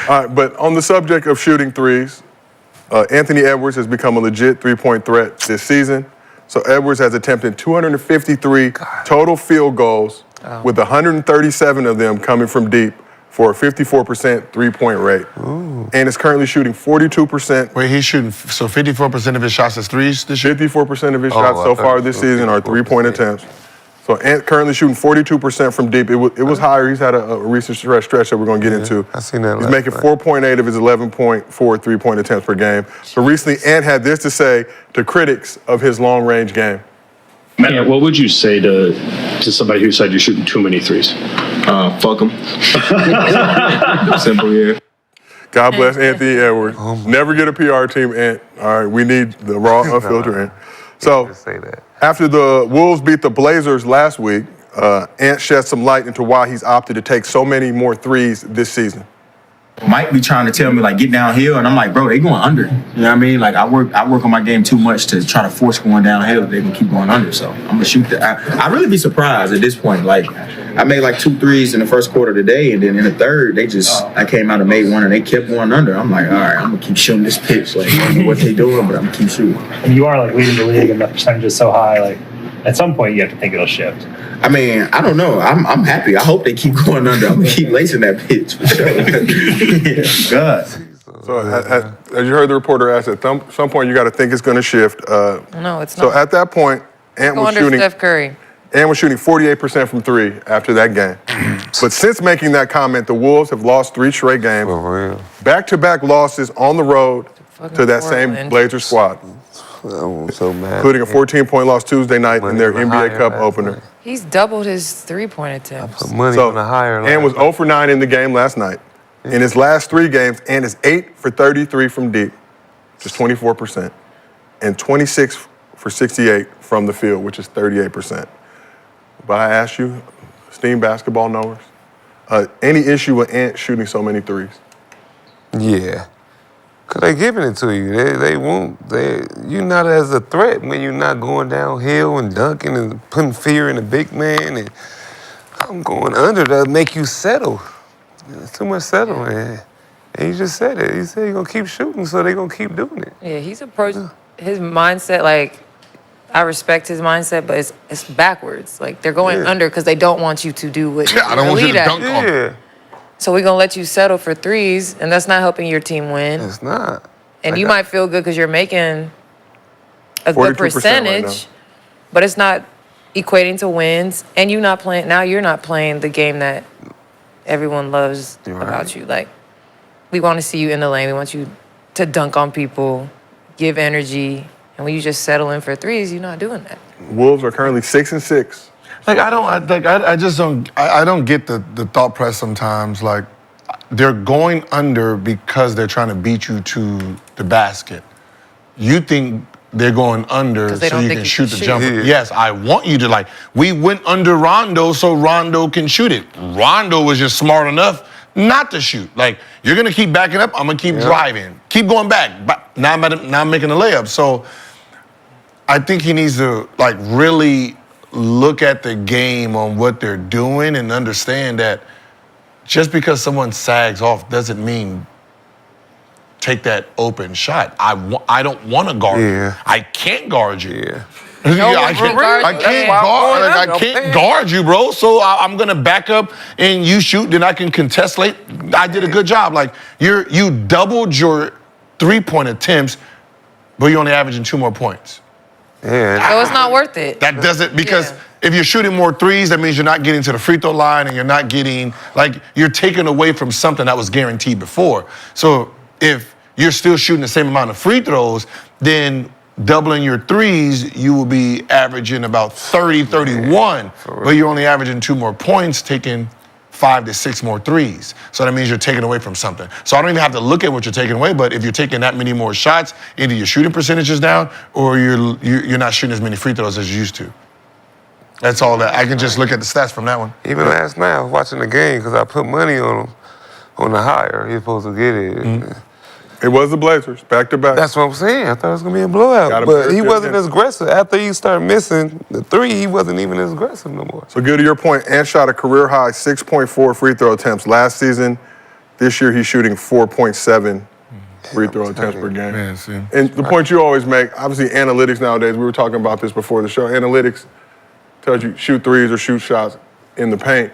All right, but on the subject of shooting threes, Anthony Edwards has become a legit three-point threat this season. So Edwards has attempted 253 total field goals, with 137 of them coming from deep for a 54% three-point rate. And is currently shooting 42%. Wait, he's shooting, so 54% of his shots is threes this year? 54% of his shots so far this season are three-point attempts. So Ant currently shooting 42% from deep. It was higher. He's had a recent stretch that we're going to get into. I seen that. He's making 4.8 of his 11.4 three-point attempts per game. So recently, Ant had this to say to critics of his long-range game. Man, what would you say to somebody who said you're shooting too many threes? Fuck them. Simple, yeah. God bless Anthony Edwards. Never get a PR team, Ant. All right, we need the raw, unfiltered Ant. So say that. After the Wolves beat the Blazers last week, Ant shed some light into why he's opted to take so many more threes this season. Mike be trying to tell me, like, get downhill, and I'm like, bro, they going under. You know what I mean? Like, I work on my game too much to try to force going downhill. They can keep going under, so I'm gonna shoot that. I really be surprised at this point. Like, I made like 2 threes in the first quarter today, and then in the third, I came out and made one, and they kept going under. I'm like, all right, I'm gonna keep shooting this pitch. Like, I don't know what they doing, but I'm gonna keep shooting. And you are like leading the league, and the percentage is so high. Like, at some point, you have to think it'll shift. I mean, I don't know. I'm happy. I hope they keep going under. I'm gonna keep lacing that pitch for sure. God. So, as you heard the reporter ask, at some point you got to think it's going to shift. No, it's not. So at that point, Ant Go was under shooting. Steph Curry. Ant was shooting 48% from three after that game. But since making that comment, the Wolves have lost 3 straight games. For real. Back-to-back losses on the road to that same Blazers squad. I'm so mad. Including a 14-point loss Tuesday night in their NBA Cup opener. He's doubled his three-point attempts. Money on the higher line. Ant was 0 for 9 in the game last night. In his last 3 games, Ant is 8 for 33 from deep, which is 24%, and 26 for 68 from the field, which is 38%. But I ask you, esteemed basketball knowers, any issue with Ant shooting so many threes? Yeah. Cause they giving it to you. They won't. You're not as a threat when you're not going downhill and dunking and putting fear in the big man. And I'm going under to make you settle. It's too much settling. And you just said it. You said you're gonna keep shooting, so they're gonna keep doing it. Yeah, he's approached his mindset like. I respect his mindset, but it's backwards. Like they're going under because they don't want you to do what I don't want you to dunk on me. So we're going to let you settle for threes, and that's not helping your team win. It's not. And you might feel good because you're making a good percentage, right but it's not equating to wins. And you're not playing the game that everyone loves about you. Like, we want to see you in the lane. We want you to dunk on people, give energy. And when you just settle in for threes, you're not doing that. Wolves are currently 6-6. Like I just don't get the thought press sometimes. Like they're going under because they're trying to beat you to the basket. You think they're going under so you can shoot the jumper. Yes, I want you to we went under Rondo so Rondo can shoot it. Rondo was just smart enough not to shoot. Like, you're gonna keep backing up, I'm gonna keep driving. Keep going back. But now I'm making a layup. So I think he needs to like really look at the game on what they're doing and understand that just because someone sags off doesn't mean take that open shot. I don't want to guard you. I can't guard you. I can't guard you, bro. So I'm gonna back up and you shoot, then I can contest late. I did a good job. Like you doubled your 3-point attempts, but you're only averaging 2 more points. Yeah. So it's not worth it. That doesn't, because if you're shooting more threes, that means you're not getting to the free throw line and you're not getting, like, you're taking away from something that was guaranteed before. So if you're still shooting the same amount of free throws, then doubling your threes, you will be averaging about 30, 31, but you're only averaging 2 more points, taking 5 to 6 more threes. So that means you're taking away from something. So I don't even have to look at what you're taking away, but if you're taking that many more shots, either your shooting percentage is down or you're not shooting as many free throws as you used to. That's all that. I can just look at the stats from that one. Even last night, I was watching the game because I put money on him on the higher. He's supposed to get it. It was the Blazers, back to back. That's what I'm saying. I thought it was going to be a blowout. But he wasn't as aggressive. After he started missing the 3, he wasn't even as aggressive no more. So good to your point, Ant shot a career high 6.4 free throw attempts last season. This year he's shooting 4.7 free throw attempts per game. And the point you always make, obviously analytics nowadays, we were talking about this before the show, analytics tells you shoot threes or shoot shots in the paint.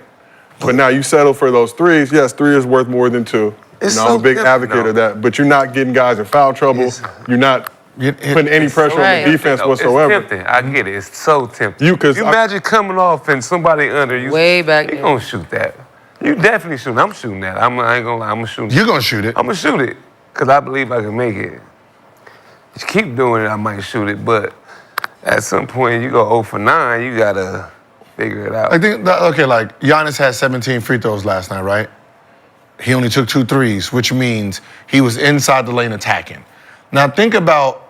But now you settle for those threes. Yes, 3 is worth more than 2. I'm a big advocate of that, but you're not getting guys in foul trouble. You're not putting any pressure on the defense whatsoever. It's tempting. I get it. It's so tempting. You imagine coming off and somebody under you. Way back You gonna shoot that. You definitely shooting. I'm shooting that. I ain't gonna lie. I'm shooting. You're gonna shoot it. I'm gonna shoot it because I believe I can make it. If you keep doing it, I might shoot it, but at some point you go 0 for 9. You gotta figure it out. I think like Giannis had 17 free throws last night, right? He only took 2 threes, which means he was inside the lane attacking. Now think about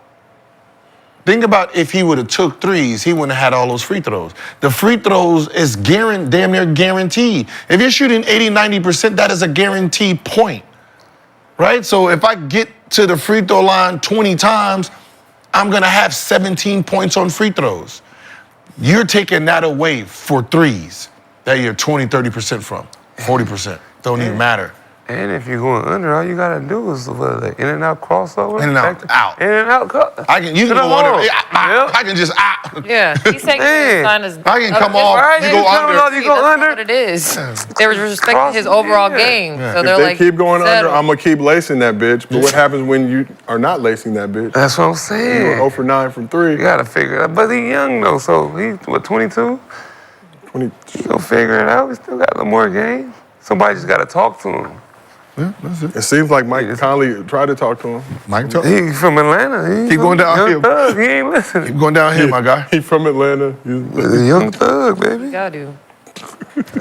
if he would have took threes, he wouldn't have had all those free throws. The free throws is damn near guaranteed. If you're shooting 80, 90%, that is a guaranteed point, right? So if I get to the free throw line 20 times, I'm gonna have 17 points on free throws. You're taking that away for threes that you're 20, 30% from, 40%. Don't even matter. And if you're going under, all you gotta do is in and out crossover. In and out. In and out. You can go under. I can just Yeah, he's taking his sign as I can come off. Right, you go under. You go under. What it is. They were respecting his overall game, so they're If they like, keep going settle. under, I'm gonna keep lacing that bitch. But what happens when you are not lacing that bitch? That's what I'm saying. You were 0 for 9 from 3. You gotta figure it out. But he's young though, so he's 22? 20. He'll figure it out. He still got a little more game. Somebody just gotta talk to him. Yeah, that's it. It seems like Mike Conley tried to talk to him. He's from Atlanta. Keep going downhill. Thug. He ain't listening. Keep going downhill, my guy. He's from Atlanta. He's a young thug, baby. You gotta do.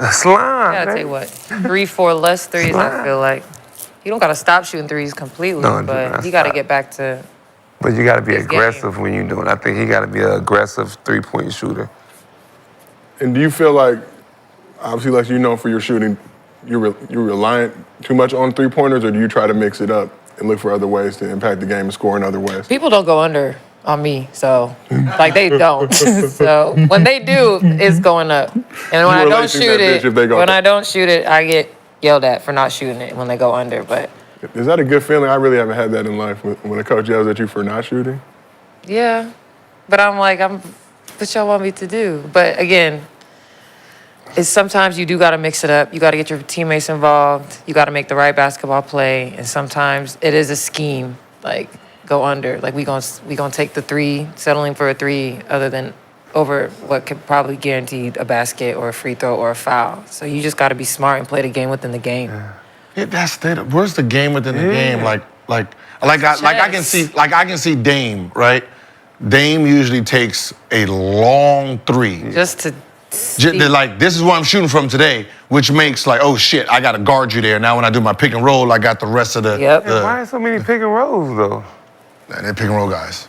A slime. You gotta take what? 3, 4 less threes, I feel like. You don't gotta stop shooting threes completely, No, do but not you gotta stop. get back to. But you gotta be His aggressive when you're doing it. I think he gotta be an aggressive 3-point shooter. And do you feel like, obviously, like you know for your shooting, you're reliant too much on 3-pointers, or do you try to mix it up and look for other ways to impact the game and score in other ways? People don't go under on me, so like they don't. So when they do, it's going up. And when I don't shoot it, I get yelled at for not shooting it when they go under. But is that a good feeling? I really haven't had that in life when a coach yells at you for not shooting. yeah, but I'm like, what y'all want me to do? But again, it's sometimes you do got to mix it up. You got to get your teammates involved. You got to make the right basketball play. And sometimes it is a scheme, like go under. Like we gonna take the 3, settling for a 3, other than over what could probably guarantee a basket or a free throw or a foul. So you just got to be smart and play the game within the game. Yeah, where's the game within the game? I can see Dame, right? Dame usually takes a long 3. Just to. They're like, this is what I'm shooting from today, which makes like, oh shit, I gotta guard you there. Now when I do my pick and roll, I got the rest of the. Why so many pick and rolls though? They're pick and roll guys.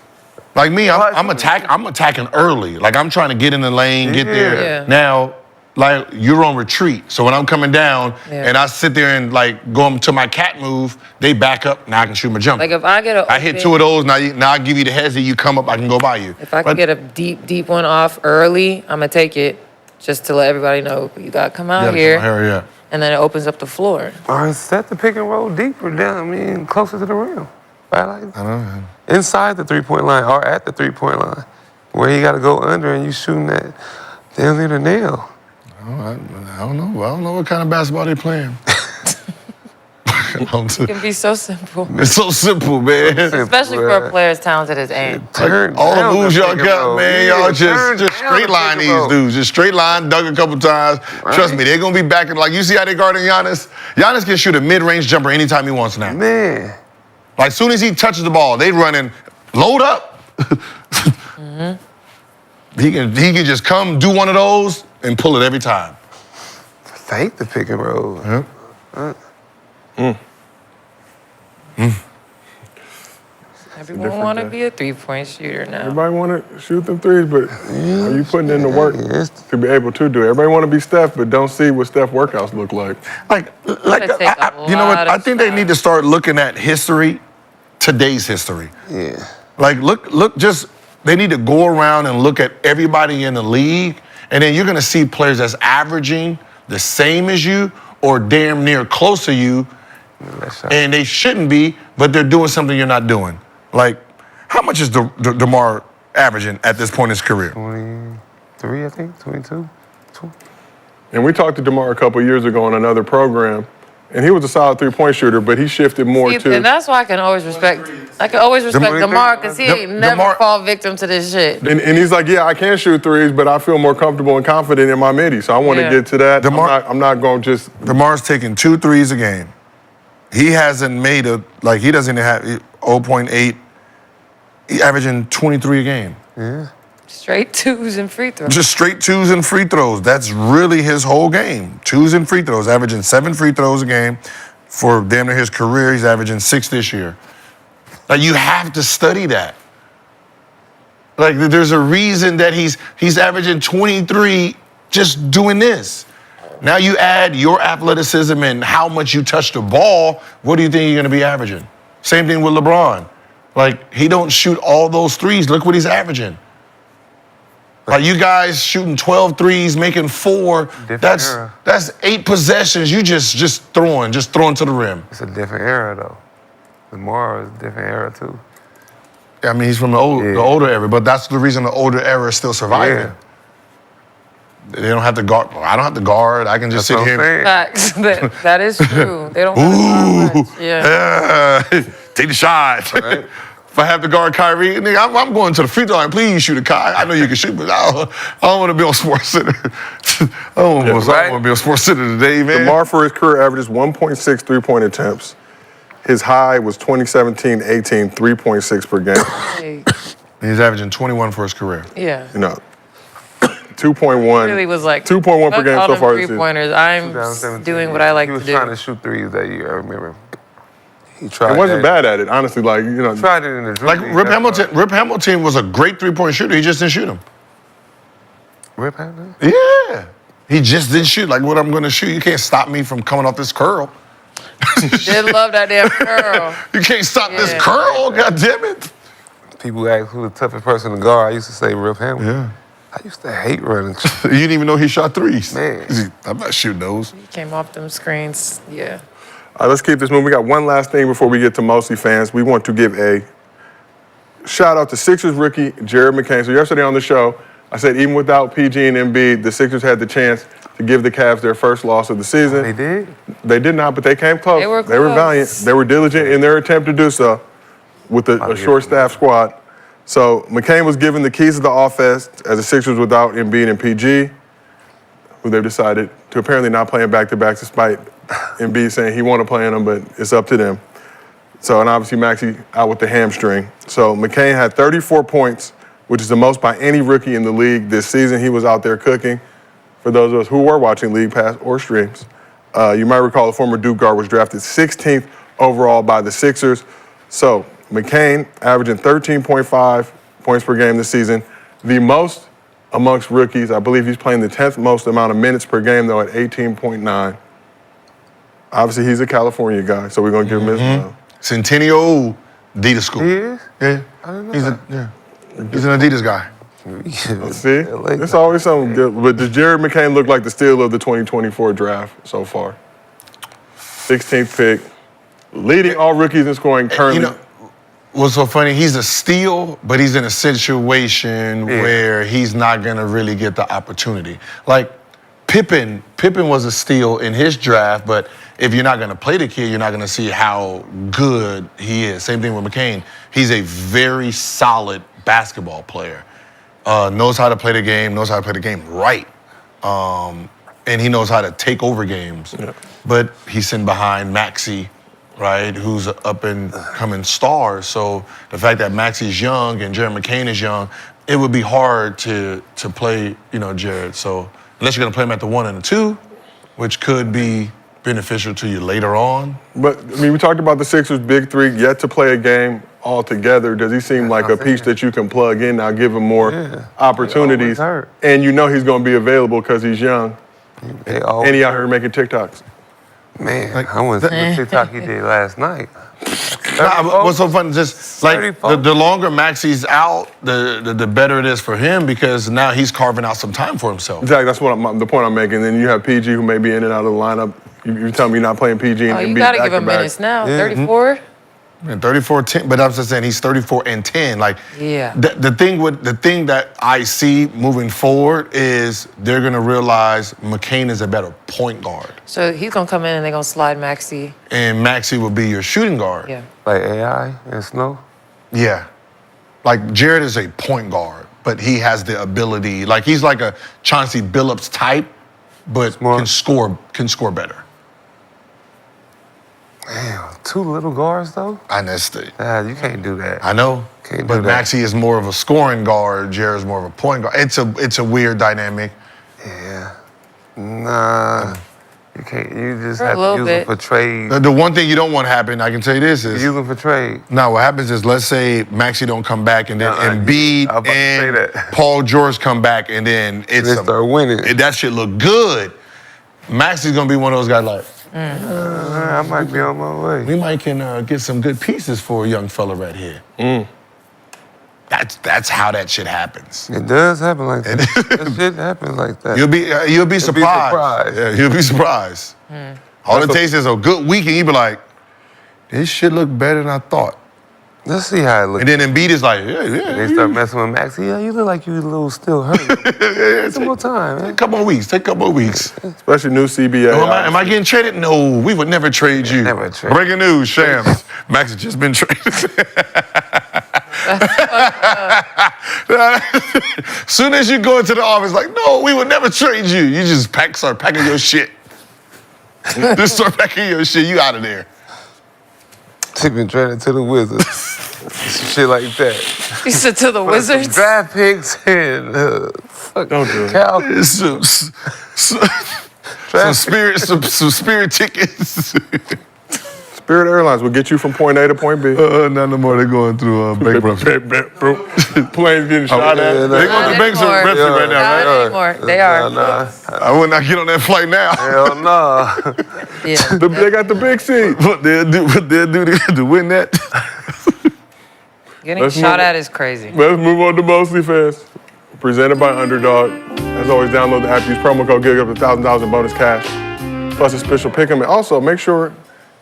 Like me, I'm attacking early. Like I'm trying to get in the lane, get there. Yeah. Now, like you're on retreat. So when I'm coming down and I sit there and like go to my cat move, they back up. Now I can shoot my jumper. Like if I get I hit 2 of those. Now I give you the hezzy. You come up. I can go by you. If I can get a deep one off early, I'm gonna take it just to let everybody know you gotta come out here. Yeah. And then it opens up the floor. Or set the pick and roll deeper down. I mean, closer to the rim. Right? Like, I don't know. inside the 3-point line or at the 3-point line, where you got to go under and you shooting that damn near the nail. I don't know. I don't know what kind of basketball they playing. It can be so simple. It's so simple, man. Especially for a player as talented as Aim. Like, all the moves y'all got, man, y'all just straight line these dudes. Just straight line, dug a couple times. Right. Trust me, they're going to be back. Like, you see how they guarding Giannis? Giannis can shoot a mid-range jumper anytime he wants now. Man. Like, as soon as he touches the ball, they running, load up. He can just come do one of those and pull it every time. Fake the pick and roll. Everyone want to be a 3-point shooter now. Everybody want to shoot them threes, but are you putting in the work to be able to do it? Everybody want to be Steph, but don't see what Steph workouts look like. You know what? I think they need to start looking at history, today's history. Yeah. Like, they need to go around and look at everybody in the league, and then you're going to see players that's averaging the same as you or damn near close to you, and they shouldn't be, but they're doing something you're not doing. Like, how much is DeMar averaging at this point in his career? 23, I think, 22. And we talked to DeMar a couple years ago on another program, and he was a solid 3-point shooter, but he shifted more to. And that's why I can always respect DeMar, because he ain't never fall victim to this shit. And he's like, yeah, I can shoot threes, but I feel more comfortable and confident in my midi, so I want to get to that. I'm not going to just. DeMar's taking 2 threes a game. He hasn't made he doesn't have 0.8. He's averaging 23 a game. Yeah. Straight 2s and free throws. Just straight 2s and free throws. That's really his whole game. 2s and free throws, averaging 7 free throws a game. For damn near his career, he's averaging 6 this year. Like, you have to study that. Like, there's a reason that he's averaging 23 just doing this. Now you add your athleticism and how much you touch the ball, what do you think you're going to be averaging? Same thing with LeBron. Like, he don't shoot all those threes. Look what he's averaging. Like, you guys shooting 12 threes, making 4. That's 8 possessions. You just throwing to the rim. It's a different era, though. DeMar is a different era, too. I mean, he's from the older era, but that's the reason the older era is still surviving. Yeah. They don't have to guard. I don't if I can just sit here. Facts. That is true. They don't have to guard much. Yeah. Take the shot. Right. If I have to guard Kyrie, nigga, I'm going to the free throw line. Please shoot a Kyrie. I know you can shoot, but I don't want to be on Sports Center. I don't want to be on Sports Center today, man. DeMar for his career averages 1.6 3-point attempts. His high was 2017-18, 3.6 per game. He's averaging 21 for his career. Yeah. 2.1. Really was like 2.1 per game so far this season. 3-pointers. I'm doing what I like to do. He was trying to shoot threes that year, I remember. He tried. He wasn't bad at it, honestly. Like, tried it in the dream. Like Rip Hamilton was a great 3-point shooter. He just didn't shoot them. Rip Hamilton? Yeah. He just didn't shoot. Like, what I'm going to shoot, you can't stop me from coming off this curl. Did love that damn curl. You can't stop this curl, God damn it. People ask who the toughest person to guard. I used to say Rip Hamilton. Yeah. I used to hate running. You didn't even know he shot threes. Man. I'm not shooting those. He came off them screens. Yeah. All right, let's keep this moving. We got one last thing before we get to MostlyFans. We want to give a shout out to Sixers rookie Jared McCain. So yesterday on the show, I said even without PG and Embiid, the Sixers had the chance to give the Cavs their first loss of the season. They did? They did not, but they came close. They were close. They were valiant. They were diligent in their attempt to do so with a short-staffed squad. So McCain was given the keys to the offense as the Sixers without Embiid and PG, who they've decided to apparently not play in back-to-backs despite Embiid saying he wanted to play in them, but it's up to them. So, and obviously Maxey out with the hamstring. So McCain had 34 points, which is the most by any rookie in the league this season. He was out there cooking. For those of us who were watching League Pass or streams, you might recall the former Duke guard was drafted 16th overall by the Sixers. So McCain averaging 13.5 points per game this season, the most amongst rookies. I believe he's playing the 10th most amount of minutes per game, though, at 18.9. Obviously, he's a California guy, so we're going to give him his love. Centennial Adidas school. He is? Yeah. I didn't know He's that. he's an Adidas guy. See? It's always something good. But does Jared McCain look like the steal of the 2024 draft so far? 16th pick, leading all rookies in scoring currently. You know, what's so funny, he's a steal, but he's in a situation where he's not gonna really get the opportunity. Like Pippen was a steal in his draft, but if you're not gonna play the kid, you're not gonna see how good he is. Same thing with McCain. He's a very solid basketball player. Knows how to play the game, knows how to play the game right. And he knows how to take over games. Yeah. But he's sitting behind Maxey, right, who's an up-and-coming star. So the fact that Maxey's young and Jared McCain is young, it would be hard to play, Jared. So unless you're going to play him at the 1 and the 2, which could be beneficial to you later on. But, I mean, we talked about the Sixers' big three, yet to play a game altogether. Does he seem like a piece that you can plug in now, give him more opportunities? And you know he's going to be available because he's young. And he out here making TikToks. Man, I want to see the TikTok he did last night. What's so funny, just like the longer Maxey's out, the better it is for him because now he's carving out some time for himself. Exactly, that's the point I'm making. Then you have PG who may be in and out of the lineup. You tell me you're not playing PG and you got to give him minutes now. 34. And 34-10, but I'm just saying he's 34 and 10. Like, the thing that I see moving forward is they're gonna realize McCain is a better point guard. So he's gonna come in and they're gonna slide Maxey. And Maxey will be your shooting guard. Yeah. Like AI and Snow? Yeah. Like Jared is a point guard, but he has the ability, like he's like a Chauncey Billups type, but can score better. Damn, 2 little guards though? I know. You can't do that. I know. But Maxey is more of a scoring guard. Jared's more of a point guard. It's a weird dynamic. Yeah. Nah. You can't. You just For a have to little use bit. them for trade. The one thing you don't want to happen, I can tell you this is Use them for trade. now what happens is let's say Maxey don't come back and then Embiid and Paul George come back and then They start winning. that shit look good. Maxey's gonna be one of those guys like. I might be on my way. We might can get some good pieces for a young fella right here. That's how that shit happens. It does happen like that. That shit happens like that. You'll be surprised. Yeah, you'll be surprised. All it takes is a good week and you be like, this shit look better than I thought. Let's see how it looks. And then Embiid is like, yeah. They start messing with Maxey. Yeah, you look like you a little still hurt. Take some more time, man. Take a couple more weeks. Especially new CBA. Am I getting traded? No, we would never trade you. Never trade. Breaking news, Shams. Max has just been traded. Soon as you go into the office, like, no, we would never trade you. You just start packing your shit. Just start packing your shit. You out of there. She been traded to the Wizards. Some shit like that. You said to the Wizards? Some draft picks and Don't do it. Cal. Some Spirit tickets. Spirit Airlines will get you from point A to point B. Not no more. They're going through bankruptcy. Planes getting shot at. They're going through bankruptcy right now, Not right? anymore. They are. I would not get on that flight now. Hell no. Yeah. They got the big seat. What they'll do to win that? Getting shot at is crazy. Let's move on to MostlyFans. Presented by Underdog. As always, download the app. Use promo code GIG up to $1,000 in bonus cash. Plus a special pick 'em. And also, make sure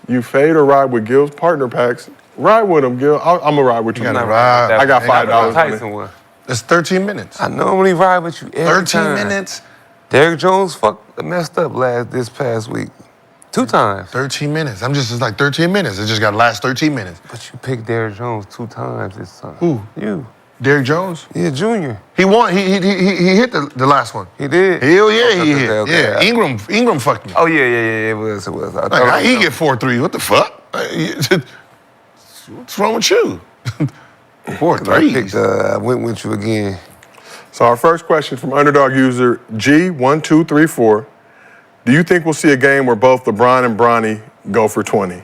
you fade or ride with Gil's partner packs. Ride with them, Gil. I'm going to ride with you. You gotta ride. I got $5 on Tyson it. one. It's 13 minutes. I normally ride with you every 13 time. minutes. Derrick Jones messed up this past week. 2 times. 13 minutes. It's like 13 minutes. It just got to last 13 minutes. But you picked Derrick Jones 2 times this time. Who? You. Derrick Jones? Yeah, Junior. He won. He hit the last one. He did? Hell yeah, he hit. Okay. Yeah, Ingram fucked me. Oh, yeah, it was. I Like, he get 4-3. What the fuck? What's wrong with you? 4 threes. I went with you again. So our first question from Underdog user G1234. Do you think we'll see a game where both LeBron and Bronny go for 20?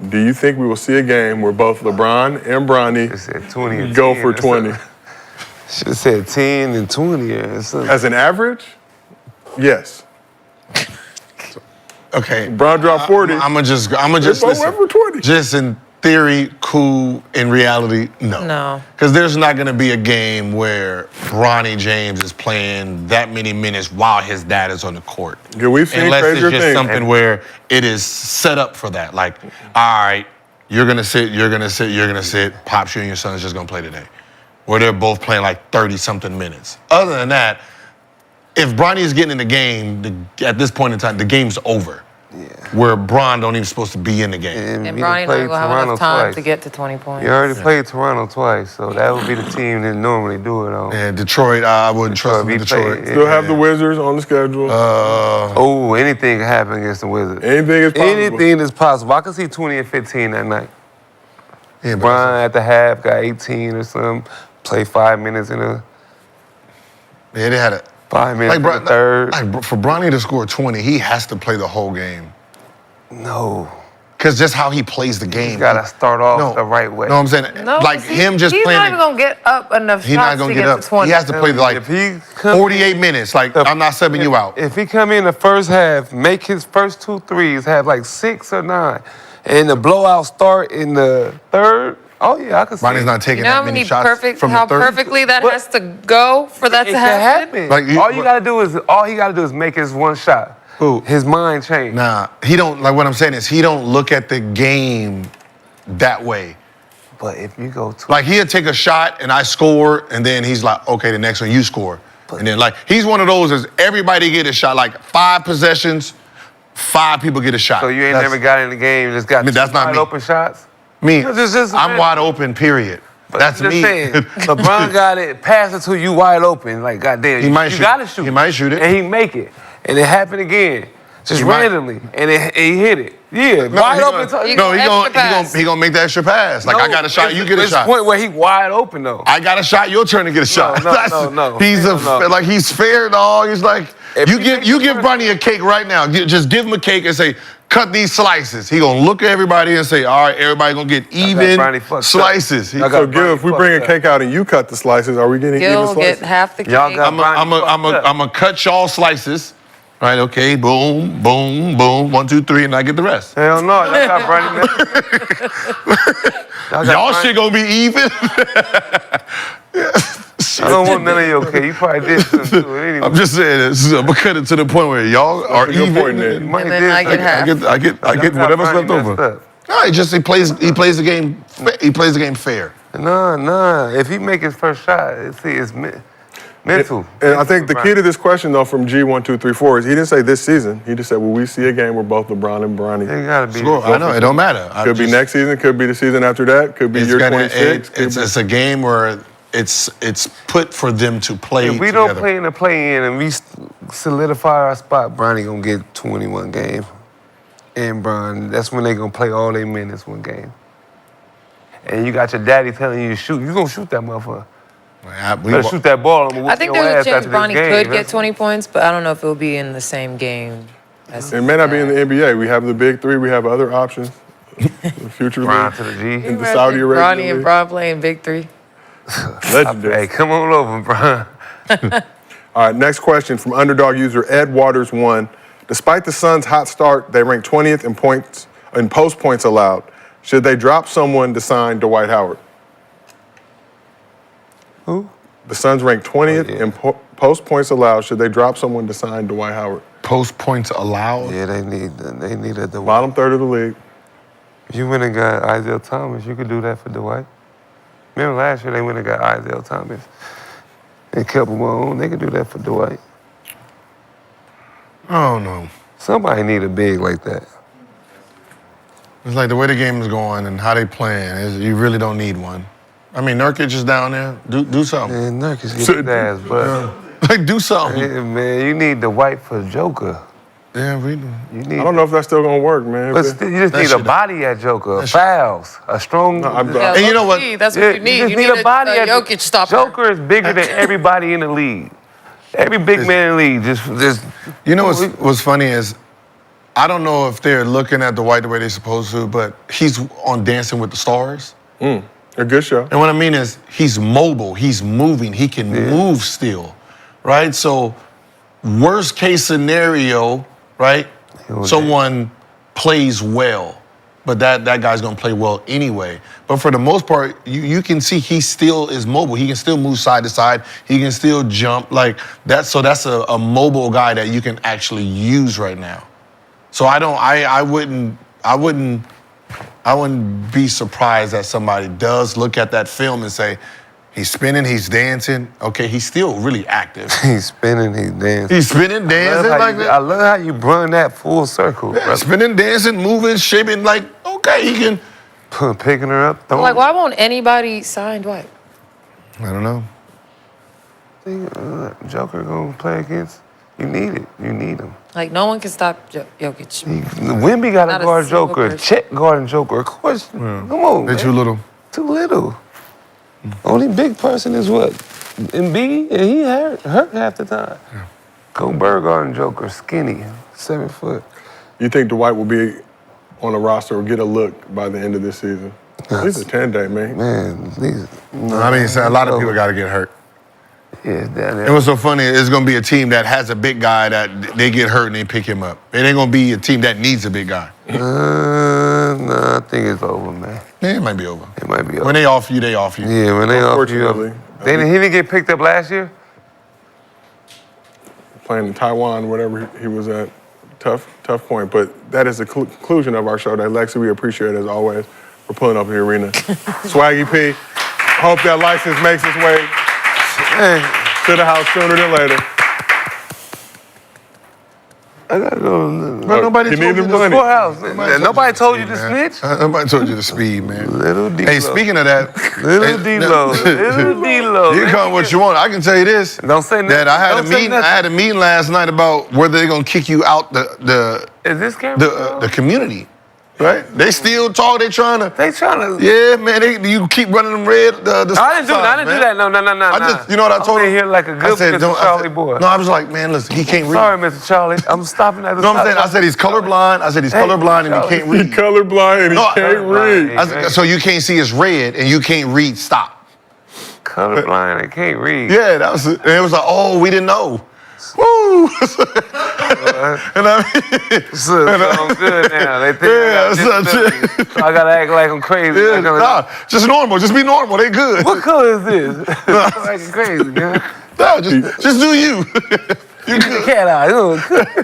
Do you think we will see a game where both LeBron and Bronny It said 20 and go 10 for or 20? Should have said 10 and 20 or something. As an average, yes. Okay. Brown dropped 40. I'm gonna just Both listen. went for 20. Just in theory, cool. In reality, no. No. Because there's not gonna be a game where Bronny James is playing that many minutes while his dad is on the court. Yeah, we've seen Unless crazier it's just things. something where it is set up for that. Like, all right, you're gonna sit, you're gonna sit, you're gonna sit. Pops, you and your son is just gonna play today. Where they're both playing like 30-something minutes. Other than that, if Bronny is getting in the game, at this point in time, the game's over. Yeah. Where Bron don't even supposed to be in the game. And Bronny not gonna have enough time to get to 20 points. You already played Toronto twice, so that would be the team that normally do it on. And Detroit, I wouldn't trust them in Detroit. Still have the Wizards on the schedule. Anything can happen against the Wizards. Anything is possible. Anything is possible. I could see 20 and 15 that night. Yeah, Brian at the half got 18 or something. Play 5 minutes in a. Yeah, they had a 5 minutes in the third. Like for Bronny to score 20, he has to play the whole game. No. Because just how he plays the game. You gotta start off the right way. No, I'm saying, No, like see, him just he's playing. not even gonna get up enough He's not shots gonna to get up. to 20. He has to play like If he 48 minutes. Like, I'm not subbing you out. If he come in the first half, make his first 2 threes, have like 6 or 9, and the blowout start in the third, oh yeah, I could see. Bronny's not taking You know how that many many shots from how the third. perfectly that has to go for that It to can happen? happen. All he gotta do is make his one shot. Who? His mind changed. Nah, he don't, like what I'm saying is he don't look at the game that way. But if you go to Like he'll take a shot and I score, and then he's like, okay, the next one you score. And then like, he's one of those is everybody get a shot, like 5 possessions, 5 people get a shot. So you ain't never got in the game, you just got that's not wide me. open shots? Me, Just I'm wide open, period. That's I'm just me. saying, LeBron got it, pass it to you wide open, like goddamn, He you, might you shoot. gotta shoot. He might shoot it. And he make it. And it happened again. Just He might. randomly. And he hit it. Yeah, wide open. He gonna make that extra pass. Like I got a shot, you get a It's shot. the point where he wide open though. I got a shot, your turn to get a shot. No. He's fair, dog. He's like, you give Bronny a cake right now. Just give him a cake and say, cut these slices. He gonna look at everybody and say, all right, everybody gonna get even slices. So, Gil, if we bring a cake out and you cut the slices, are we getting even Gil slices? get half the cake. I'm gonna cut y'all slices. Right, okay, boom, boom, boom, 1, 2, 3, and I get the rest. Hell no, y'all got Bronny. Y'all shit gonna be even. I don't want none of your cake. You probably did something to it anyway. I'm just saying this. I'm gonna cut it to the point where y'all are even. And then I get half. I get whatever's left over. No, he plays the game. He plays the game fair. Nah. If he make his first shot, it's mental. And I think the key to this question, though, from G1234 is he didn't say this season. He just said, "Will we see a game where both LeBron and Bronny?" It gotta be. I know it don't matter. Could be next season. Could be the season after that. Could be year 26. It's a game where it's put for them to play. If we together. don't play in the play-in and we solidify our spot, Bronny gonna get 21 games. And Bron, that's when they gonna play all their minutes one game. And you got your daddy telling you to shoot. You gonna shoot that motherfucker. Better shoot that ball. I think there's a chance Bronny could get 20 points, but I don't know if it'll be in the same game. It may not be in the NBA. We have the big 3. We have other options. The future Bron league. to the G. In the Saudi Arabia Bronny and league. Bron playing big 3. Legendary. Hey, come on over, Bron. All right, next question from underdog user Ed Waters 1. Despite the Suns' hot start, they rank 20th in points in post points allowed. Should they drop someone to sign Dwight Howard? Who? The Suns rank 20th in post points allowed. Should they drop someone to sign Dwight Howard? Post points allowed? Yeah, they need a Dwight. Bottom third of the league. You went and got Isaiah Thomas. You could do that for Dwight. Remember last year they went and got Isaiah Thomas and kept him on. They could do that for Dwight. I don't know. Somebody need a big like that. It's like the way the game is going and how they playing. You really don't need one. I mean, Nurkic is down there. Do something. Man, Nurkic get his ass, but like do something. Yeah, man, you need the Dwight for Joker. Yeah, we do. You need. I don't know if that's still gonna work, man. But still, you just need a body at Joker, fouls, a strong. And you know what? That's what you need. just You need a body at Jokic stopper. Joker is bigger than everybody in the league. Every big man in the league just. You know what's funny is, I don't know if they're looking at Dwight the way they're supposed to, but he's on Dancing with the Stars. A good show. And what I mean is he's mobile, he's moving, he can move still, right? So worst case scenario, right? Someone plays well, but that guy's gonna play well anyway. But for the most part, you can see he still is mobile. He can still move side to side. He can still jump like that. So that's a mobile guy that you can actually use right now. So I wouldn't be surprised that somebody does look at that film and say, he's spinning, he's dancing. Okay, he's still really active. He's spinning, he's dancing. He's spinning, dancing like that. I love how you bring that full circle. Yeah, spinning, dancing, moving, shaping. Like, okay, he can. Picking her up. Like, why won't anybody sign Dwight? I don't know. Joker gonna play against. You need it. You need him. Like, no one can stop Jokic. Wemby got to Not a guard single Joker. person. Chet guarding Joker. Of course. Come on, They're man. too little. Too little. Only big person is what? Embiid, and he hurt half the time. Gilbert guarding Joker, skinny, 7 foot. You think Dwight will be on the roster or get a look by the end of this season? He's a 10-day, man. Man, these. I mean, a lot of people got to get hurt. Yeah, down there. And what's so funny, it's going to be a team that has a big guy that they get hurt and they pick him up. It ain't going to be a team that needs a big guy. No, I think it's over, man. Yeah, it might be over. It might be over. When they off you, they off you. Yeah, when they off you. Unfortunately. He didn't get picked up last year? Playing in Taiwan, whatever he was at. Tough point. But that is the conclusion of our show. That Lexie, we appreciate it as always for pulling up in the arena. Swaggy P, hope that license makes its way to the house sooner than later. I gotta go. Nobody He told needs you the to money. Nobody told you to snitch? Nobody told you to speed, man. Little D-Lo. Hey, speaking of that, Little D-Lo. Little D-Lo. You can call it what you want. I can tell you this. Don't say nothing. That I had Don't a say meeting. nothing. I had a meeting last night about whether they're gonna kick you out Is this camera? the community. Right? They still talk. They trying to. Yeah, man. You keep running them red. I didn't do that. No. I just, you know what I told him? here like a good Mr. Charlie boy. No, I was like, man, listen, he can't read. Sorry, Mr. Charlie. I'm stopping at the No, I'm saying, I said he's colorblind. And he can't read. He's colorblind and he can't read. I said, so you can't see it's red and you can't read stop. Colorblind and can't read. Yeah, that was it. And it was like, oh, we didn't know. Woo! And I mean, I'm good now. They think I gotta act like I'm crazy. Yeah, nah, just normal. Just be normal. They good. What color is this? I'm acting crazy, man. No, just do you. You good. Cat eye.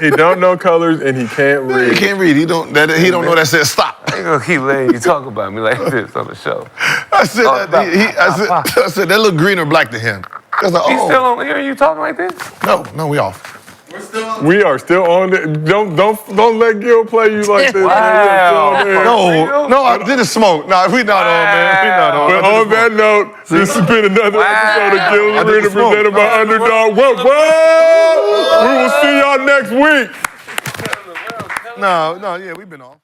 He don't know colors and he can't read. He can't read. He don't know that says stop. I ain't gonna keep letting you talk about me like this on the show. I said I said that look green or black to him. I was like, He's still on here? You talking like this? No, we off. We are still on it. Don't let Gil play you like this. Wow. Man. No, I didn't smoke. Nah, we not on, man. We not on. But on that note, this has been another episode of Gil's Arena presented by Underdog. Whoa! We will see y'all next week. No, yeah, we've been off.